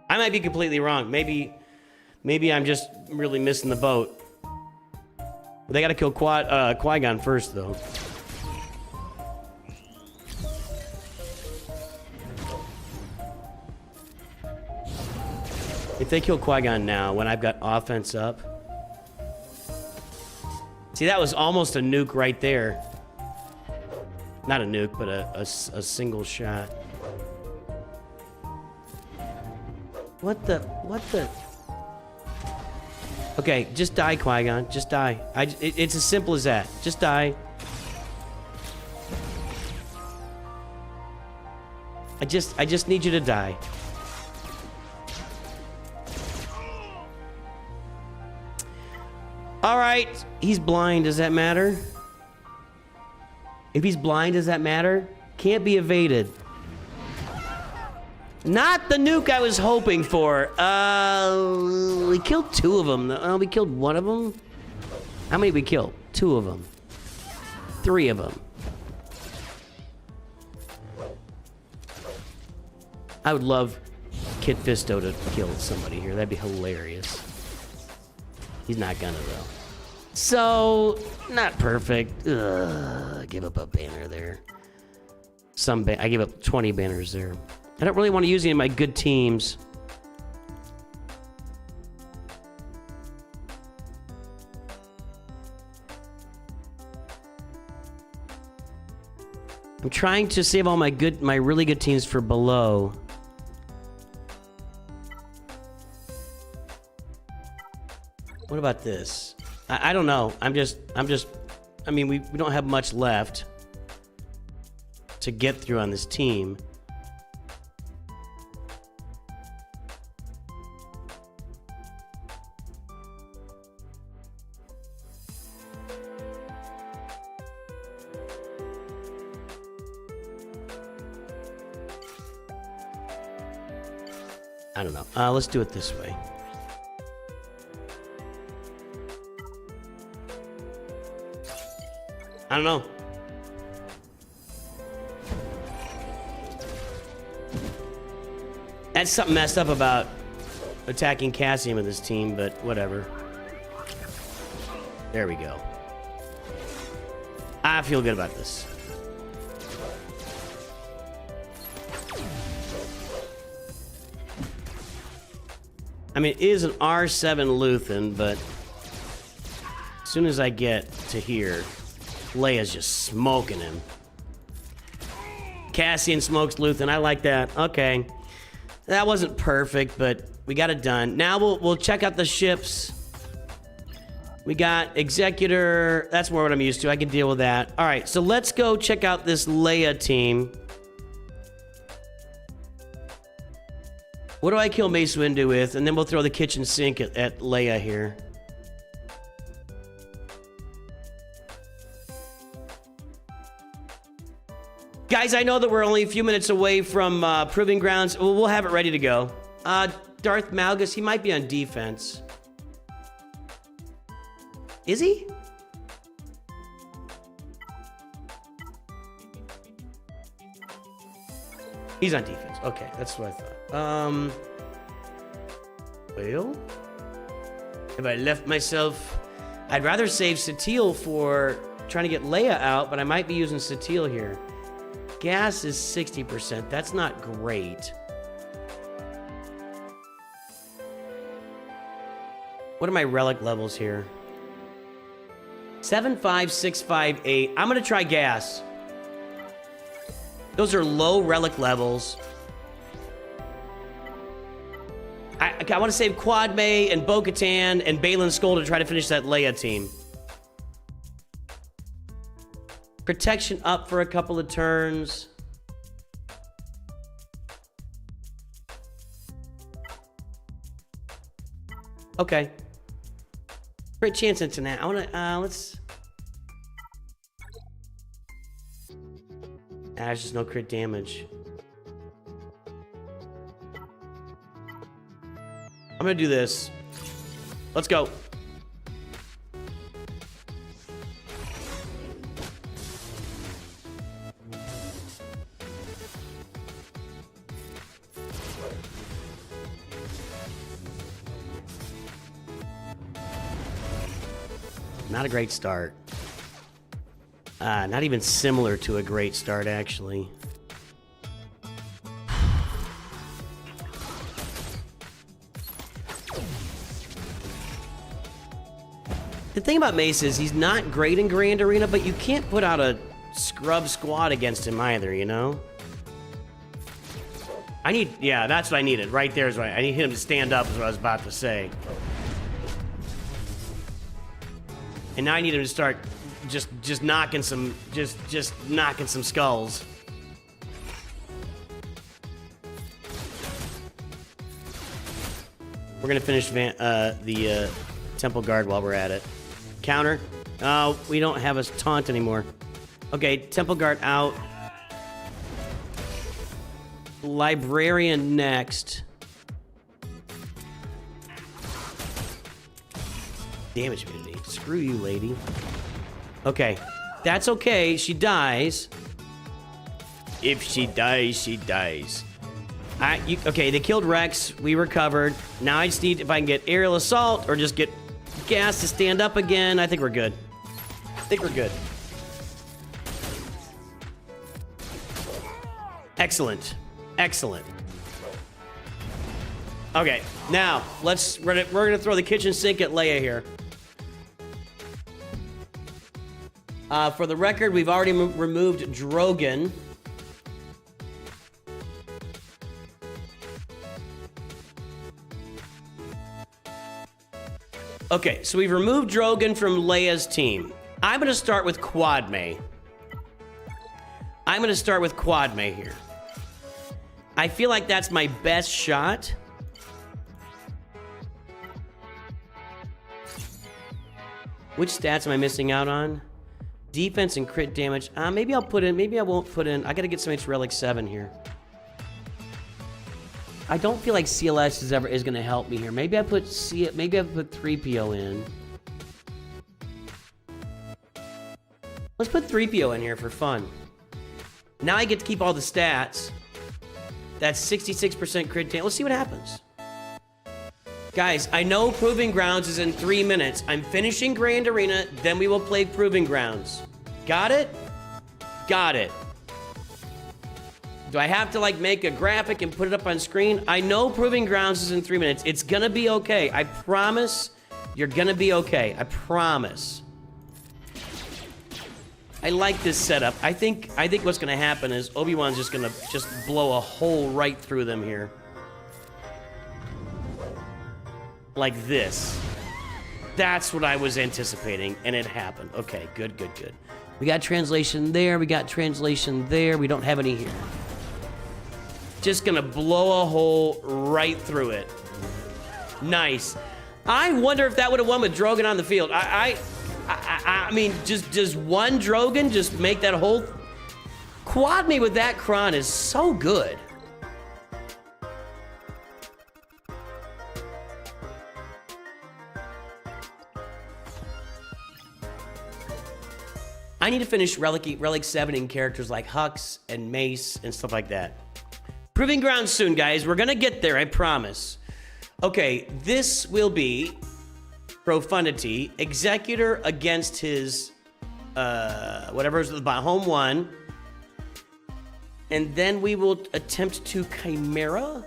I might be completely wrong. Maybe I'm just really missing the boat. They gotta kill Qui-Gon first, though. If they kill Qui-Gon now, when I've got offense up... See, that was almost a nuke right there. Not a nuke, but a single shot. What the... Okay, just die, Qui-Gon. Just die. It's as simple as that. Just die. I just need you to die. All right, he's blind. Does that matter? If he's blind, does that matter? Can't be evaded. Not the nuke I was hoping for. We killed two of them. We killed one of them. How many did we kill? Two of them. Three of them. I would love Kit Fisto to kill somebody here. That'd be hilarious. He's not gonna, though. So, not perfect. Ugh, I gave up a banner there. I gave up 20 banners there. I don't really want to use any of my good teams. I'm trying to save all my really good teams for below. What about this? I don't know. I mean, we don't have much left to get through on this team. I don't know. Let's do it this way. I don't know. That's something messed up about attacking Cassian with his team, but whatever. There we go. I feel good about this. I mean, it is an R7 Luthen, but as soon as I get to here, Leia's just smoking him. Cassian smokes Luthen. I like that. Okay. That wasn't perfect, but we got it done. Now we'll check out the ships. We got Executor. That's more what I'm used to. I can deal with that. All right, so let's go check out this Leia team. What do I kill Mace Windu with? And then we'll throw the kitchen sink at Leia here. Guys, I know that we're only a few minutes away from Proving Grounds. We'll have it ready to go. Darth Malgus, he might be on defense. Is he? He's on defense. Okay, that's what I thought. Well, if I left myself... I'd rather save Satele for trying to get Leia out, but I might be using Satele here. Gas is 60%. That's not great. What are my relic levels here? 7, 5, 6, 5, 8. I'm gonna try gas. Those are low relic levels. I want to save Quad May and Bo-Katan and Baylan Skoll to try to finish that Leia team. Protection up for a couple of turns. Okay. Crit chance into that. I wanna, let's... There's just no crit damage. I'm gonna do this. Let's go. Not a great start. Not even similar to a great start, actually. The thing about Mace is he's not great in Grand Arena, but you can't put out a scrub squad against him either, you know? Yeah, that's what I needed. Right there is right. I need him to stand up is what I was about to say. And now I need him to start just knocking some knocking some skulls. We're gonna finish the Temple Guard while we're at it. Counter. Oh, we don't have a taunt anymore. Okay, Temple Guard out. Librarian next. Damage immunity. Screw you, lady. Okay. That's okay. She dies. If she dies, she dies. Okay, they killed Rex. We recovered. Now I just need if I can get aerial assault or just get gas to stand up again. I think we're good. I think we're good. Excellent. Excellent. Okay, now we're gonna throw the kitchen sink at Leia here. For the record, we've already removed Drogon. Okay, so we've removed Drogon from Leia's team. I'm gonna start with Quadme. I'm gonna start with Quadme here. I feel like that's my best shot. Which stats am I missing out on? Defense and crit damage. Maybe I'll put in, maybe I won't put in. I gotta get something to Relic 7 here. I don't feel like CLS is gonna help me here. Maybe I put 3PO in. Let's put 3PO in here for fun. Now I get to keep all the stats. That's 66% crit damage. Let's see what happens. Guys, I know Proving Grounds is in 3 minutes. I'm finishing Grand Arena, then we will play Proving Grounds. Got it? Got it. Do I have to like make a graphic and put it up on screen? I know Proving Grounds is in 3 minutes. It's gonna be okay. I promise you're gonna be okay. I promise. I like this setup. I think what's gonna happen is Obi-Wan's just gonna blow a hole right through them here. Like this. That's what I was anticipating, and it happened. Okay, good, good, good. We got translation there, we got translation there, we don't have any here. Just gonna blow a hole right through it. Nice. I wonder if that would have won with Drogon on the field. I mean, just one Drogon just make that whole... Quad me with that Kron is so good. I need to finish Relic 7 in characters like Hux and Mace and stuff like that. Proving Grounds soon, guys. We're gonna get there, I promise. Okay, this will be Profundity, Executor against his, whatever's the home one. And then we will attempt to Chimera.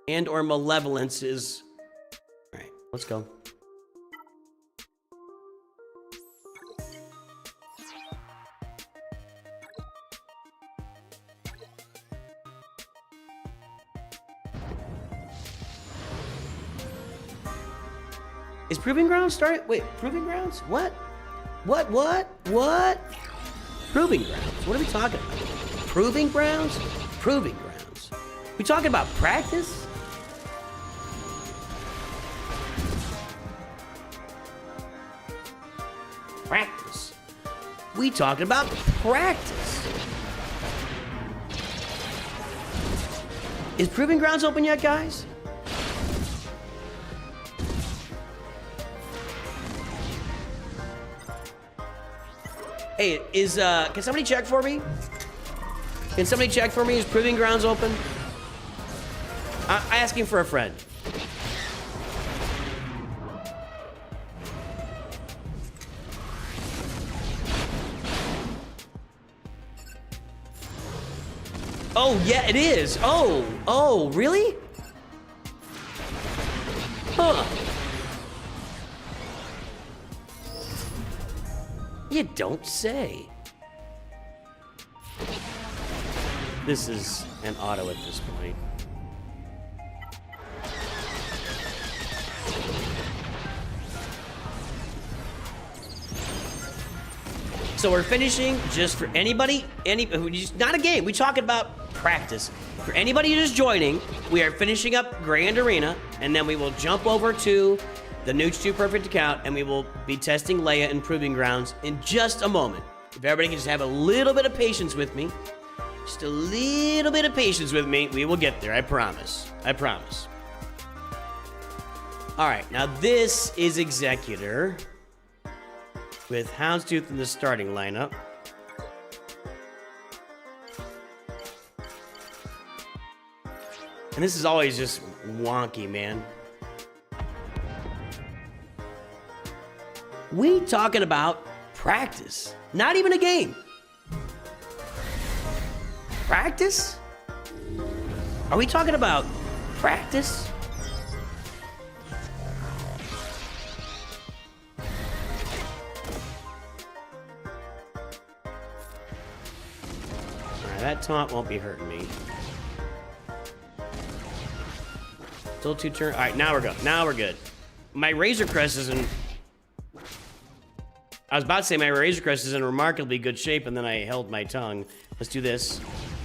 And or Malevolence is... All right, let's go. Is Proving Grounds starting? Wait, Proving Grounds? What? What? Proving grounds. What are we talking about? Proving grounds? Proving grounds. We talking about practice? Practice. We talking about practice. Is Proving Grounds open yet, guys? Hey, can somebody check for me? Can somebody check for me? Is Proving Grounds open? I'm asking for a friend. Oh, yeah, it is. Oh, really? Huh. You don't say. This is an auto at this point. So we're finishing just for anybody, not a game. We're talking about practice. For anybody who's joining, we are finishing up Grand Arena, and then we will jump over to the Nooch 2 Perfect account, and we will be testing Leia in Proving Grounds in just a moment. If everybody can just have a little bit of patience with me, just a little bit of patience with me, we will get there. I promise. I promise. All right, now this is Executor with Houndstooth in the starting lineup. And this is always just wonky, man. We talking about practice, not even a game. Practice? Are we talking about practice? Alright, that taunt won't be hurting me. Still 2 turns. Alright, now we're good. Now we're good. My Razor Crest isn't... I was about to say my Razor Crest is in remarkably good shape, and then I held my tongue. Let's do this.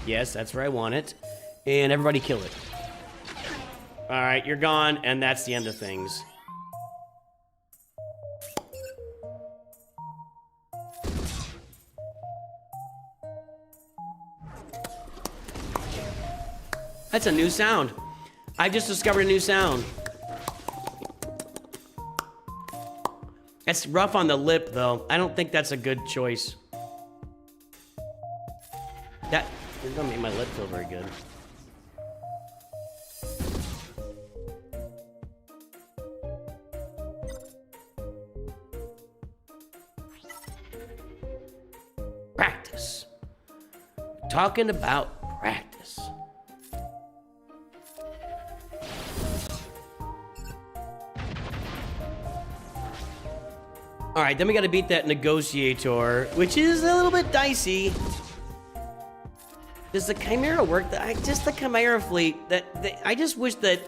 Yes, that's where I want it. And everybody kill it. Alright, you're gone, and that's the end of things. That's a new sound. I just discovered a new sound. It's rough on the lip, though. I don't think that's a good choice. That doesn't make my lip feel very good. Practice. Talking about practice. All right, then we got to beat that Negotiator, which is a little bit dicey. Does the Chimera work? Just the Chimera fleet. I just wish that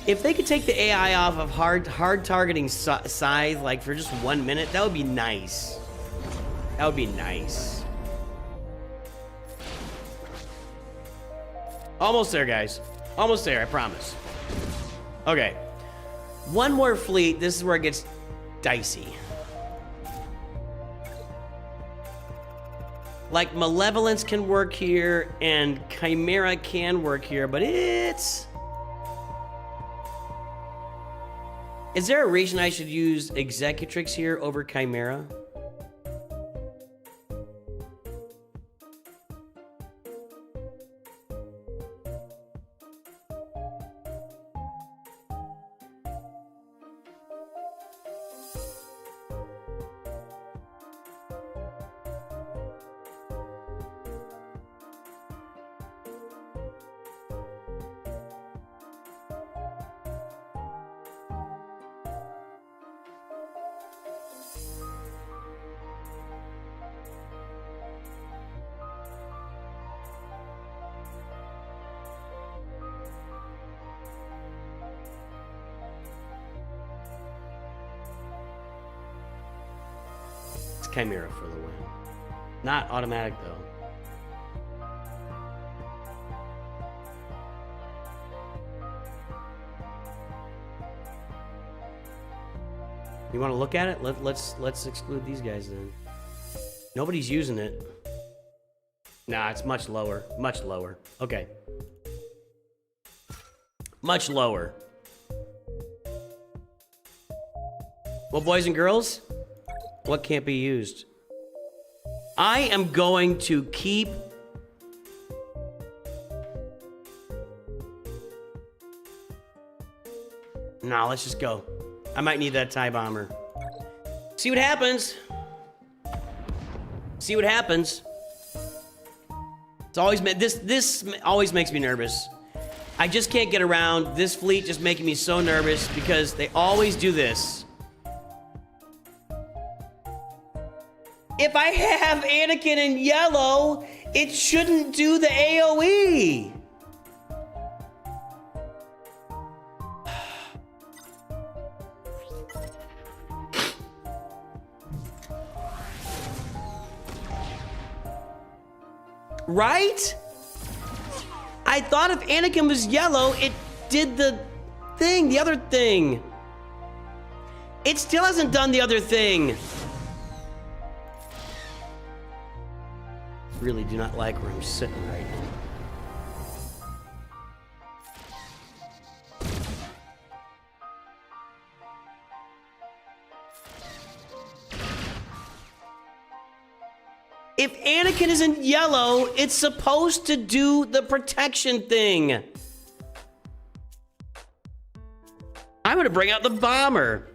if they could take the AI off of hard targeting Scythe, like for just 1 minute, that would be nice. That would be nice. Almost there, guys. Almost there, I promise. Okay. One more fleet. This is where it gets dicey. Like, Malevolence can work here, and Chimera can work here, but it's... Is there a reason I should use Executrix here over Chimera? Chimera for the win. Not automatic, though. You want to look at it? Let's exclude these guys then. Nobody's using it. Nah, it's much lower. Much lower. Okay. Much lower. Well, boys and girls, what can't be used? I am going to keep... Nah, let's just go. I might need that TIE bomber. See what happens. See what happens. It's always this always makes me nervous. I just can't get around this fleet just making me so nervous because they always do this. If I have Anakin in yellow, it shouldn't do the AoE. Right? I thought if Anakin was yellow, it did the thing, the other thing. It still hasn't done the other thing. Really do not like where I'm sitting right now. If Anakin isn't yellow, it's supposed to do the protection thing. I'm gonna bring out the bomber.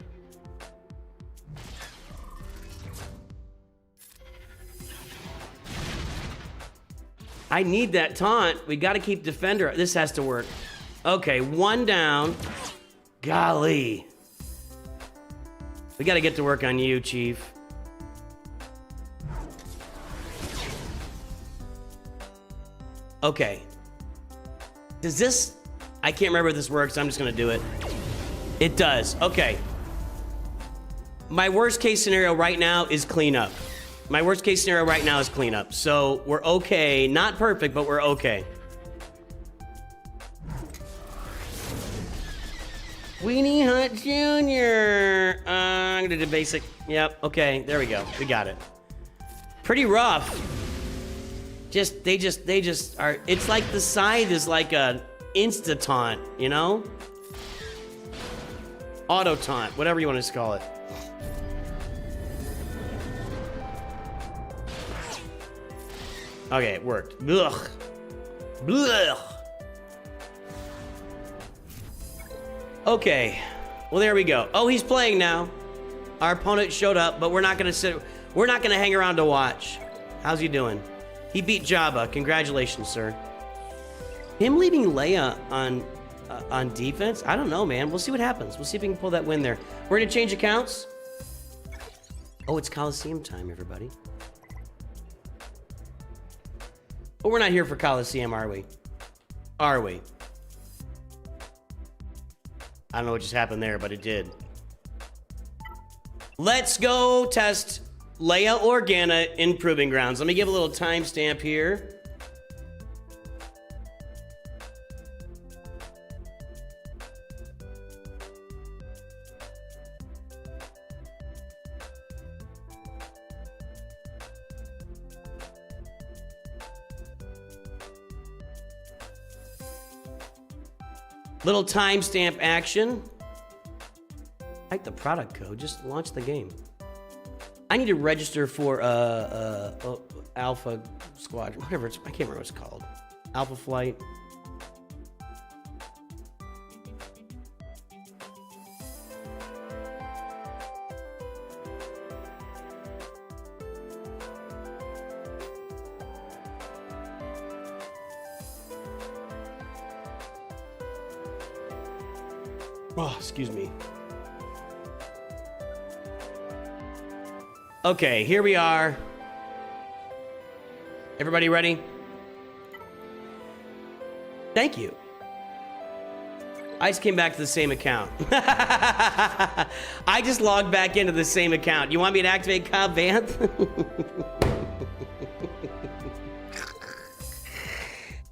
I need that taunt. We gotta keep defender. This has to work. Okay, one down. Golly. We gotta get to work on you, Chief. Okay. Does this... I can't remember if this works. I'm just gonna do it. It does. Okay. My worst case scenario right now is cleanup. My worst case scenario right now is cleanup. So we're okay. Not perfect, but we're okay. Weenie Hut Jr. I'm gonna do basic. Yep. Okay. There we go. We got it. Pretty rough. They just are. It's like the scythe is like a insta taunt, you know? Auto taunt, whatever you want to call it. Okay, it worked. Ugh. Ugh. Okay. Well, there we go. Oh, he's playing now. Our opponent showed up, but we're not gonna sit. We're not gonna hang around to watch. How's he doing? He beat Jabba. Congratulations, sir. Him leaving Leia on defense? I don't know, man. We'll see what happens. We'll see if we can pull that win there. We're gonna change accounts. Oh, it's Coliseum time, everybody. But we're not here for Coliseum, are we? Are we? I don't know what just happened there, but it did. Let's go test Leia Organa in Proving Grounds. Let me give a little timestamp here. Little timestamp action. Type the product code. Just launch the game. I need to register for Alpha Squadron, whatever it's. I can't remember what it's called. Alpha Flight. Oh, excuse me. Okay, here we are. Everybody ready? Thank you. I just came back to the same account. I just logged back into the same account. You want me to activate Cobb Vanth?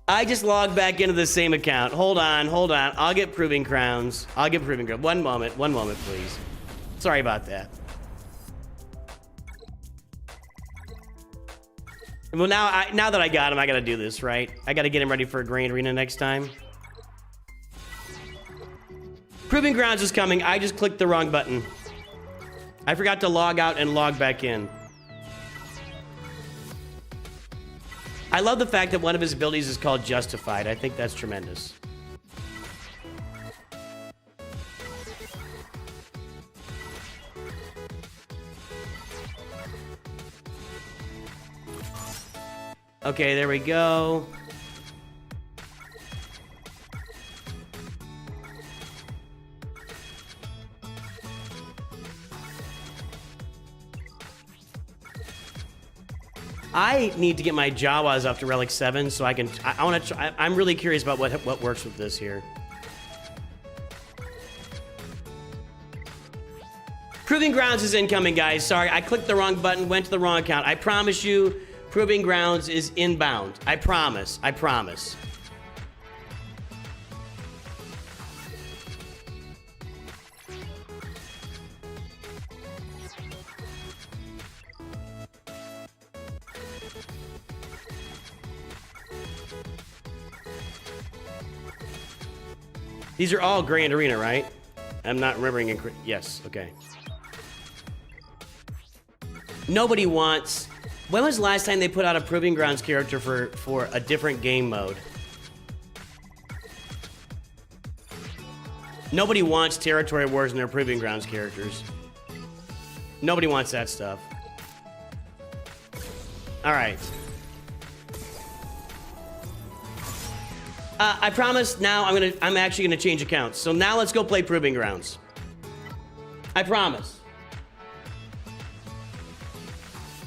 I just logged back into the same account. Hold on. I'll get proving crowns. One moment, please. Sorry about that. Well, now that I got him, I gotta do this, right? I gotta get him ready for a Grand Arena next time. Proving Grounds is coming. I just clicked the wrong button. I forgot to log out and log back in. I love the fact that one of his abilities is called Justified. I think that's tremendous. Okay, there we go. I need to get my Jawas up to Relic 7 so I can. I want to. I'm really curious about what works with this here. Proving Grounds is incoming, guys. Sorry, I clicked the wrong button, went to the wrong account. I promise you, Proving Grounds is inbound. I promise. I promise. These are all Grand Arena, right? I'm not remembering. Yes, okay. Nobody wants... When was the last time they put out a Proving Grounds character for a different game mode? Nobody wants Territory Wars in their Proving Grounds characters. Nobody wants that stuff. All right. I promise now I'm actually gonna change accounts. So now let's go play Proving Grounds. I promise.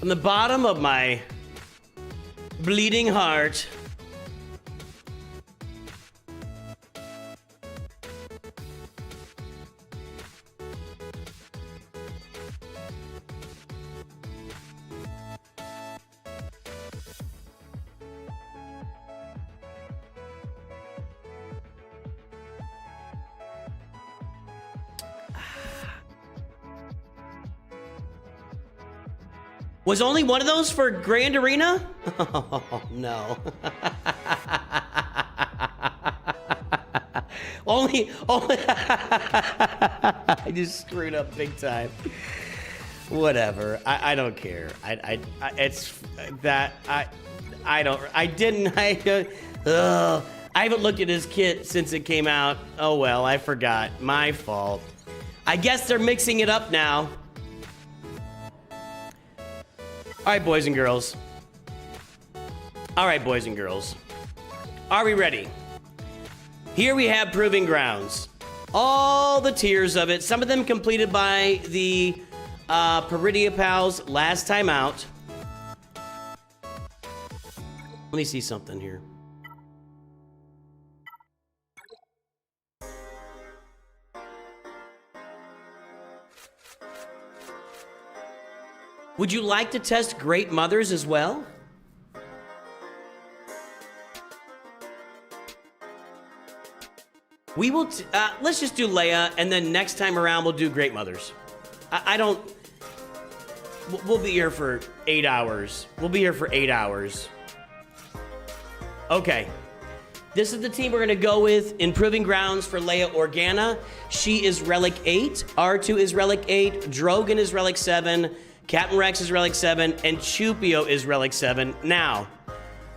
From the bottom of my bleeding heart. Was only one of those for Grand Arena? Oh, no. only I just screwed up big time. Whatever. I don't care. I haven't looked at his kit since it came out. Oh well, I forgot. My fault. I guess they're mixing it up now. All right, boys and girls. Are we ready? Here we have Proving Grounds. All the tiers of it. Some of them completed by the Peridia Pals last time out. Let me see something here. Would you like to test Great Mothers as well? We will, let's just do Leia, and then next time around we'll do Great Mothers. We'll be here for 8 hours. Okay. This is the team we're gonna go with in Proving Grounds for Leia Organa. She is Relic 8, R2 is Relic 8, Drogon is Relic 7, Captain Rex is Relic 7, and Chupio is Relic 7. Now,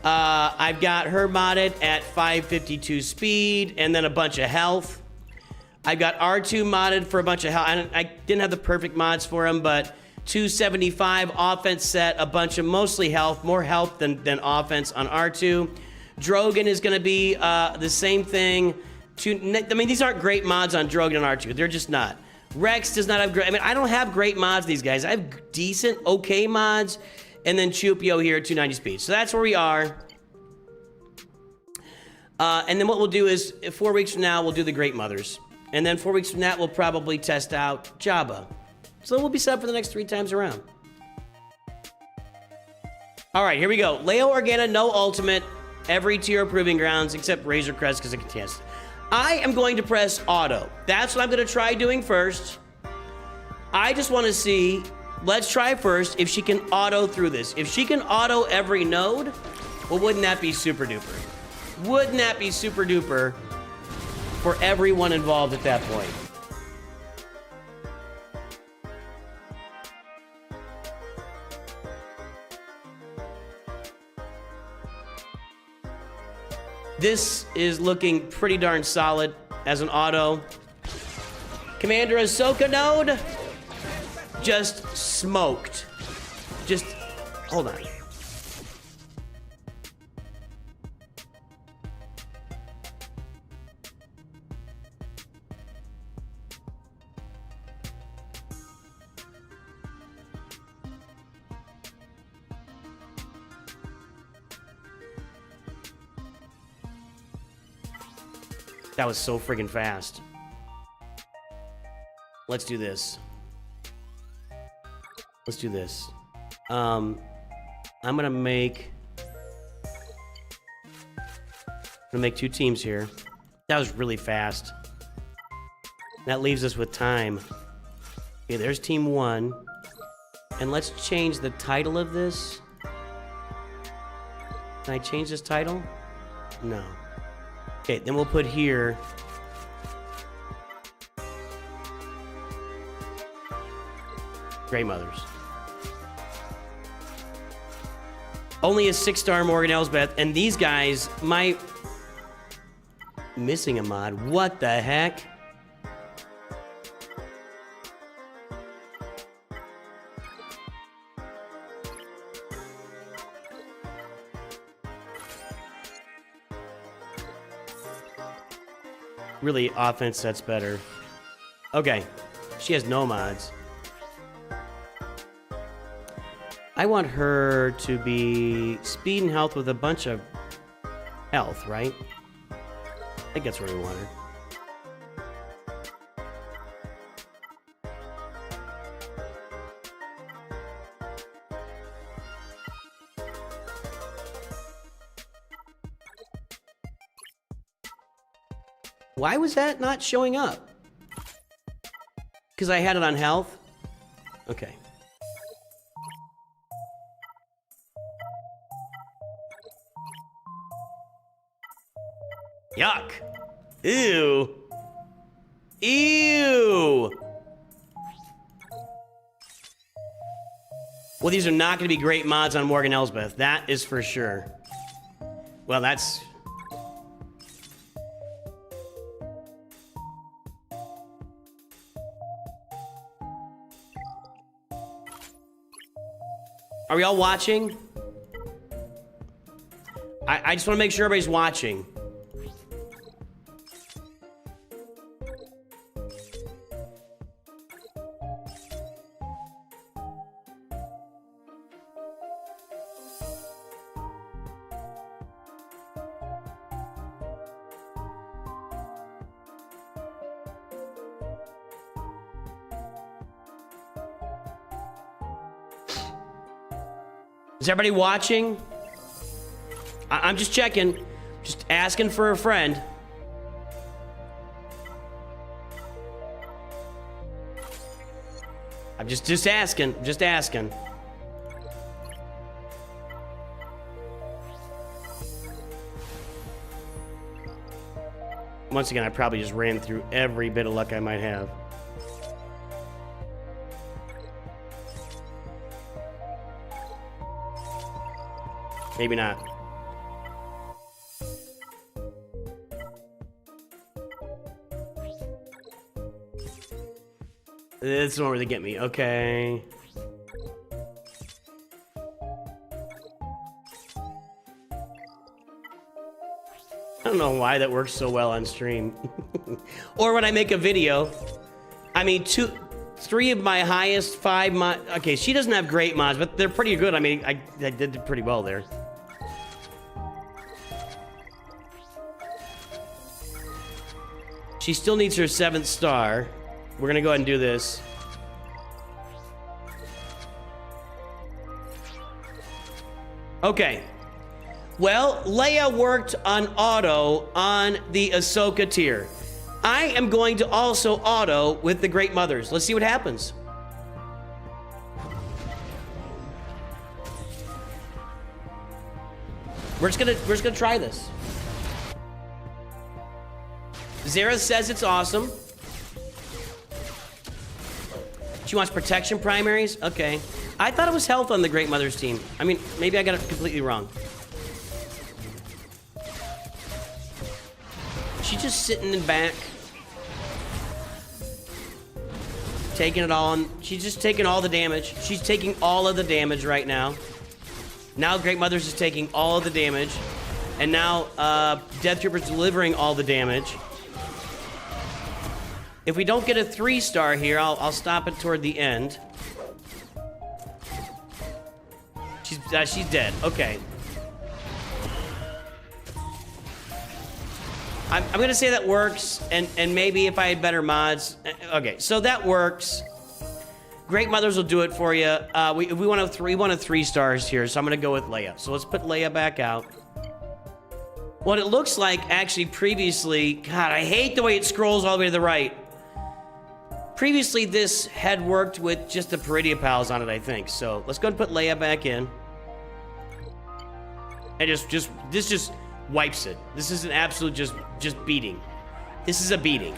I've got her modded at 552 speed and then a bunch of health. I've got R2 modded for a bunch of health. I didn't have the perfect mods for him, but 275 offense set, a bunch of mostly health, more health than offense on R2. Drogon is going to be the same thing. I mean, these aren't great mods on Drogon and R2. They're just not. Rex does not have great... I mean, I don't have great mods, these guys. I have decent, okay mods. And then Chupio here at 290 speed. So that's where we are. And then what we'll do is, 4 weeks from now, we'll do the Great Mothers. And then 4 weeks from that, we'll probably test out Jabba. So we'll be set for the next 3 times around. All right, here we go. Leia Organa, no ultimate. Every tier of Proving Grounds except Razor Crest because it can test. I am going to press auto. That's what I'm going to try doing first. I just want to see, let's try first if she can auto through this. If she can auto every node, well, wouldn't that be super duper? Wouldn't that be super duper for everyone involved at that point? This is looking pretty darn solid as an auto. Commander Ahsoka node, just smoked. Just, hold on. That was so friggin' fast. Let's do this. Let's do this. I'm gonna make 2 teams here. That was really fast. That leaves us with time. Okay, there's team 1. And let's change the title of this. Can I change this title? No. Okay, then we'll put here Grey Mothers. Only a 6-star Morgan Elsbeth, and these guys might missing a mod. What the heck? Really, offense sets better. Okay, she has no mods. I want her to be speed and health with a bunch of health, right? I think that's where we want her. Why was that not showing up? Because I had it on health? Okay. Yuck. Ew. Ew. Well, these are not going to be great mods on Morgan Elsbeth. That is for sure. Well, that's... Are we all watching? I just want to make sure everybody's watching. Is everybody watching? I'm just checking. Just asking for a friend. I'm just asking. Just asking. Once again, I probably just ran through every bit of luck I might have. Maybe not. This is not really get me. Okay. I don't know why that works so well on stream. Or when I make a video. I mean, 3 of my highest 5 mods. Okay, she doesn't have great mods, but they're pretty good. I mean, I did pretty well there. She still needs her 7th star. We're gonna go ahead and do this. Okay. Well, Leia worked on auto on the Ahsoka tier. I am going to also auto with the Great Mothers. Let's see what happens. We're just gonna try this. Zara says it's awesome. She wants protection primaries? Okay. I thought it was health on the Great Mothers team. I mean, maybe I got it completely wrong. She's just sitting in back. Taking it all on. She's just taking all the damage. She's taking all of the damage right now. Now Great Mothers is taking all of the damage. And now Death Trooper's delivering all the damage. If we don't get a 3-star here, I'll stop it toward the end. She's dead. Okay. I'm gonna say that works, and maybe if I had better mods. Okay, so that works. Great Mothers will do it for you. We want a 3 stars here, so I'm gonna go with Leia. So let's put Leia back out. What it looks like, actually, previously, God, I hate the way it scrolls all the way to the right. Previously, this had worked with just the Peridia Pals on it, I think. So let's go and put Leia back in. And this just wipes it. This is an absolute just beating. This is a beating.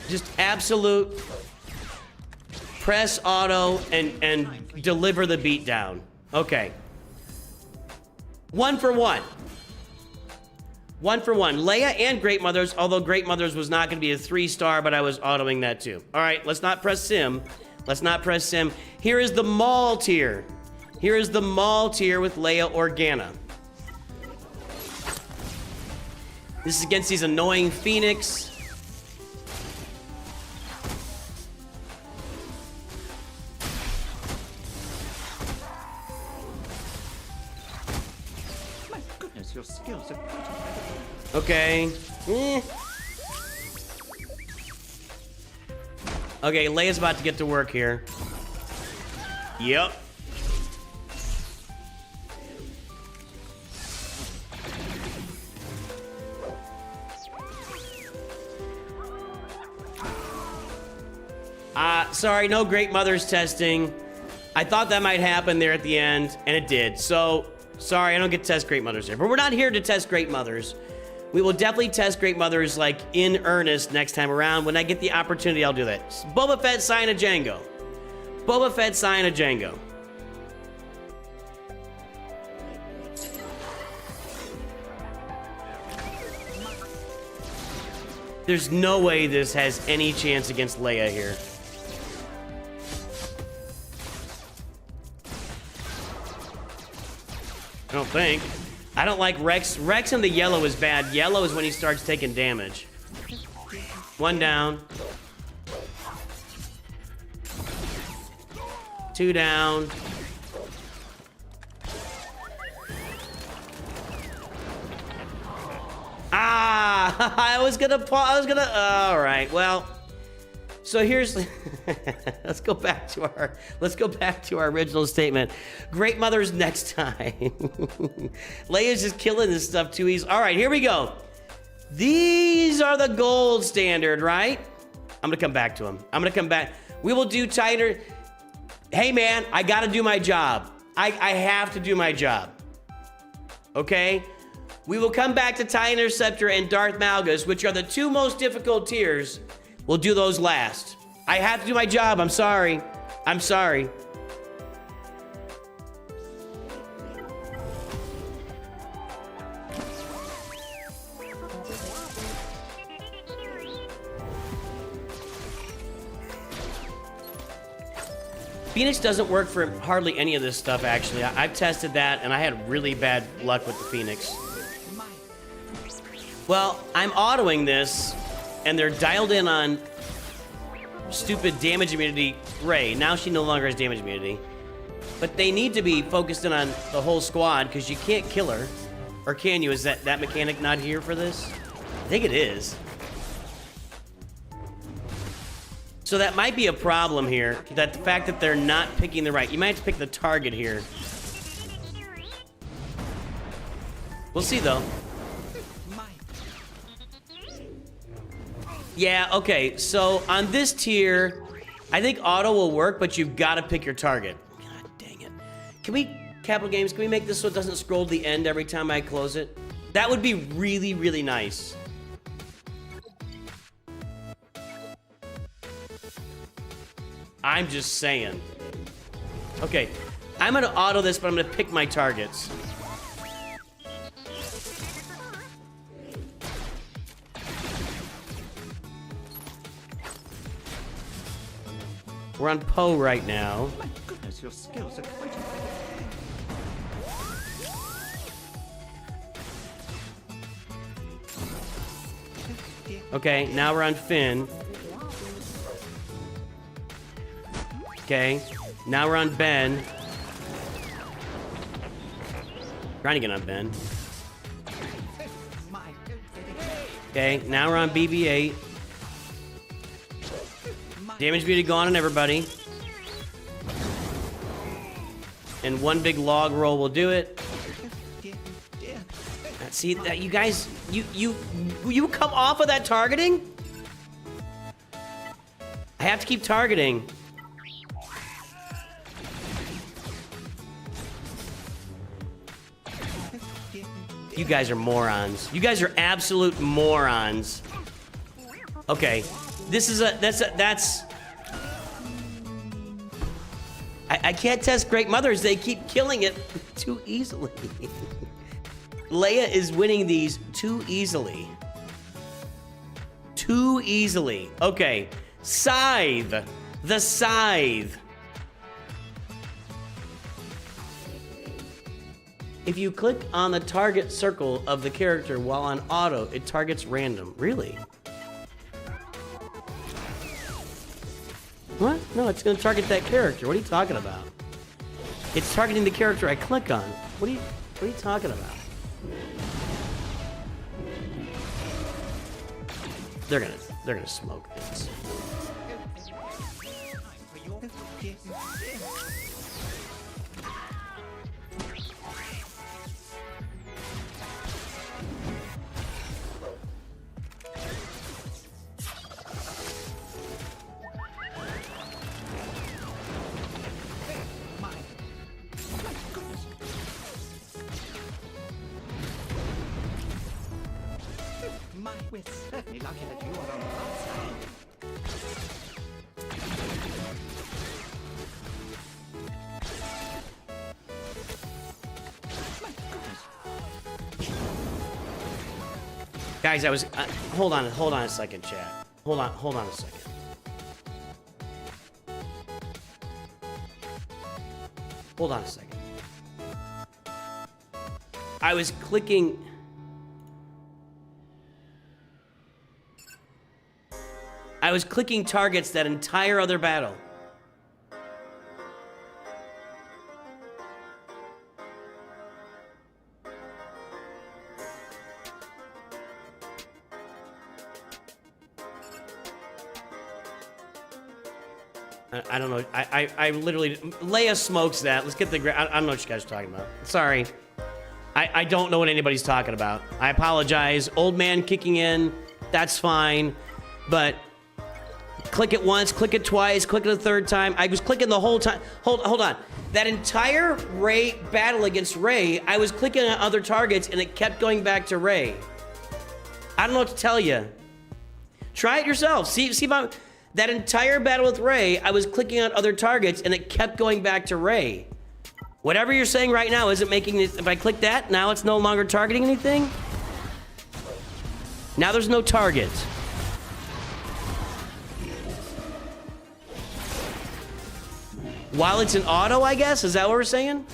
Just absolute press auto and deliver the beat down. Okay. 1 for 1. 1 for 1. Leia and Great Mothers, although Great Mothers was not going to be a 3-star, but I was autoing that too. All right, let's not press sim. Let's not press sim. Here is the Maul tier. Here is the Maul tier with Leia Organa. This is against these annoying Phoenix. Your skills are pretty. Okay. Okay, Leia's about to get to work here. Yep. Sorry, no Great Mothers testing. I thought that might happen there at the end, and it did. So, sorry, I don't get to test Great Mothers here. But we're not here to test Great Mothers. We will definitely test Great Mothers, like, in earnest next time around. When I get the opportunity, I'll do that. Boba Fett, sign a Django. Boba Fett, sign a Django. There's no way this has any chance against Leia here. I don't think. I don't like Rex. Rex in the yellow is bad. Yellow is when he starts taking damage. 1 down. 2 down. I was gonna all right, well, so here's let's go back to our original statement. Great Mothers next time. Leia's just killing this stuff too easy. All right, here we go. These are the gold standard, right? I'm gonna come back to them. We will do tighter. Hey man, I gotta do my job. I have to do my job. Okay? We will come back to TIE Interceptor and Darth Malgus, which are the 2 most difficult tiers. We'll do those last. I have to do my job. I'm sorry. I'm sorry. Phoenix doesn't work for hardly any of this stuff, actually. I've tested that, and I had really bad luck with the Phoenix. Well, I'm autoing this, and they're dialed in on stupid damage immunity Rey. Now she no longer has damage immunity. But they need to be focused in on the whole squad, because you can't kill her. Or can you? Is that mechanic not here for this? I think it is. So that might be a problem here, that the fact that they're not picking the right. You might have to pick the target here. We'll see, though. Yeah, okay, so on this tier, I think auto will work, but you've got to pick your target. God dang it. Can we, Capital Games, can we make this so it doesn't scroll to the end every time I close it? That would be really, really nice. I'm just saying. Okay, I'm gonna auto this, but I'm gonna pick my targets. We're on Poe right now. My goodness, your skills are quite impressive. Okay, now we're on Finn. Okay, now we're on Ben. Trying to get on Ben. Okay, now we're on BB-8. Damage beauty gone on everybody. And one big log roll will do it. See that you guys, you come off of that targeting? I have to keep targeting. You guys are morons. You guys are absolute morons. Okay, this is that's. I can't test Great Mothers. They keep killing it too easily. Leia is winning these too easily. Too easily. Okay, Scythe. The Scythe. If you click on the target circle of the character while on auto, it targets random. Really? What? No, it's gonna target that character. What are you talking about? It's targeting the character I click on. What are you talking about? They're gonna smoke this. We're certainly lucky that you are on the outside. My goodness. Guys, I was hold on a second, chat. Hold on a second. Hold on a second. I was clicking. I was clicking targets that entire other battle. I don't know. I literally... Leia smokes that. Let's get the... I don't know what you guys are talking about. Sorry. I don't know what anybody's talking about. I apologize. Old man kicking in. That's fine. But... click it once, click it twice, click it a third time. I was clicking the whole time. Hold on. That entire Rey battle against Rey, I was clicking on other targets and it kept going back to Rey. I don't know what to tell you. Try it yourself. See if I'm... That entire battle with Rey, I was clicking on other targets and it kept going back to Rey. Whatever you're saying right now isn't making it... If I click that, now it's no longer targeting anything? Now there's no target. While it's in auto, I guess? Is that what we're saying?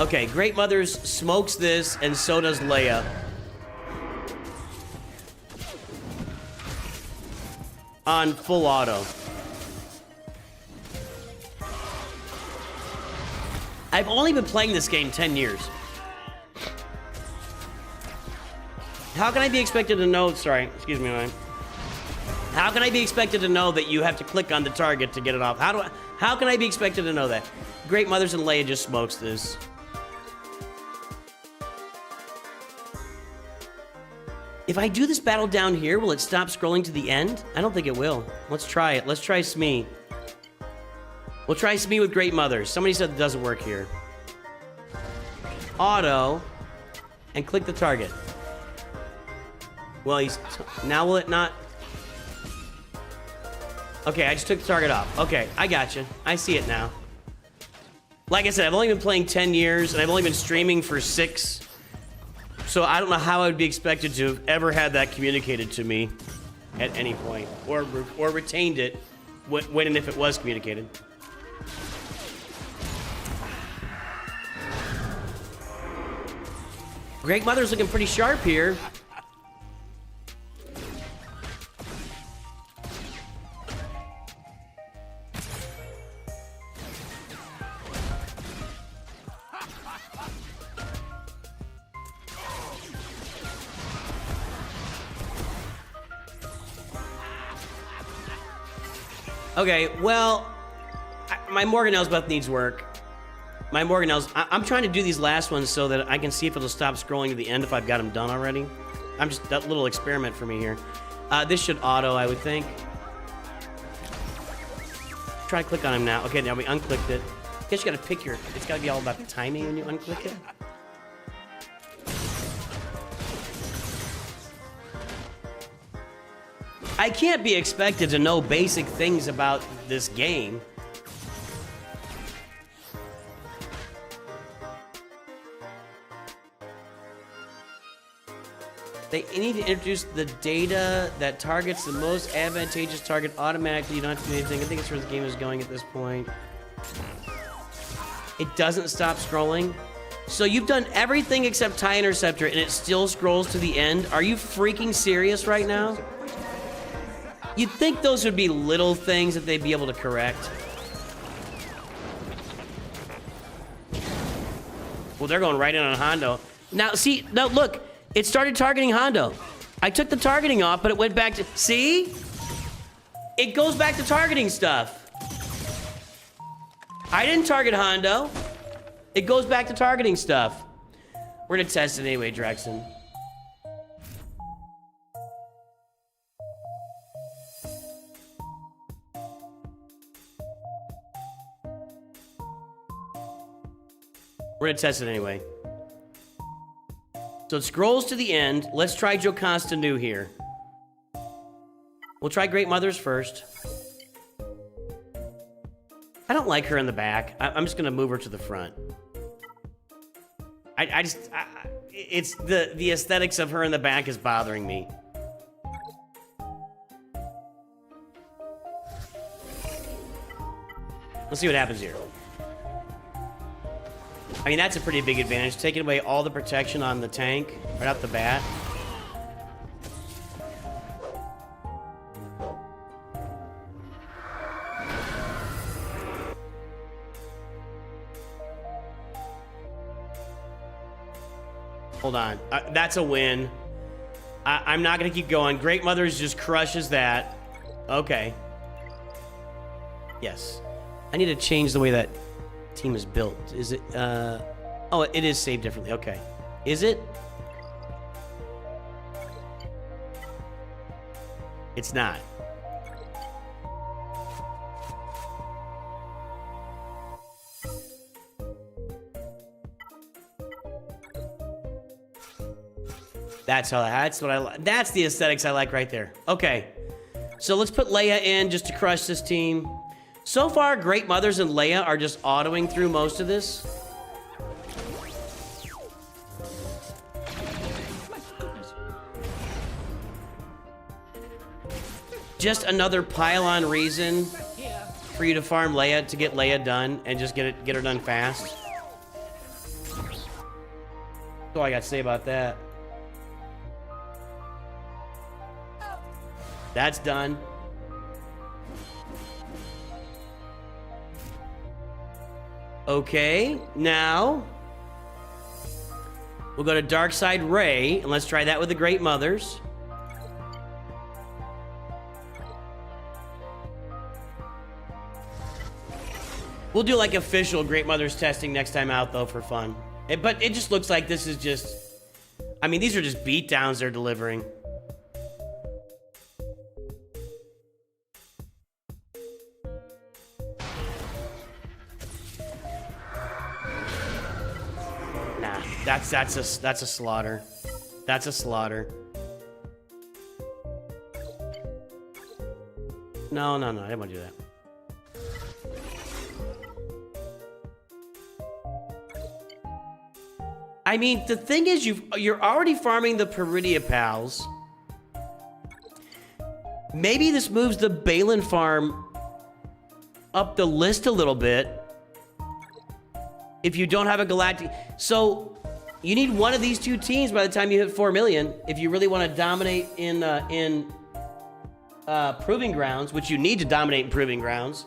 Okay, Great Mothers smokes this, and so does Leia. On full auto. I've only been playing this game 10 years. How can I be expected to know, sorry, excuse me, man. How can I be expected to know that you have to click on the target to get it off? How can I be expected to know that? Great Mothers and Leia just smokes this. If I do this battle down here, will it stop scrolling to the end? I don't think it will. Let's try it. Let's try Smee. We'll try Smee with Great Mothers. Somebody said it doesn't work here. Auto, and click the target. Well, now will it not? Okay, I just took the target off. Okay, I got you. I see it now. Like I said, I've only been playing 10 years, and I've only been streaming for 6. So I don't know how I would be expected to have ever had that communicated to me at any point, or retained it when and if it was communicated. Great Mother's looking pretty sharp here. Okay, well, my Morgan Elsbeth needs work. My Morgan Elsbeth, I'm trying to do these last ones so that I can see if it'll stop scrolling to the end if I've got them done already. I'm just, that little experiment for me here. This should auto, I would think. Try to click on him now. Okay, now we unclicked it. I guess you gotta pick your, it's gotta be all about the timing when you unclick it. I can't be expected to know basic things about this game. They need to introduce the data that targets the most advantageous target automatically. You don't have to do anything. I think it's where the game is going at this point. It doesn't stop scrolling. So you've done everything except TIE Interceptor and it still scrolls to the end? Are you freaking serious right now? You'd think those would be little things that they'd be able to correct. Well, they're going right in on Hondo. Now, see, now look, it started targeting Hondo. I took the targeting off, but it went back to, see? It goes back to targeting stuff. I didn't target Hondo. It goes back to targeting stuff. We're gonna test it anyway, Drexen. We're gonna test it anyway. So it scrolls to the end. Let's try Jocasta Nu here. We'll try Great Mothers first. I don't like her in the back. I'm just gonna move her to the front. It's the aesthetics of her in the back is bothering me. Let's see what happens here. I mean, that's a pretty big advantage, taking away all the protection on the tank right off the bat. Hold on. That's a win. I'm not going to keep going. Great Mothers just crushes that. Okay. Yes. I need to change the way that team is built. Is it, oh, it is saved differently. Okay. Is it? It's not. That's the aesthetics I like right there. Okay. So let's put Leia in just to crush this team. So far, Great Mothers and Leia are just autoing through most of this. just another pile-on reason Here. for you to farm Leia to get Leia done and just get her done fast. That's all I got to say about that. That's done. Okay, now we'll go to Darkside Ray, and let's try that with the Great Mothers. We'll do like official Great Mothers testing next time out, though, for fun. But it just looks like this is just... I mean, these are just beatdowns they're delivering. Nah, that's a slaughter. That's a slaughter. No, I didn't want to do that. I mean, the thing is, you're already farming the Peridia Pals. Maybe this moves the Balin farm up the list a little bit. If you don't have a Galactic... So, you need one of these two teams by the time you hit 4 million. If you really want to dominate in Proving Grounds, which you need to dominate in Proving Grounds.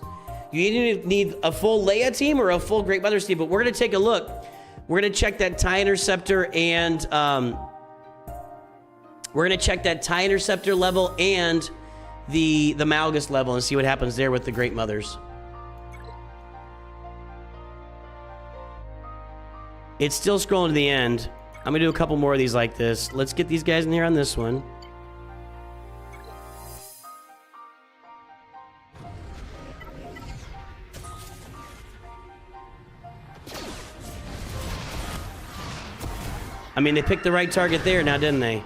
You either need a full Leia team or a full Great Mothers team. But we're going to take a look. We're going to check that TIE Interceptor and... we're going to check that TIE Interceptor level and the Malgus level and see what happens there with the Great Mothers. It's still scrolling to the end. I'm going to do a couple more of these like this. Let's get these guys in here on this one. I mean, they picked the right target there now, didn't they?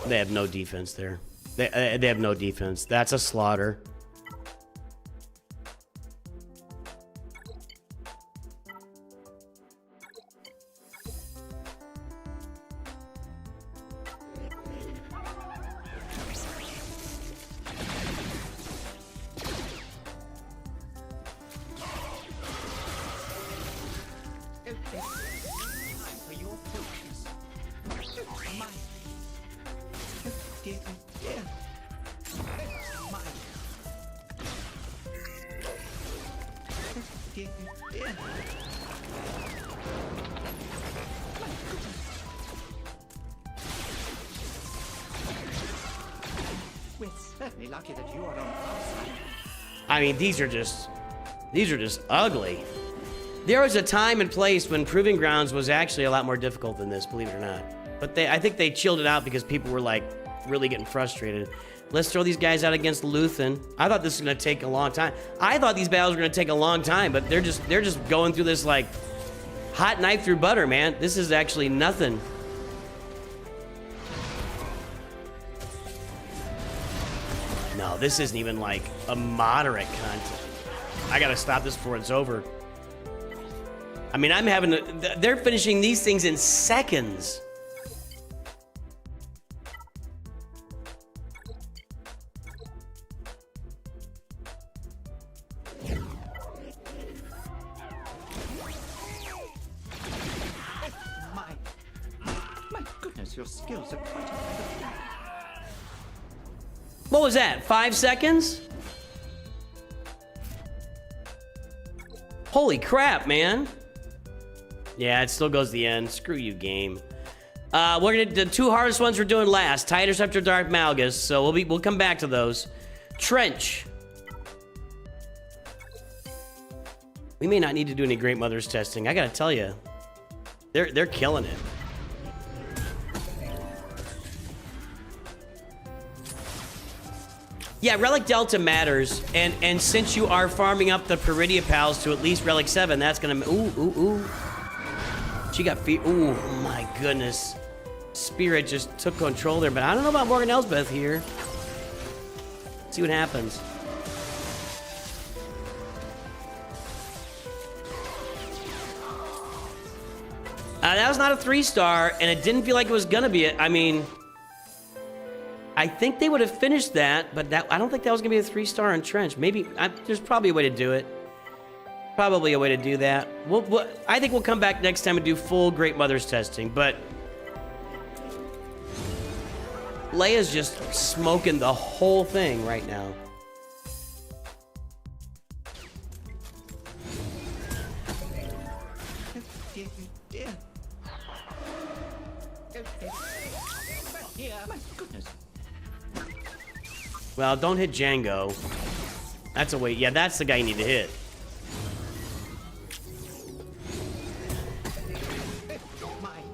They have no defense there. They have no defense. That's a slaughter. We're certainly lucky that you are on our side. I mean, these are just ugly. There was a time and place when Proving Grounds was actually a lot more difficult than this, believe it or not. But I think they chilled it out because people were like really getting frustrated. Let's throw these guys out against Luthen. I thought this was gonna take a long time. I thought these battles were gonna take a long time, but they're just going through this like hot knife through butter, man. This is actually nothing. No, this isn't even like a moderate content. I gotta stop this before it's over. I mean, they're finishing these things in seconds. My goodness, your skills are quite impressive. What was that? 5 seconds? Holy crap, man. Yeah, it still goes to the end. Screw you, game. The two hardest ones we're doing last. TIE Interceptor, Dark Malgus. So we'll come back to those. Trench. We may not need to do any Great Mothers testing. I gotta tell you, they're killing it. Yeah, Relic Delta matters, and since you are farming up the Peridia Pals to at least Relic 7, that's gonna... Ooh. She got feet. Ooh, my goodness. Spirit just took control there, but I don't know about Morgan Elsbeth here. Let's see what happens. That was not a 3-star, and it didn't feel like it was gonna be it. I mean, I think they would have finished that, but I don't think that was gonna be a 3-star in trench. Maybe there's probably a way to do it. Probably a way to do that. I think we'll come back next time and do full Great Mothers testing, but Leia's just smoking the whole thing right now. Yeah. Yeah, my goodness. Well, don't hit Django. That's a way. Yeah, that's the guy you need to hit. Don't mind.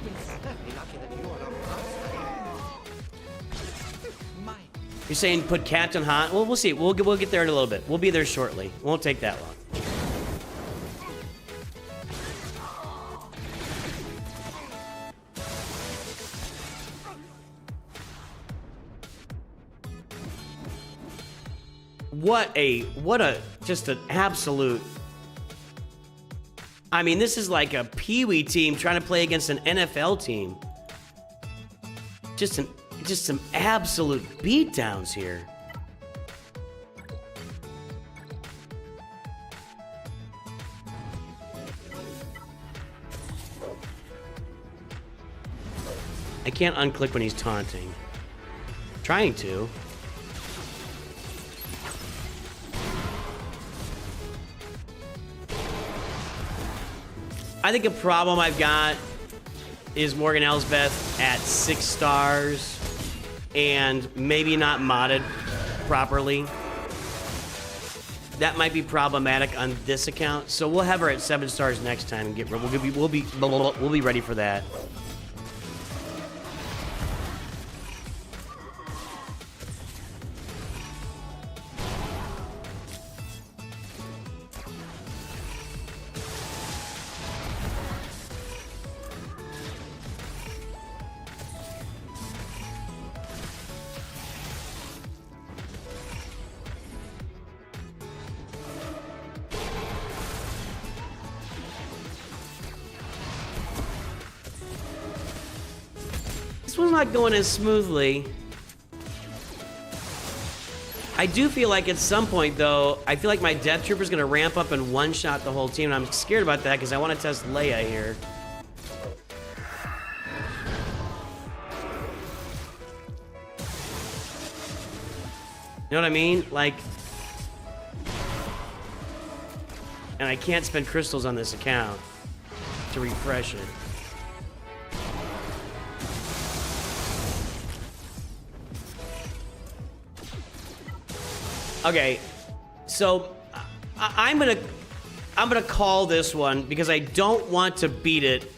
It's certainly lucky that you are on my. You're saying put Captain Hot? Well, we'll see. We'll get there in a little bit. We'll be there shortly. Won't take that long. What a just an absolute. I mean, this is like a Pee-wee team trying to play against an NFL team. Just some absolute beatdowns here. I can't unclick when he's taunting. Trying to. I think a problem I've got is Morgan Elsbeth at 6 stars and maybe not modded properly. That might be problematic on this account, so we'll have her at 7 stars next time and we'll be ready for that. This one's not going as smoothly. I do feel like at some point, though, I feel like my Death Trooper's gonna ramp up and one-shot the whole team, and I'm scared about that because I want to test Leia here. You know what I mean? Like, and I can't spend crystals on this account to refresh it. Okay, so I'm gonna call this one because I don't want to beat it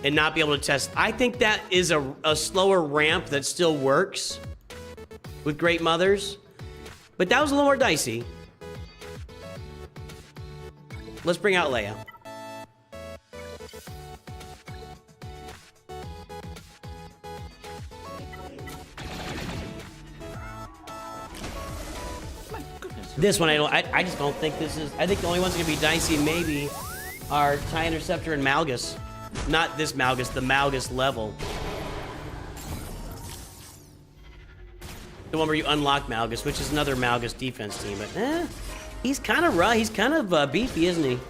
and not be able to test. I think that is a slower ramp that still works with Great Mothers, but that was a little more dicey. Let's bring out Leia. This one, I just don't think this is. I think the only ones gonna be dicey maybe are TIE Interceptor and Malgus. Not this Malgus, the Malgus level. The one where you unlock Malgus, which is another Malgus defense team. But he's kind of rough. He's kind of beefy, isn't he?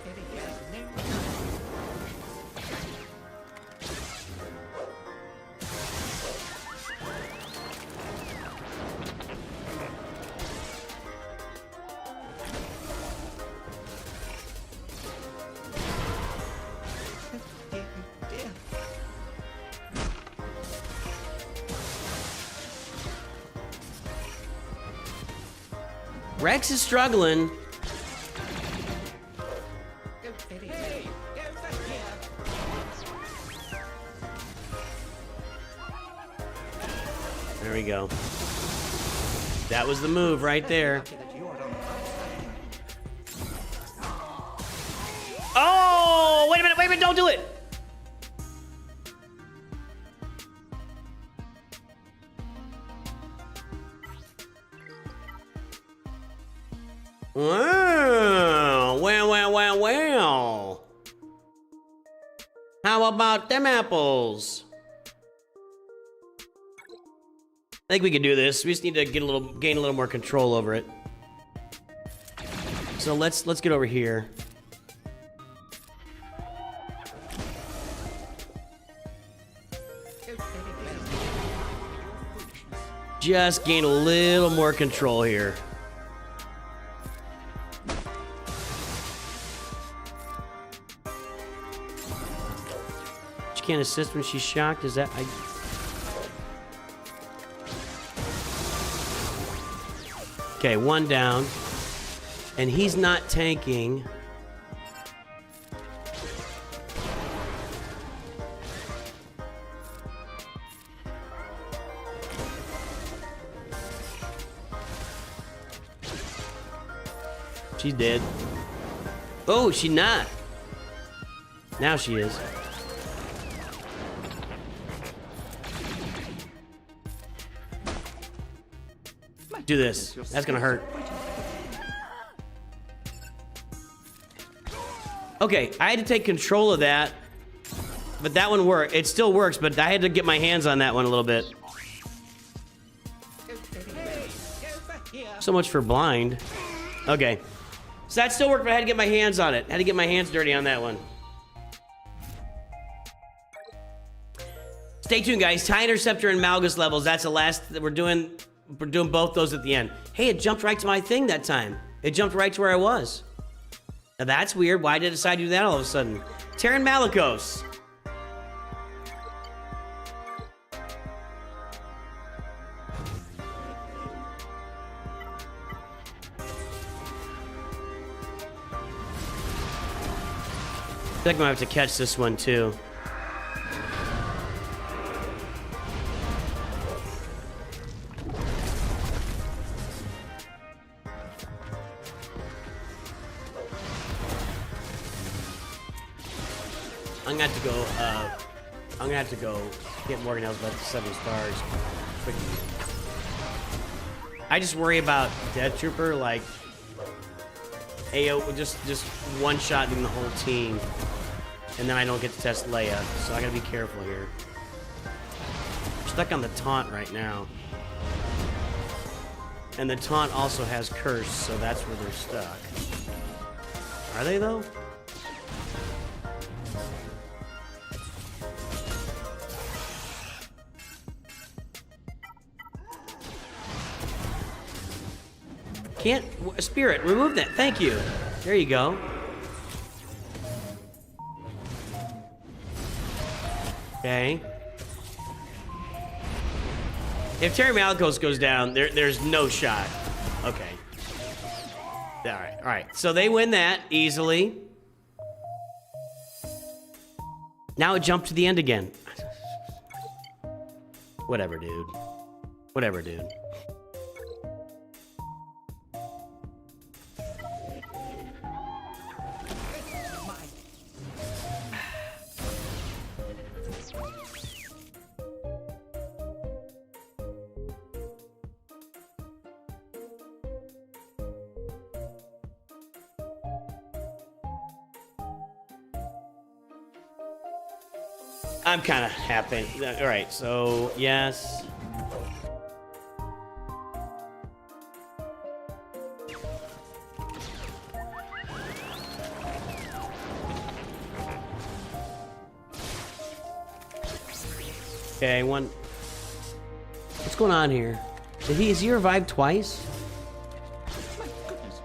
Rex is struggling. There we go. That was the move right there. Oh, wait a minute, don't do it. Wow. Well. How about them apples? I think we can do this. We just need to gain a little more control over it. So let's get over here. Just gain a little more control here. She can't assist when she's shocked. Is that Okay, one down. And he's not tanking. She's dead. Oh, she's not. Now she is. Do this. That's gonna hurt. Okay, I had to take control of that, but that one worked. It still works, but I had to get my hands on that one a little bit. So much for blind. Okay. So that still worked, but I had to get my hands on it. I had to get my hands dirty on that one. Stay tuned, guys. Tie Interceptor and Malgus levels. That's the last that we're doing both those at the end. Hey, it jumped right to my thing that time. It jumped right to where I was. Now that's weird. Why did I decide to do that all of a sudden? Terran Malicos. I think I'm gonna have to catch this one too. I'm gonna have to go get Morgan Hell's about the 7 stars. I just worry about Death Trooper, like AO just one-shotting the whole team, and then I don't get to test Leia, so I gotta be careful here. I'm stuck on the taunt right now, and the taunt also has curse, so that's where they're stuck. Are they though? Can't Spirit, remove that. Thank you. There you go. Okay. If Terry Malicos goes down, there's no shot. Okay. All right. So they win that easily. Now it jumped to the end again. Whatever, dude. I'm kind of happy. All right, so yes. Okay, one. What's going on here? Is he revived twice? My goodness.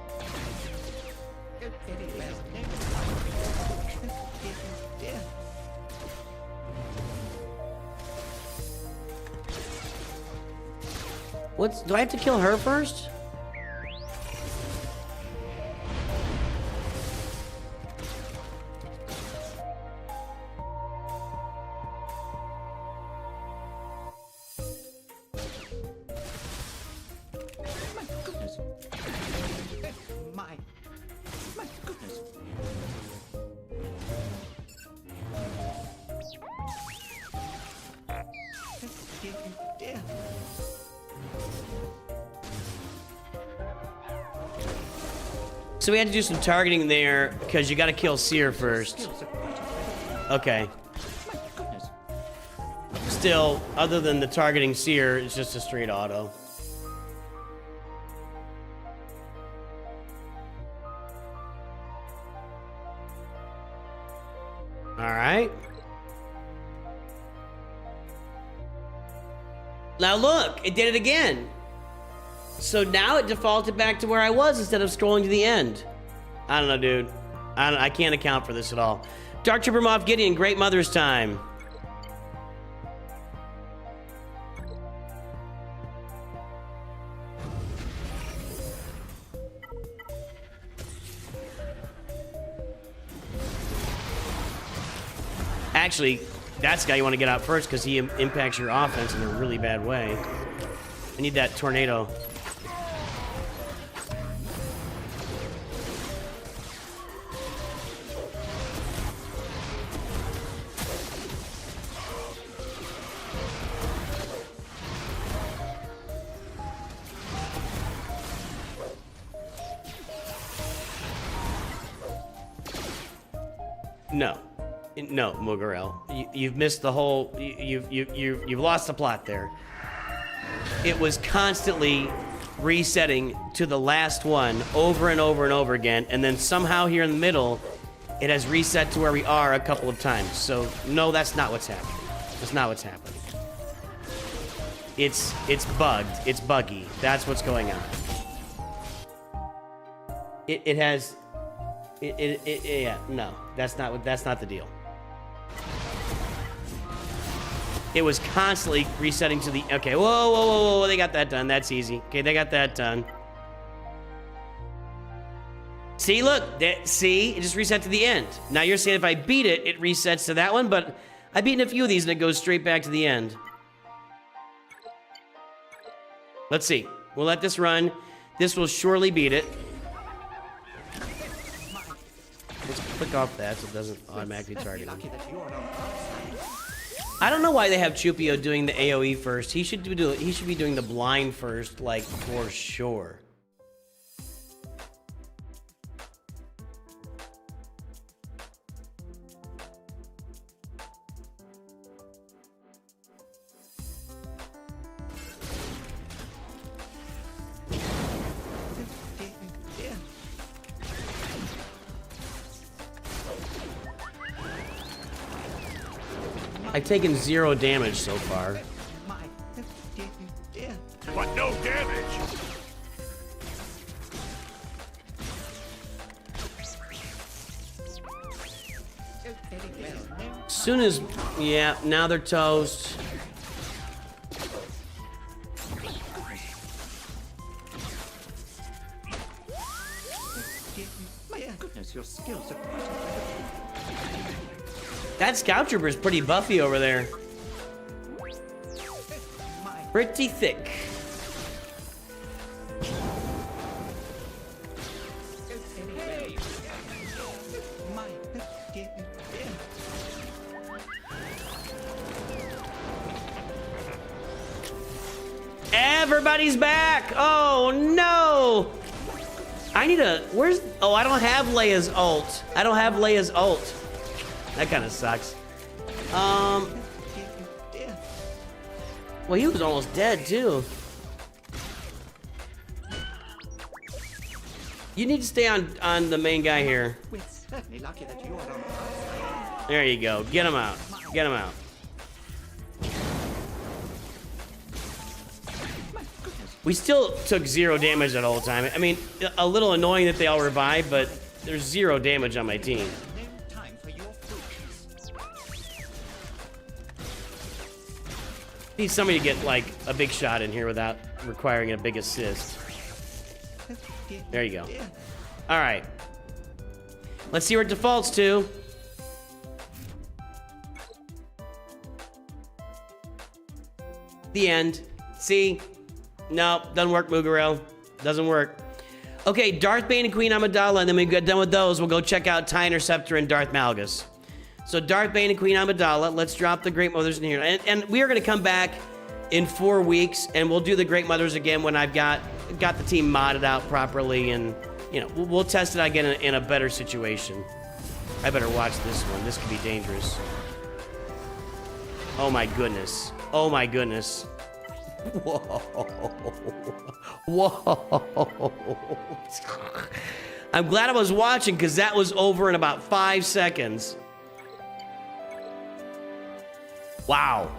Do I have to kill her first? My goodness. Dear. So we had to do some targeting there because you got to kill Seer first. Skills are quite Okay. my goodness. Still, other than the targeting Seer, it's just a straight auto. All right. Now look, it did it again. So now it defaulted back to where I was instead of scrolling to the end. I don't know, dude. I can't account for this at all. Dark Trooper Moff Gideon, Great Mother's Time. Actually, that's the guy you want to get out first because he impacts your offense in a really bad way. I need that tornado. No, Mugarel. You've missed the whole. You've lost the plot there. It was constantly resetting to the last one over and over and over again, and then somehow here in the middle, it has reset to where we are a couple of times. So no, that's not what's happening. That's not what's happening. It's bugged. It's buggy. That's what's going on. Yeah, no, that's not the deal. It was constantly resetting to the, okay, whoa, they got that done. That's easy. Okay, they got that done. See, look, see, it just reset to the end. Now you're saying if I beat it, it resets to that one, but I've beaten a few of these and it goes straight back to the end. Let's see. We'll let this run. This will surely beat it. Let's click off that so it doesn't automatically target him. Lucky that you are on our side. I don't know why they have Chupio doing the AoE first. He should be doing the blind first, like, for sure. I've taken 0 damage so far. My dear. But no damage! Very well. Soon as, yeah, now they're toast. My goodness, your skills are quite incredible. That Scout Trooper is pretty buffy over there. Pretty thick. My dear. Everybody's back! Oh no! I need a, where's, oh, I don't have Leia's ult. I don't have Leia's ult. That kind of sucks. Well, he was almost dead too. You need to stay on the main guy here. We're certainly lucky that you are on our side. There you go. Get him out. Get him out. My goodness. We still took 0 damage that whole time. I mean, a little annoying that they all revived, but there's 0 damage on my team. No time for your foolishness. Need somebody to get like a big shot in here without requiring a big assist. There you go. All right. Let's see where it defaults to. The end. See? No, doesn't work, Mugarel. Doesn't work. Okay, Darth Bane and Queen Amidala, and then we get done with those, we'll go check out TIE Interceptor and Darth Malgus. So Darth Bane and Queen Amidala, let's drop the Great Mothers in here. And we are going to come back in 4 weeks, and we'll do the Great Mothers again when I've got the team modded out properly, and you know, we'll test it again in a better situation. I better watch this one. This could be dangerous. Oh my goodness. Oh my goodness. Whoa. Whoa. I'm glad I was watching because that was over in about 5 seconds. Wow.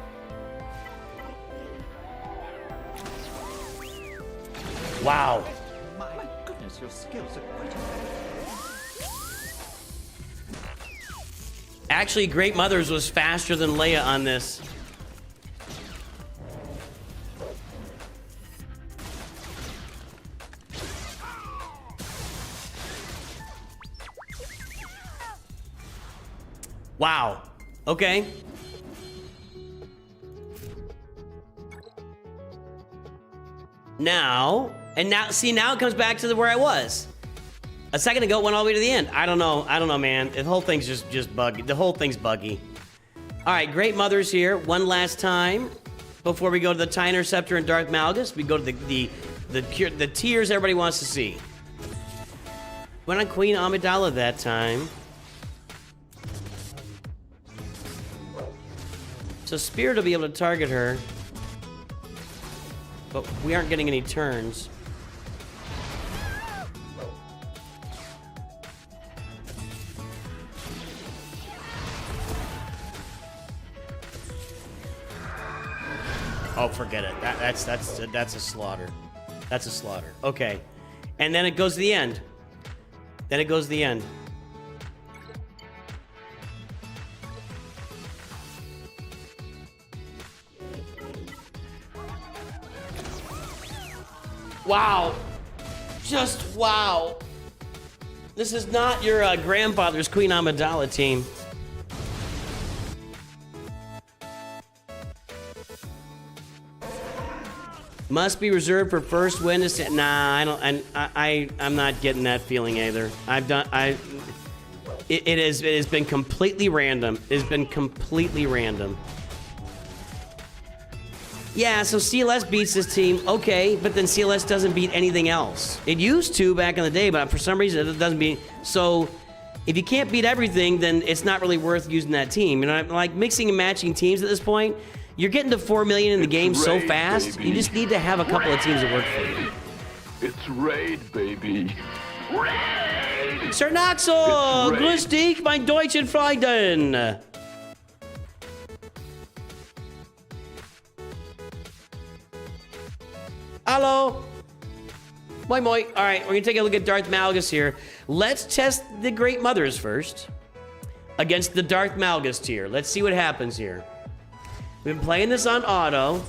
Wow. My goodness, your skills are quite impressive. Actually, Great Mothers was faster than Leia on this. Wow. Okay. Now, see, now it comes back to where I was. A second ago, it went all the way to the end. I don't know, man. The whole thing's just buggy. The whole thing's buggy. All right, Great Mother's here. One last time before we go to the TIE Interceptor and Darth Malgus. We go to the tiers everybody wants to see. Went on Queen Amidala that time. So Spirit will be able to target her. But we aren't getting any turns. Oh, forget it. That's a slaughter. That's a slaughter. Okay. And then it goes to the end. Then it goes to the end. Wow. Just wow. This is not your grandfather's Queen Amidala team. Must be reserved for first win to say, nah, I don't. I'm not getting that feeling either. It has been completely random. It has been completely random. Yeah, so CLS beats this team, okay, but then CLS doesn't beat anything else. It used to back in the day, but for some reason it doesn't beat. So if you can't beat everything, then it's not really worth using that team. You know, like mixing and matching teams at this point. You're getting to 4 million in the game so fast, baby. You just need to have a couple of teams that work for you. It's Raid, baby. Raid! Sir Naxo, grüß dich, mein deutschen Freunden. Hello. Moi moi. All right, we're gonna take a look at Darth Malgus here. Let's test the Great Mothers first against the Darth Malgus tier. Let's see what happens here. We've been playing this on auto.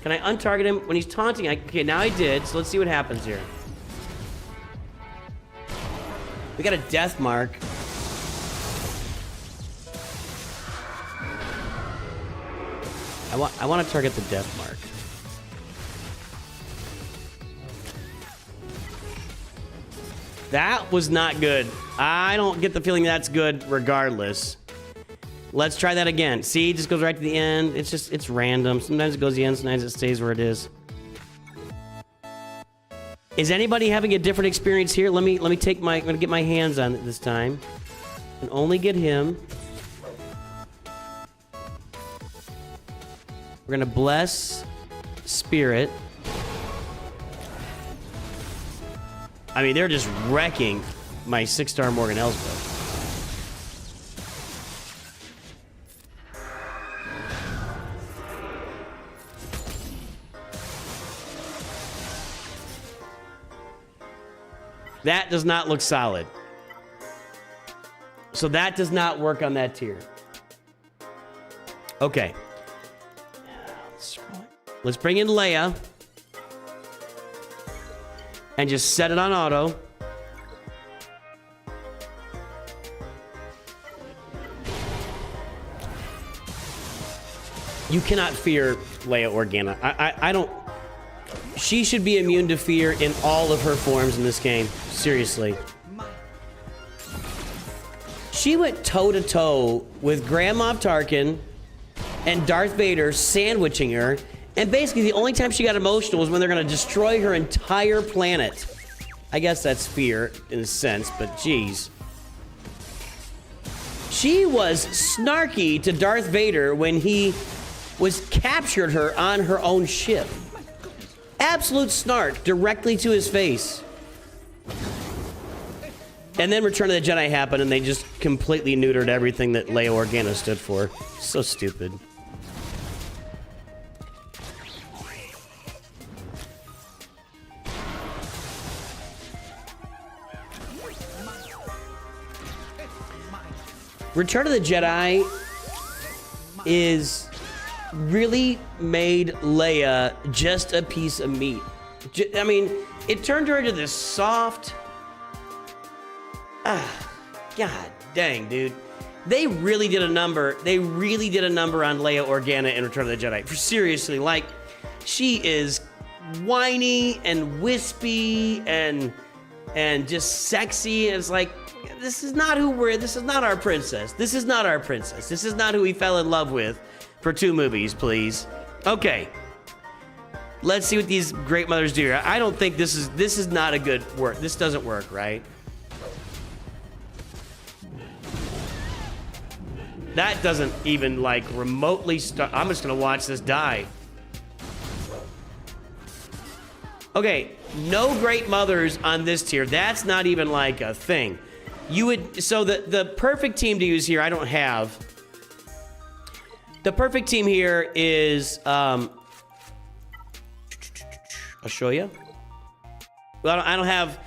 Can I untarget him when he's taunting? Okay, now I did, so let's see what happens here. We got a death mark. I want to target the death mark. That was not good. I don't get the feeling that's good regardless. Let's try that again. See, it just goes right to the end. It's random. Sometimes it goes to the end, sometimes it stays where it is. Is anybody having a different experience here? I'm gonna get my hands on it this time. And only get him. We're gonna bless Spirit. I mean, they're just wrecking my 6-star Morgan Elsbeth. That does not look solid. So that does not work on that tier. Okay. Let's bring in Leia. And just set it on auto. You cannot fear Leia Organa. I don't... She should be immune to fear in all of her forms in this game. Seriously. She went toe-to-toe with Grand Moff Tarkin and Darth Vader sandwiching her. And basically, the only time she got emotional was when they're going to destroy her entire planet. I guess that's fear in a sense, but geez. She was snarky to Darth Vader when he captured her on her own ship. Absolute snark directly to his face. And then Return of the Jedi happened and they just completely neutered everything that Leia Organa stood for. So stupid. Return of the Jedi is really made Leia just a piece of meat. I mean, it turned her into this soft... God dang, dude. They really did a number. They really did a number on Leia Organa in Return of the Jedi. For seriously, like, she is whiny and wispy and just sexy. It's like, this is not this is not our princess. This is not our princess. This is not who we fell in love with for 2 movies, please. Okay. Let's see what these great mothers do here. I don't think this is not a good work. This doesn't work, right? That doesn't even like remotely start. I'm just gonna watch this die. Okay, no great mothers on this tier. That's not even like a thing. You would, so the perfect team to use here, I don't have. The perfect team here is, I'll show you. Well, I don't have,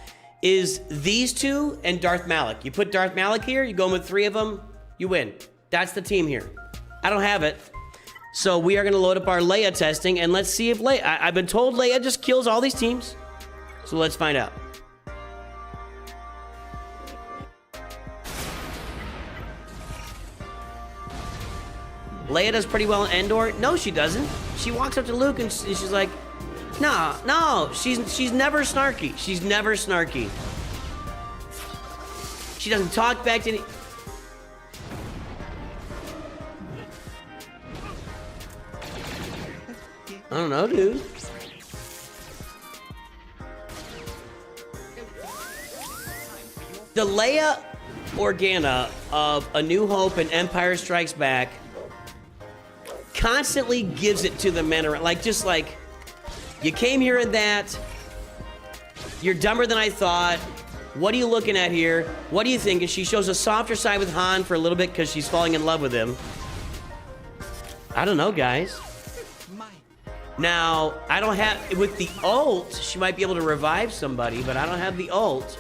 is these 2 and Darth Malak. You put Darth Malak here, you go in with 3 of them, you win. That's the team here. I don't have it. So we are going to load up our Leia testing, and let's see if Leia... I've been told Leia just kills all these teams. So let's find out. Leia does pretty well in Endor. No, she doesn't. She walks up to Luke, and she's like, no. She's never snarky. She's never snarky. She doesn't talk back to any... I don't know, dude. The Leia Organa of A New Hope and Empire Strikes Back constantly gives it to the men around. Like, just like, you came here in that. You're dumber than I thought. What are you looking at here? What do you think? And she shows a softer side with Han for a little bit because she's falling in love with him. I don't know, guys. Now, I don't have, with the ult, she might be able to revive somebody, but I don't have the ult.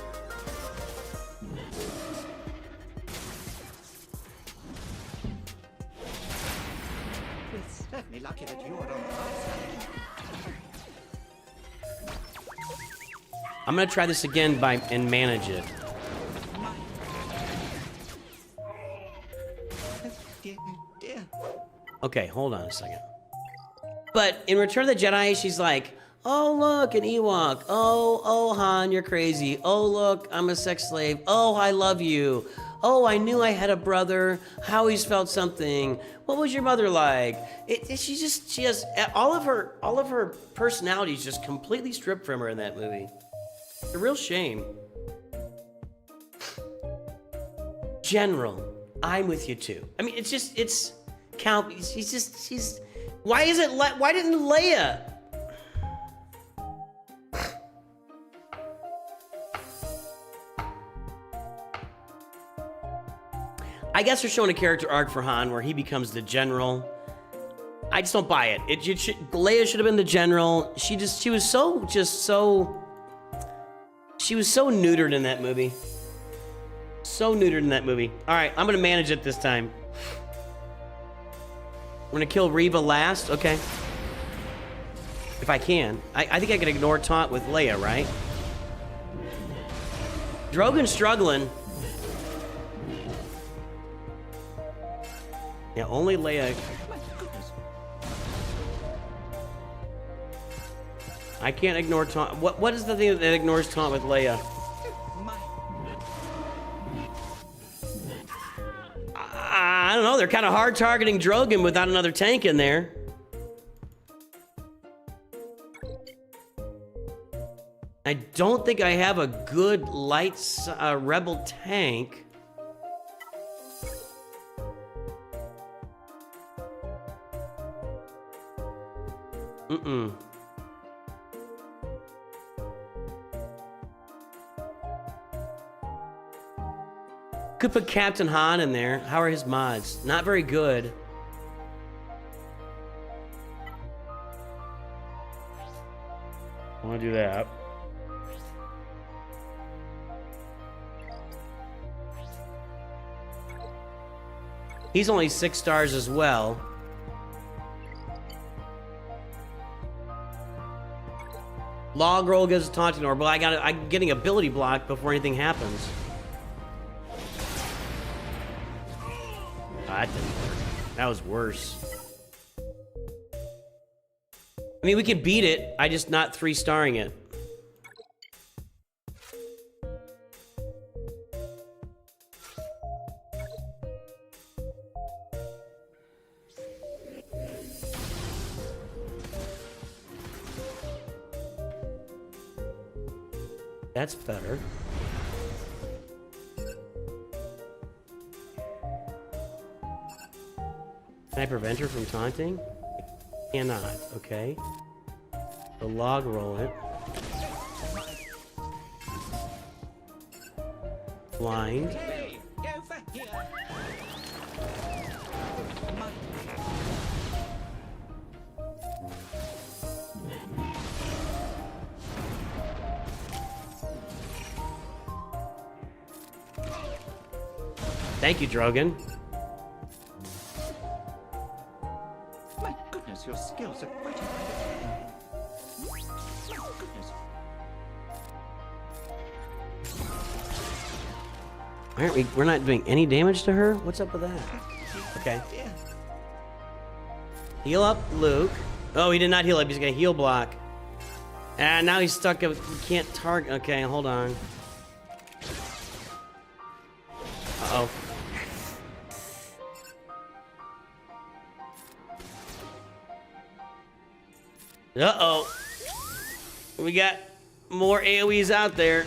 It's certainly lucky that you are on the right side. I'm gonna try this again and manage it. Dear. Okay, hold on a second. But in Return of the Jedi, she's like, oh, look, an Ewok. Oh, Han, you're crazy. Oh, look, I'm a sex slave. Oh, I love you. Oh, I knew I had a brother. Howie's felt something. What was your mother like? She has all of her personality is just completely stripped from her in that movie. It's a real shame. General, I'm with you too. I mean, it's Count. She's. Why didn't Leia? I guess they're showing a character arc for Han where he becomes the general. I just don't buy it. Leia should have been the general. She was so neutered in that movie. So neutered in that movie. All right, I'm gonna manage it this time. I'm gonna kill Reva last, okay. If I can. I think I can ignore taunt with Leia, right? Drogon's struggling. Yeah, only Leia. I can't ignore taunt. What is the thing that ignores taunt with Leia? I don't know. They're kind of hard targeting Drogon without another tank in there. I don't think I have a good light rebel tank. Could put Captain Han in there. How are his mods? Not very good. I want to do that. He's only 6 stars as well. Log roll gives a taunting orb, but I'm getting ability block before anything happens. That didn't work. That was worse. I mean, we could beat it. I just not 3-starring it. That's better. Can I prevent her from taunting? I cannot, okay. The log roll it. Blind. Hey, go for here. Thank you, Drogon. My goodness, your skills are quite incredible. My goodness. Aren't we? We're not doing any damage to her? What's up with that? Okay. Dear. Heal up, Luke. Oh, he did not heal up. He's gonna heal block. And now he's stuck. We can't target. Okay, hold on. Uh-oh. Uh-oh. We got more AoEs out there.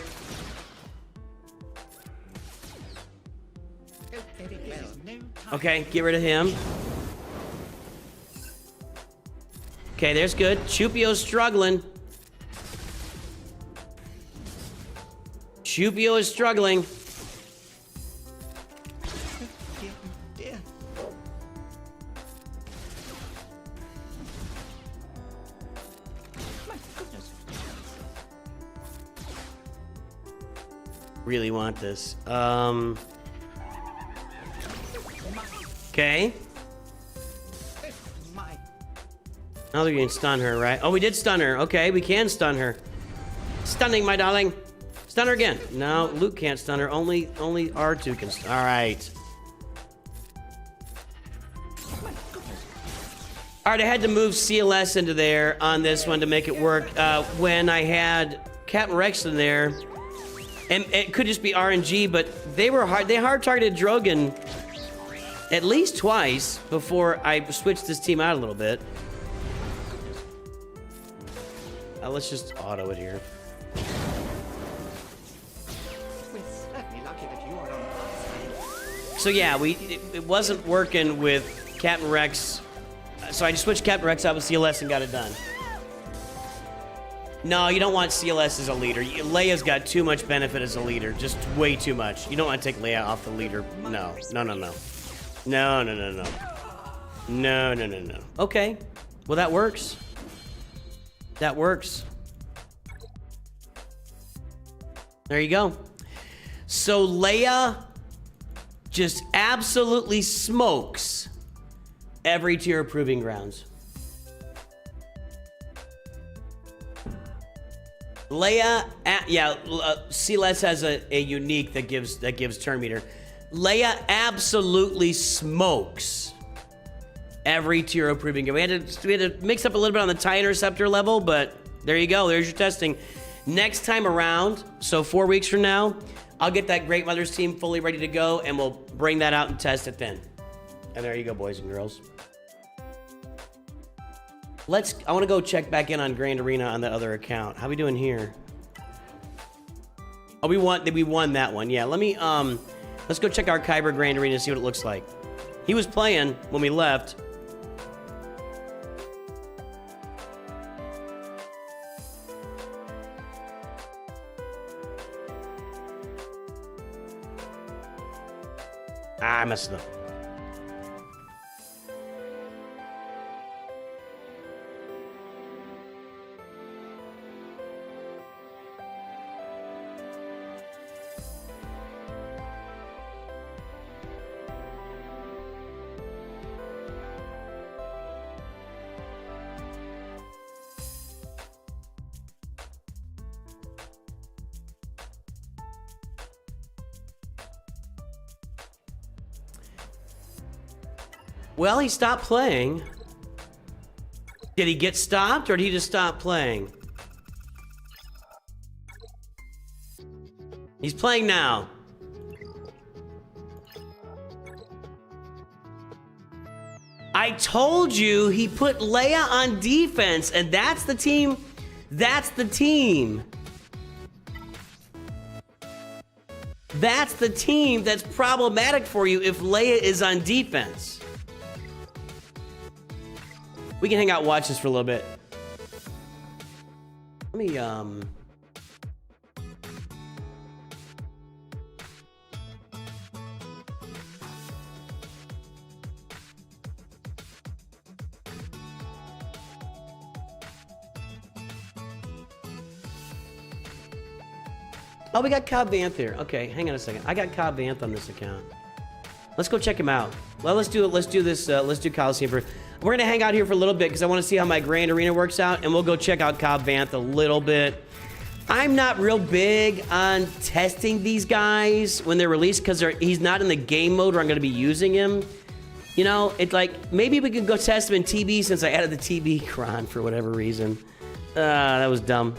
Oh, very well. No time. Okay, get rid of him. Okay, there's good. Chupio's struggling. Chupio is struggling. Dear, dear. My goodness. Really want this. Okay. My. Now they're gonna stun her, right? Oh, we did stun her. Okay, we can stun her. Stunning, my darling. Stun her again. No, Luke can't stun her. Only R2 can stun. All right. All right, I had to move CLS into there on this one to make it work. When I had Captain Rex in there, and it could just be RNG, but they hard targeted Drogon at least twice before I switched this team out a little bit. Let's just auto it here. We're certainly lucky that you are on our side. So yeah, it wasn't working with Captain Rex, so I just switched Captain Rex out with CLS and got it done. No, you don't want CLS as a leader. Leia's got too much benefit as a leader, just way too much. You don't want to take Leia off the leader. No. No. Okay, well that works. That works. There you go. So Leia just absolutely smokes every tier of Proving Grounds. Leia, CLS has a unique that gives turn meter. Leia absolutely smokes every tier of Proving Ground. We had to mix up a little bit on the TIE Interceptor level, but there you go. There's your testing. Next time around, so 4 weeks from now, I'll get that Great Mothers team fully ready to go, and we'll bring that out and test it then. And there you go, boys and girls. I want to go check back in on Grand Arena on that other account. How we doing here? Oh, we won that one. Yeah, let me, let's go check our Kyber Grand Arena and see what it looks like. He was playing when we left. Ah, I messed it up. Well, he stopped playing. Did he get stopped or did he just stop playing? He's playing now. I told you he put Leia on defense, and that's the team. That's the team. That's the team that's problematic for you if Leia is on defense. We can hang out and watch this for a little bit. Let me, Oh, we got Cobb Vanth here. Okay, hang on a second. I got Cobb Vanth on this account. Let's go check him out. Well, let's do it. Let's do this. Let's do Coliseum for. We're gonna hang out here for a little bit because I want to see how my Grand Arena works out, and we'll go check out Cobb Vanth a little bit. I'm not real big on testing these guys when they're released because he's not in the game mode where I'm gonna be using him. You know, it's like maybe we can go test him in TB since I added the TB cron for whatever reason. That was dumb.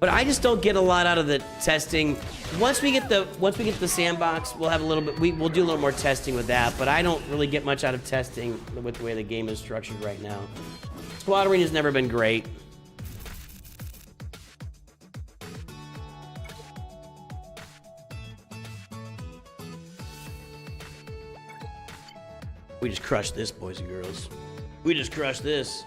But I just don't get a lot out of the testing. Once we get the sandbox, we'll have a little bit. We'll do a little more testing with that. But I don't really get much out of testing with the way the game is structured right now. Squad Arena's never been great. We just crushed this, boys and girls. We just crushed this.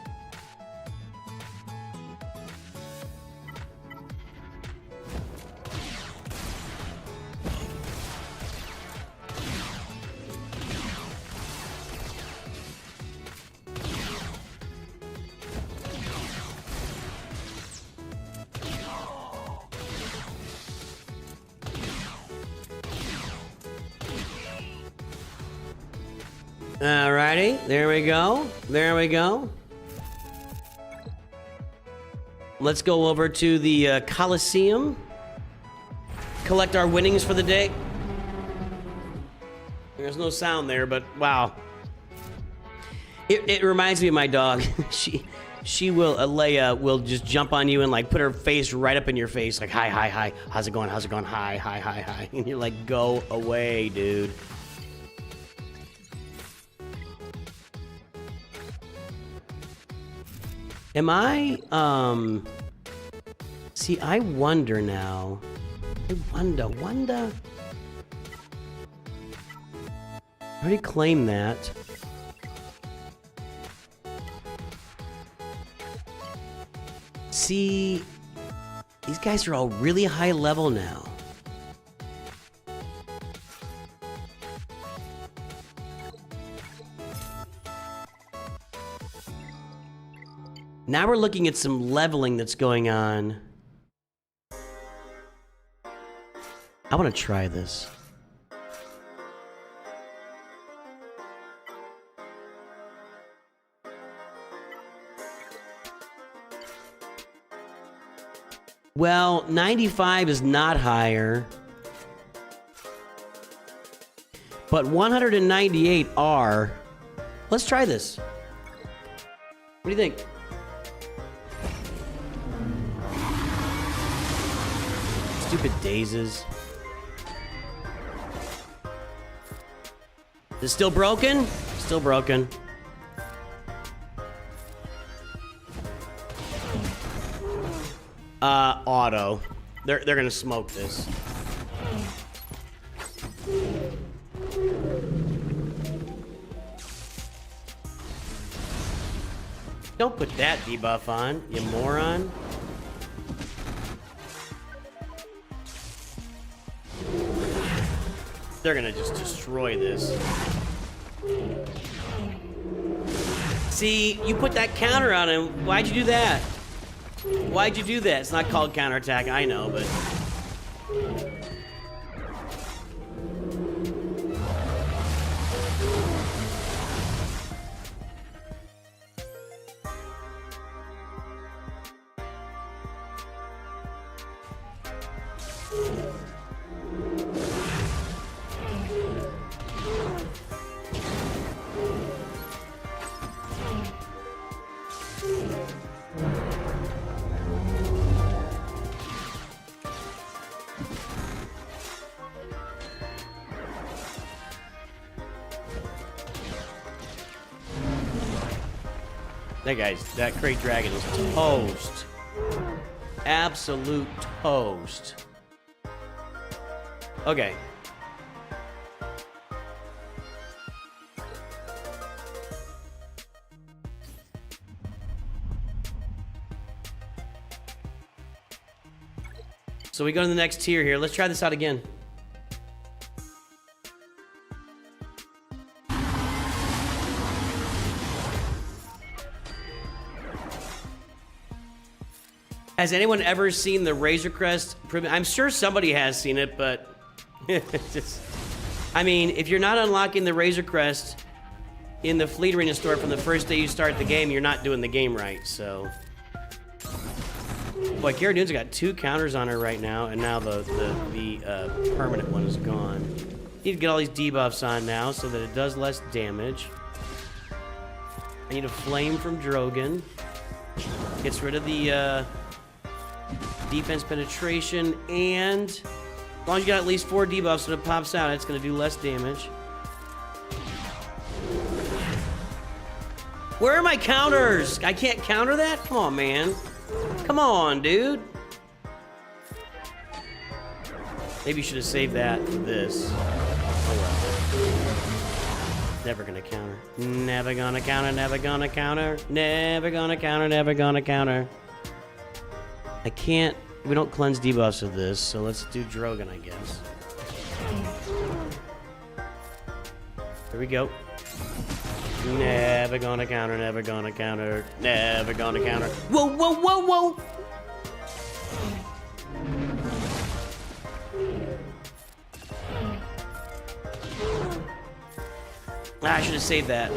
Alrighty, there we go. There we go. Let's go over to the Coliseum. Collect our winnings for the day. There's no sound there, but wow. It reminds me of my dog. Leia will just jump on you and like put her face right up in your face, like hi, hi, hi. How's it going? How's it going? Hi, hi, hi, hi. And you're like, go away, dude. Am I, see, I wonder now. I wonder. I already claimed that. See, these guys are all really high level now. Now we're looking at some leveling that's going on. I want to try this. Well, 95 is not higher. But 198 are. Let's try this. What do you think? Stupid dazes. Is it still broken? Still broken. Auto. They're gonna smoke this. Don't put that debuff on, you moron. They're gonna just destroy this. See, you put that counter on him. Why'd you do that? Why'd you do that? It's not called counterattack, I know, but... That Great Dragon is toast. Absolute toast. Okay. So we go to the next tier here. Let's try this out again. Has anyone ever seen the Razor Crest? I'm sure somebody has seen it, but I mean, if you're not unlocking the Razor Crest in the Fleet Arena store from the first day you start the game, you're not doing the game right, so. Boy, Cara Dune's got 2 counters on her right now, and now the permanent one is gone. Need to get all these debuffs on now so that it does less damage. I need a Flame from Drogon. Gets rid of the defense penetration, and as long as you got at least 4 debuffs when it pops out, it's going to do less damage. Where are my counters? I can't counter that? Come on, man. Come on, dude. Maybe you should have saved that for this. Oh well. Never gonna counter. Never gonna counter, never gonna counter. Never gonna counter, never gonna counter. I can't... We don't cleanse debuffs of this, so let's do Drogon, I guess. Here we go. Never gonna counter, never gonna counter, never gonna counter. Whoa, whoa, whoa, whoa! Ah, I should have saved that.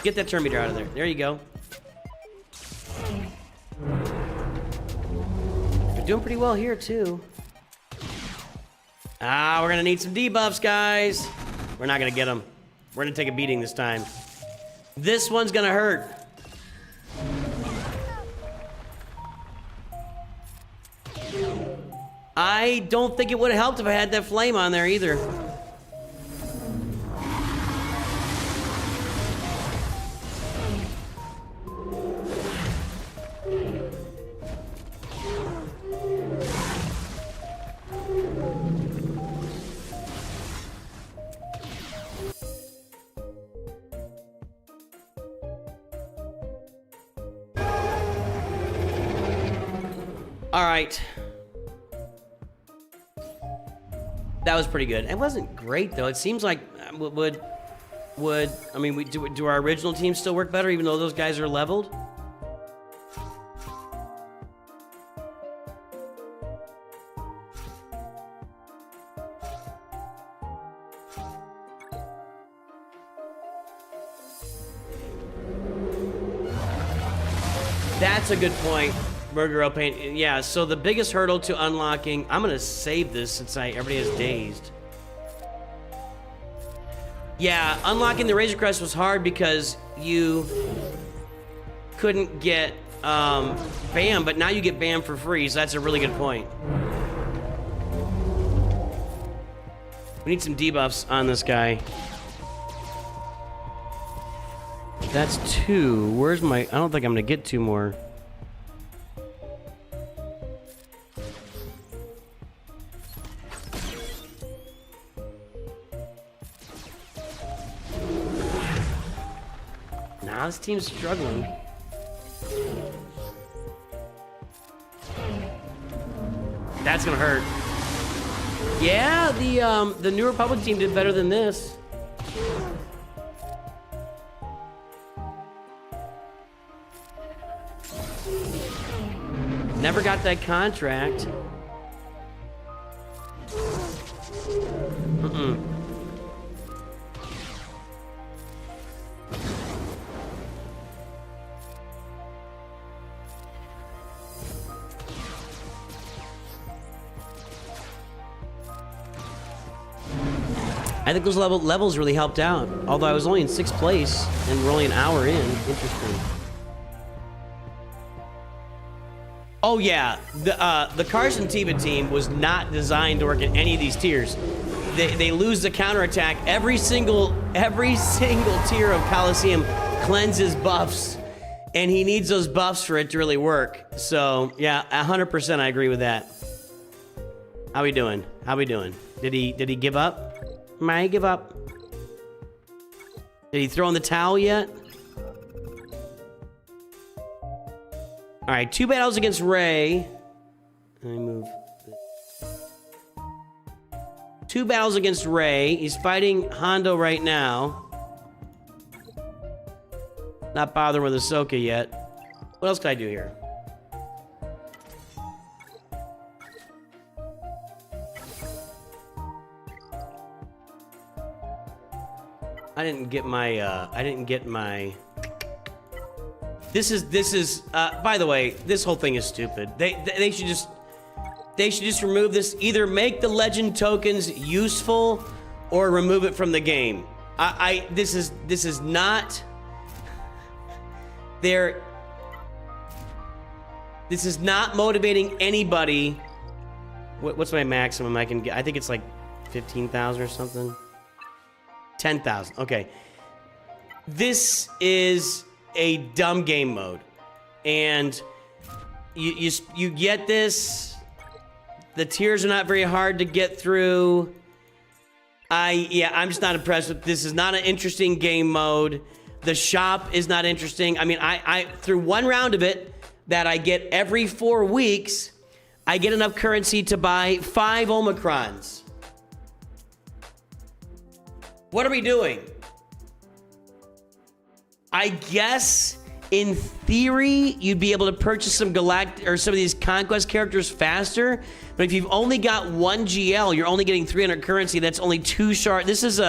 Get that turn meter out of there. There you go. We're doing pretty well here, too. Ah, we're gonna need some debuffs, guys. We're not gonna get them. We're gonna take a beating this time. This one's gonna hurt. I don't think it would have helped if I had that flame on there either. All right. That was pretty good. It wasn't great though. It seems like would I mean, do our original team still work better even though those guys are leveled? That's a good point. Burger paint. Yeah, so the biggest hurdle to unlocking... I'm gonna save this since everybody is dazed. Yeah, unlocking the Razor Crest was hard because you couldn't get BAM, but now you get BAM for free, so that's a really good point. We need some debuffs on this guy. That's 2. Where's my... I don't think I'm gonna get 2 more. Nah, this team's struggling. That's gonna hurt. Yeah, the New Republic team did better than this. Never got that contract. I think those levels really helped out. Although I was only in 6th place and we're only an hour in. Interesting. Oh yeah, the Carson Tiva team was not designed to work in any of these tiers. They lose the counterattack. Every single tier of Coliseum cleanses buffs, and he needs those buffs for it to really work. So yeah, 100% I agree with that. How we doing? How we doing? Did he give up? Might give up. Did he throw in the towel yet? All right, 2 battles against Ray. Let me move. 2 battles against Ray. He's fighting Hondo right now. Not bothering with Ahsoka yet. What else can I do here? I didn't get my. This is. By the way, this whole thing is stupid. They should just remove this. Either make the legend tokens useful, or remove it from the game. This is not. This is not motivating anybody. What's my maximum I can get? I think it's like 15,000 or something. 10,000. Okay. This is a dumb game mode, and you get this. The tiers are not very hard to get through. I'm just not impressed with this. Is not an interesting game mode. The shop is not interesting. I mean, I through one round of it that I get every 4 weeks, I get enough currency to buy 5 Omicrons. What are we doing? I guess in theory you'd be able to purchase some galactic or some of these conquest characters faster, but if you've only got 1 GL, you're only getting 300 currency. That's only 2 shards. This is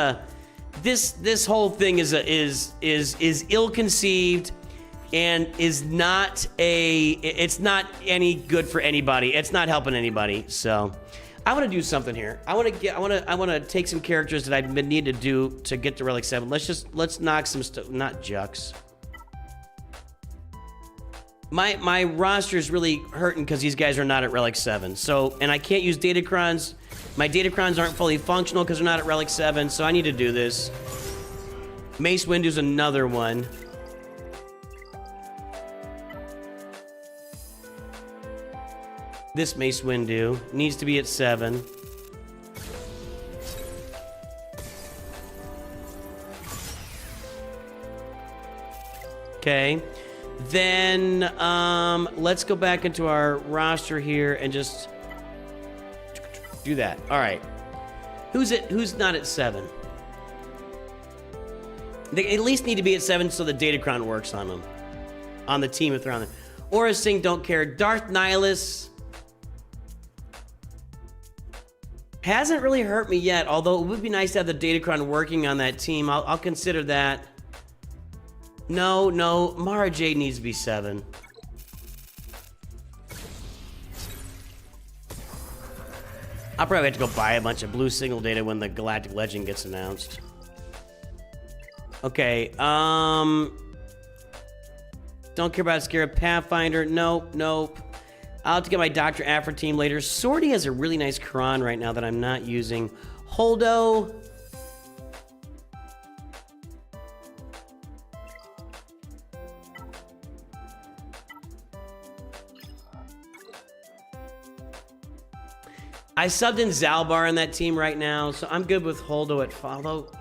this whole thing is ill-conceived and is not it's not any good for anybody. It's not helping anybody. So I want to do something here. I want to take some characters that I've been needing to do to get to Relic 7. Let's knock some stuff. Not Jux. My roster is really hurting because these guys are not at Relic 7. So, and I can't use Datacrons. My Datacrons aren't fully functional because they're not at Relic 7. So I need to do this. Mace Windu's another one. This Mace Windu needs to be at 7. Okay. Then let's go back into our roster here and just do that. All right. Who's not at 7? They at least need to be at 7 so the Datacron works on them. On the team if they're on there. Aura Singh, don't care. Darth Nihilus hasn't really hurt me yet, although it would be nice to have the Datacron working on that team. I'll consider that. No, Mara Jade needs to be 7. I'll probably have to go buy a bunch of blue signal data when the Galactic Legend gets announced. Okay, don't care about Scarab Pathfinder. Nope. I'll have to get my Dr. Afra team later. Sortie has a really nice Kron right now that I'm not using. Holdo. I subbed in Zalbar on that team right now, so I'm good with Holdo at follow.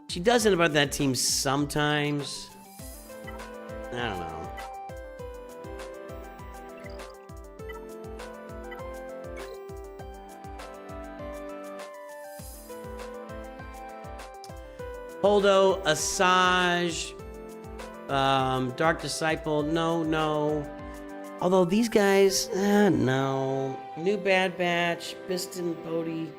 She does end up on that team sometimes. I don't know. Holdo, Asajj, Dark Disciple, no. Although these guys, no. New Bad Batch, Piston, Bodhi.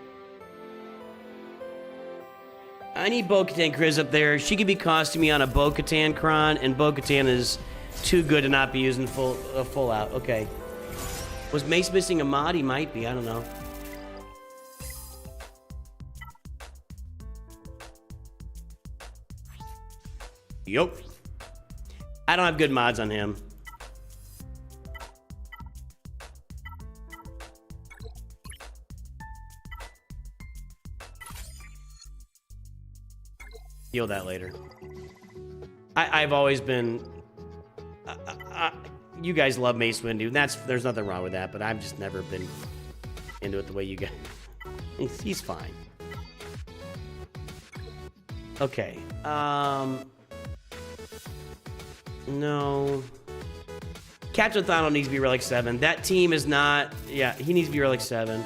I need Bo-Katan Kryz up there. She could be costing me on a Bo-Katan Kron, and Bo-Katan is too good to not be using full out. Okay. Was Mace missing a mod? He might be. I don't know. Yup. I don't have good mods on him. Deal that later. I've always been... you guys love Mace Windu. There's nothing wrong with that, but I've just never been into it the way you guys... He's fine. Okay. No. Captain Thano needs to be Relic 7. That team is not... Yeah, he needs to be Relic 7.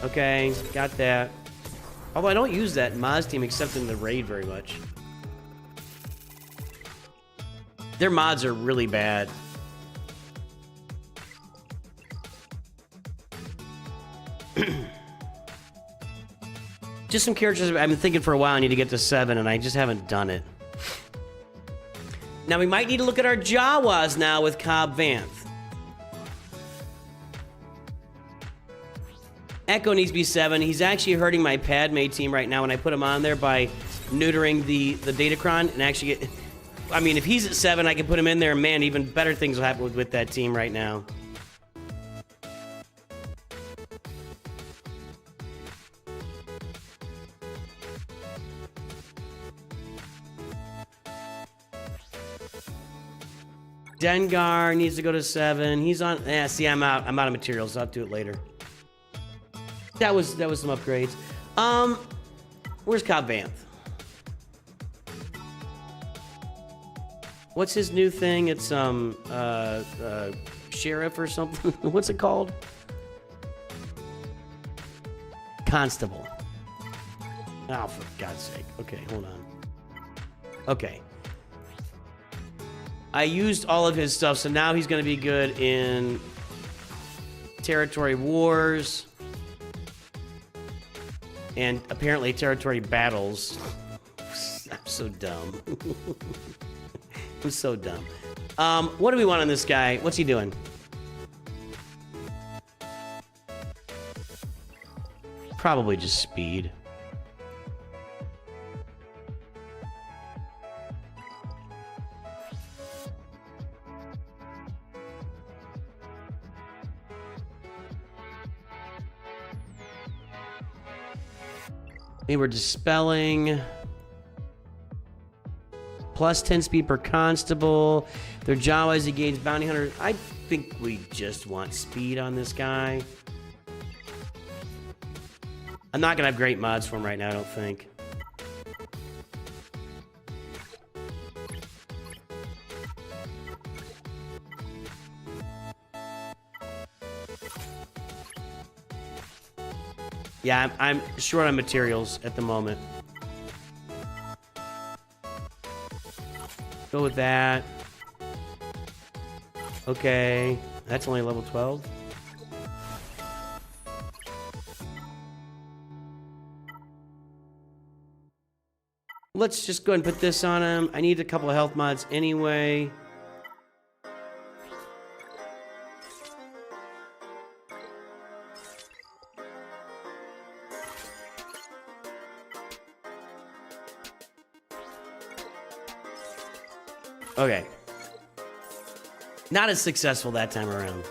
Okay, got that. Although I don't use that Maz team except in the raid very much. Their mods are really bad. Just some characters I've been thinking for a while I need to get to 7, and I just haven't done it. Now we might need to look at our Jawas now with Cobb Vanth. Echo needs to be 7. He's actually hurting my Padme team right now when I put him on there by neutering the Datacron and actually get... I mean, if he's at 7, I can put him in there, and man, even better things will happen with that team right now. Dengar needs to go to 7. He's on... Yeah, see, I'm out of materials, so I'll do it later. That was some upgrades. Where's Cobb Vanth? What's his new thing? It's sheriff or something. What's it called? Constable. Oh, for God's sake. Okay, hold on. Okay. I used all of his stuff, so now he's going to be good in Territory Wars. And apparently Territory Battles. I'm so dumb. I'm so dumb. What do we want on this guy? What's he doing? Probably just speed. They were dispelling. Plus 10 speed per constable. Their Jawas, he gains bounty hunter. I think we just want speed on this guy. I'm not gonna have great mods for him right now, I don't think. Yeah, I'm short on materials at the moment. Go with that. Okay, that's only level 12. Let's just go ahead and put this on him. I need a couple of health mods anyway. Okay. Not as successful that time around.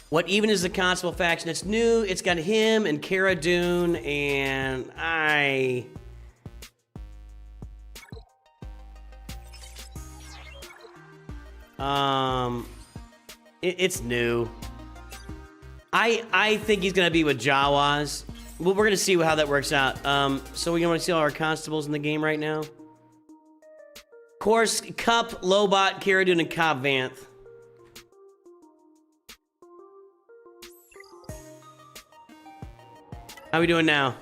What even is the Constable faction? It's new. It's got him and Cara Dune, and it's new. I think he's gonna be with Jawas. Well, we're gonna see how that works out. So we want to see all our constables in the game right now. Of course, Cup, Lobot, Cara Dune, and Cobb Vanth. How we doing now?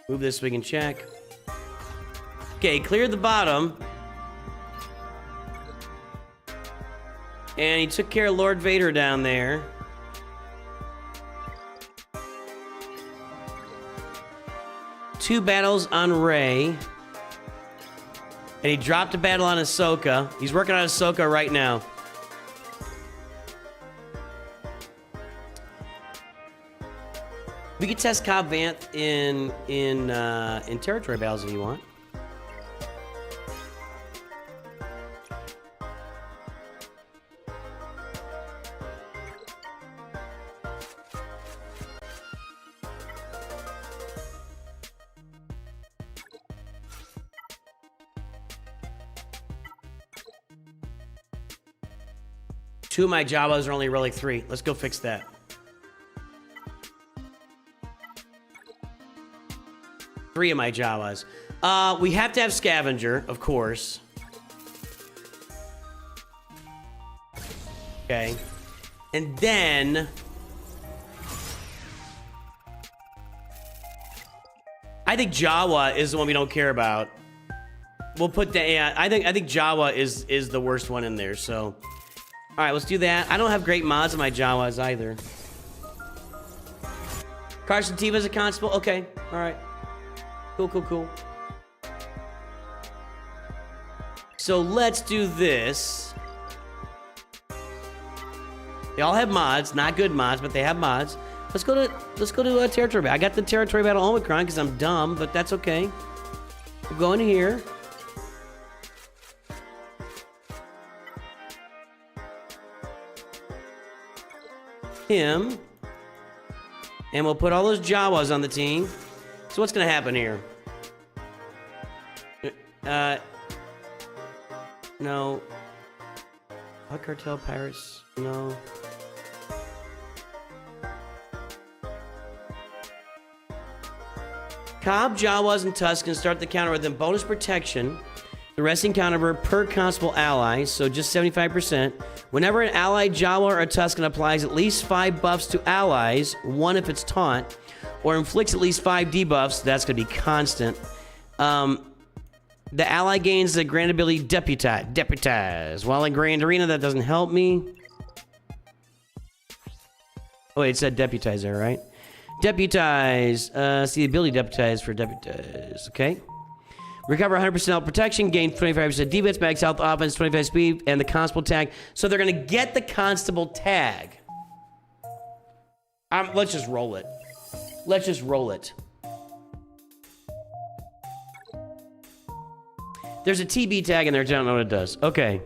Move this so we can check. Okay, cleared the bottom. And he took care of Lord Vader down there. Two battles on Rey. And he dropped a battle on Ahsoka. He's working on Ahsoka right now. We could test Cobb Vanth in territory battles if you want. Two of my Jawas are only really 3. Let's go fix that. Three of my Jawas. We have to have Scavenger, of course. Okay. And then I think Jawa is the one we don't care about. We'll put that. Yeah, I think Jawa is the worst one in there. So, all right, let's do that. I don't have great mods on my Jawas either. Carson Teva's a constable. Okay, all right. Cool. So let's do this. They all have mods, not good mods, but they have mods. Let's go to a territory battle. I got the territory battle Omicron because I'm dumb, but that's okay. We'll go in here. Him. And we'll put all those Jawas on the team. So what's gonna happen here? No. Hot Cartel Pirates? No. Cobb, Jawas, and Tuskens start the counter with them bonus protection. The resting counter per constable ally, so just 75%. Whenever an allied Jawa or a Tusken applies at least 5 buffs to allies, 1 if it's taunt, or inflicts at least 5 debuffs, that's going to be constant. The ally gains the grand ability Deputize. While in Grand Arena, that doesn't help me. Oh, wait, it said Deputize there, right? Deputize. See the ability Deputize for Deputize. Okay. Recover 100% health protection, gain 25% defense, max health, offense, 25 speed, and the constable tag. So they're going to get the constable tag. Let's just roll it. Let's just roll it. There's a TB tag in there. I don't know what it does. Okay.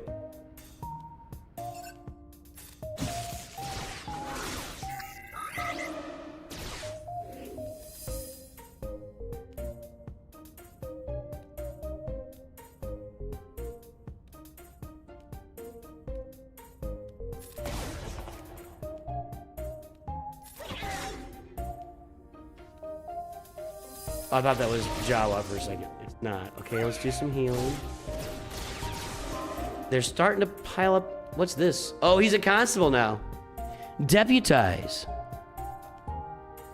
I thought that was Jawa for a second. It's not. Okay, let's do some healing. They're starting to pile up. What's this? Oh, he's a constable now. Deputize.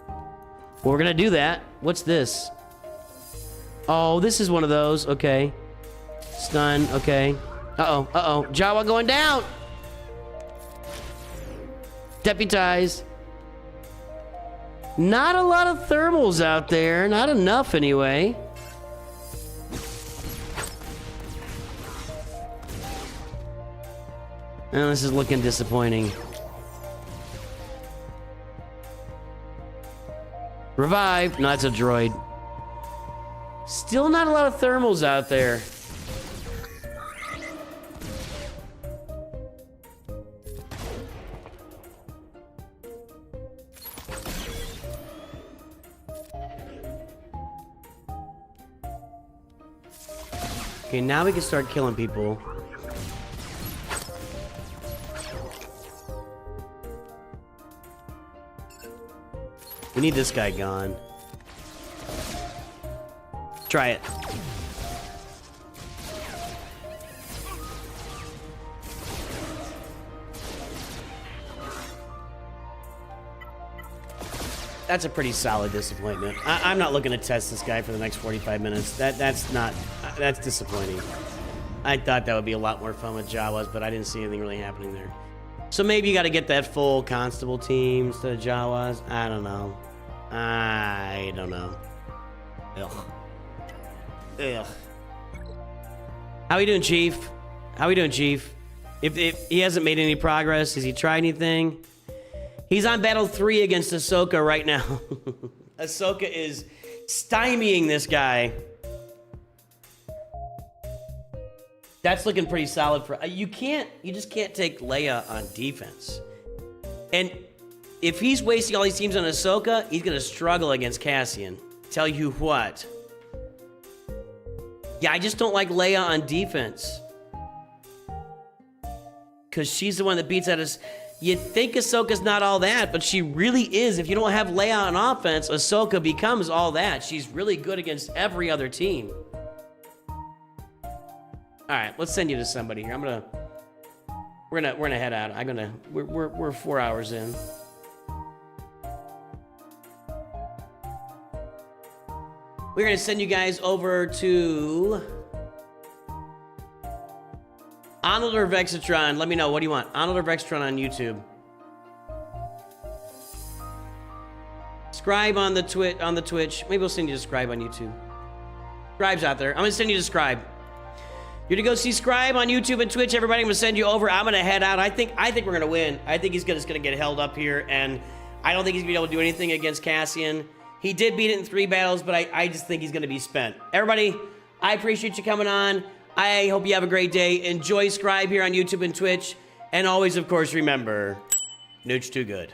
Well, we're gonna do that. What's this? Oh, this is one of those. Okay. Stun. Okay. Uh-oh. Jawa going down. Deputize. Not a lot of thermals out there. Not enough, anyway. Oh, this is looking disappointing. Revive. No, that's a droid. Still not a lot of thermals out there. Okay, now we can start killing people. We need this guy gone. Try it. That's a pretty solid disappointment. I'm not looking to test this guy for the next 45 minutes. That's disappointing. I thought that would be a lot more fun with Jawas, but I didn't see anything really happening there. So maybe you got to get that full constable team instead of Jawas. I don't know. Ugh. Ugh. How we doing, Chief? How we doing, Chief? If he hasn't made any progress, has he tried anything? He's on battle 3 against Ahsoka right now. Ahsoka is stymieing this guy. That's looking pretty solid for you just can't take Leia on defense. And if he's wasting all these teams on Ahsoka, he's gonna struggle against Cassian. Tell you what. Yeah, I just don't like Leia on defense. Cause she's the one that beats at us. You'd think Ahsoka's not all that, but she really is. If you don't have Leia on offense, Ahsoka becomes all that. She's really good against every other team. All right, let's send you to somebody here. We're gonna head out. We're 4 hours in. We're gonna send you guys over to Arnold or Vexatron. Let me know. What do you want? Arnold or Vexatron on YouTube? Scribe on the Twitch. Maybe we'll send you to Scribe on YouTube. Scribe's out there. I'm gonna send you to Scribe. You're to go see Scribe on YouTube and Twitch. Everybody, I'm gonna send you over. I'm gonna head out. I think we're gonna win. I think he's just gonna get held up here, and I don't think he's gonna be able to do anything against Cassian. He did beat it in 3 battles, but I just think he's gonna be spent. Everybody, I appreciate you coming on. I hope you have a great day. Enjoy Scribe here on YouTube and Twitch. And always, of course, remember, Nooch too good.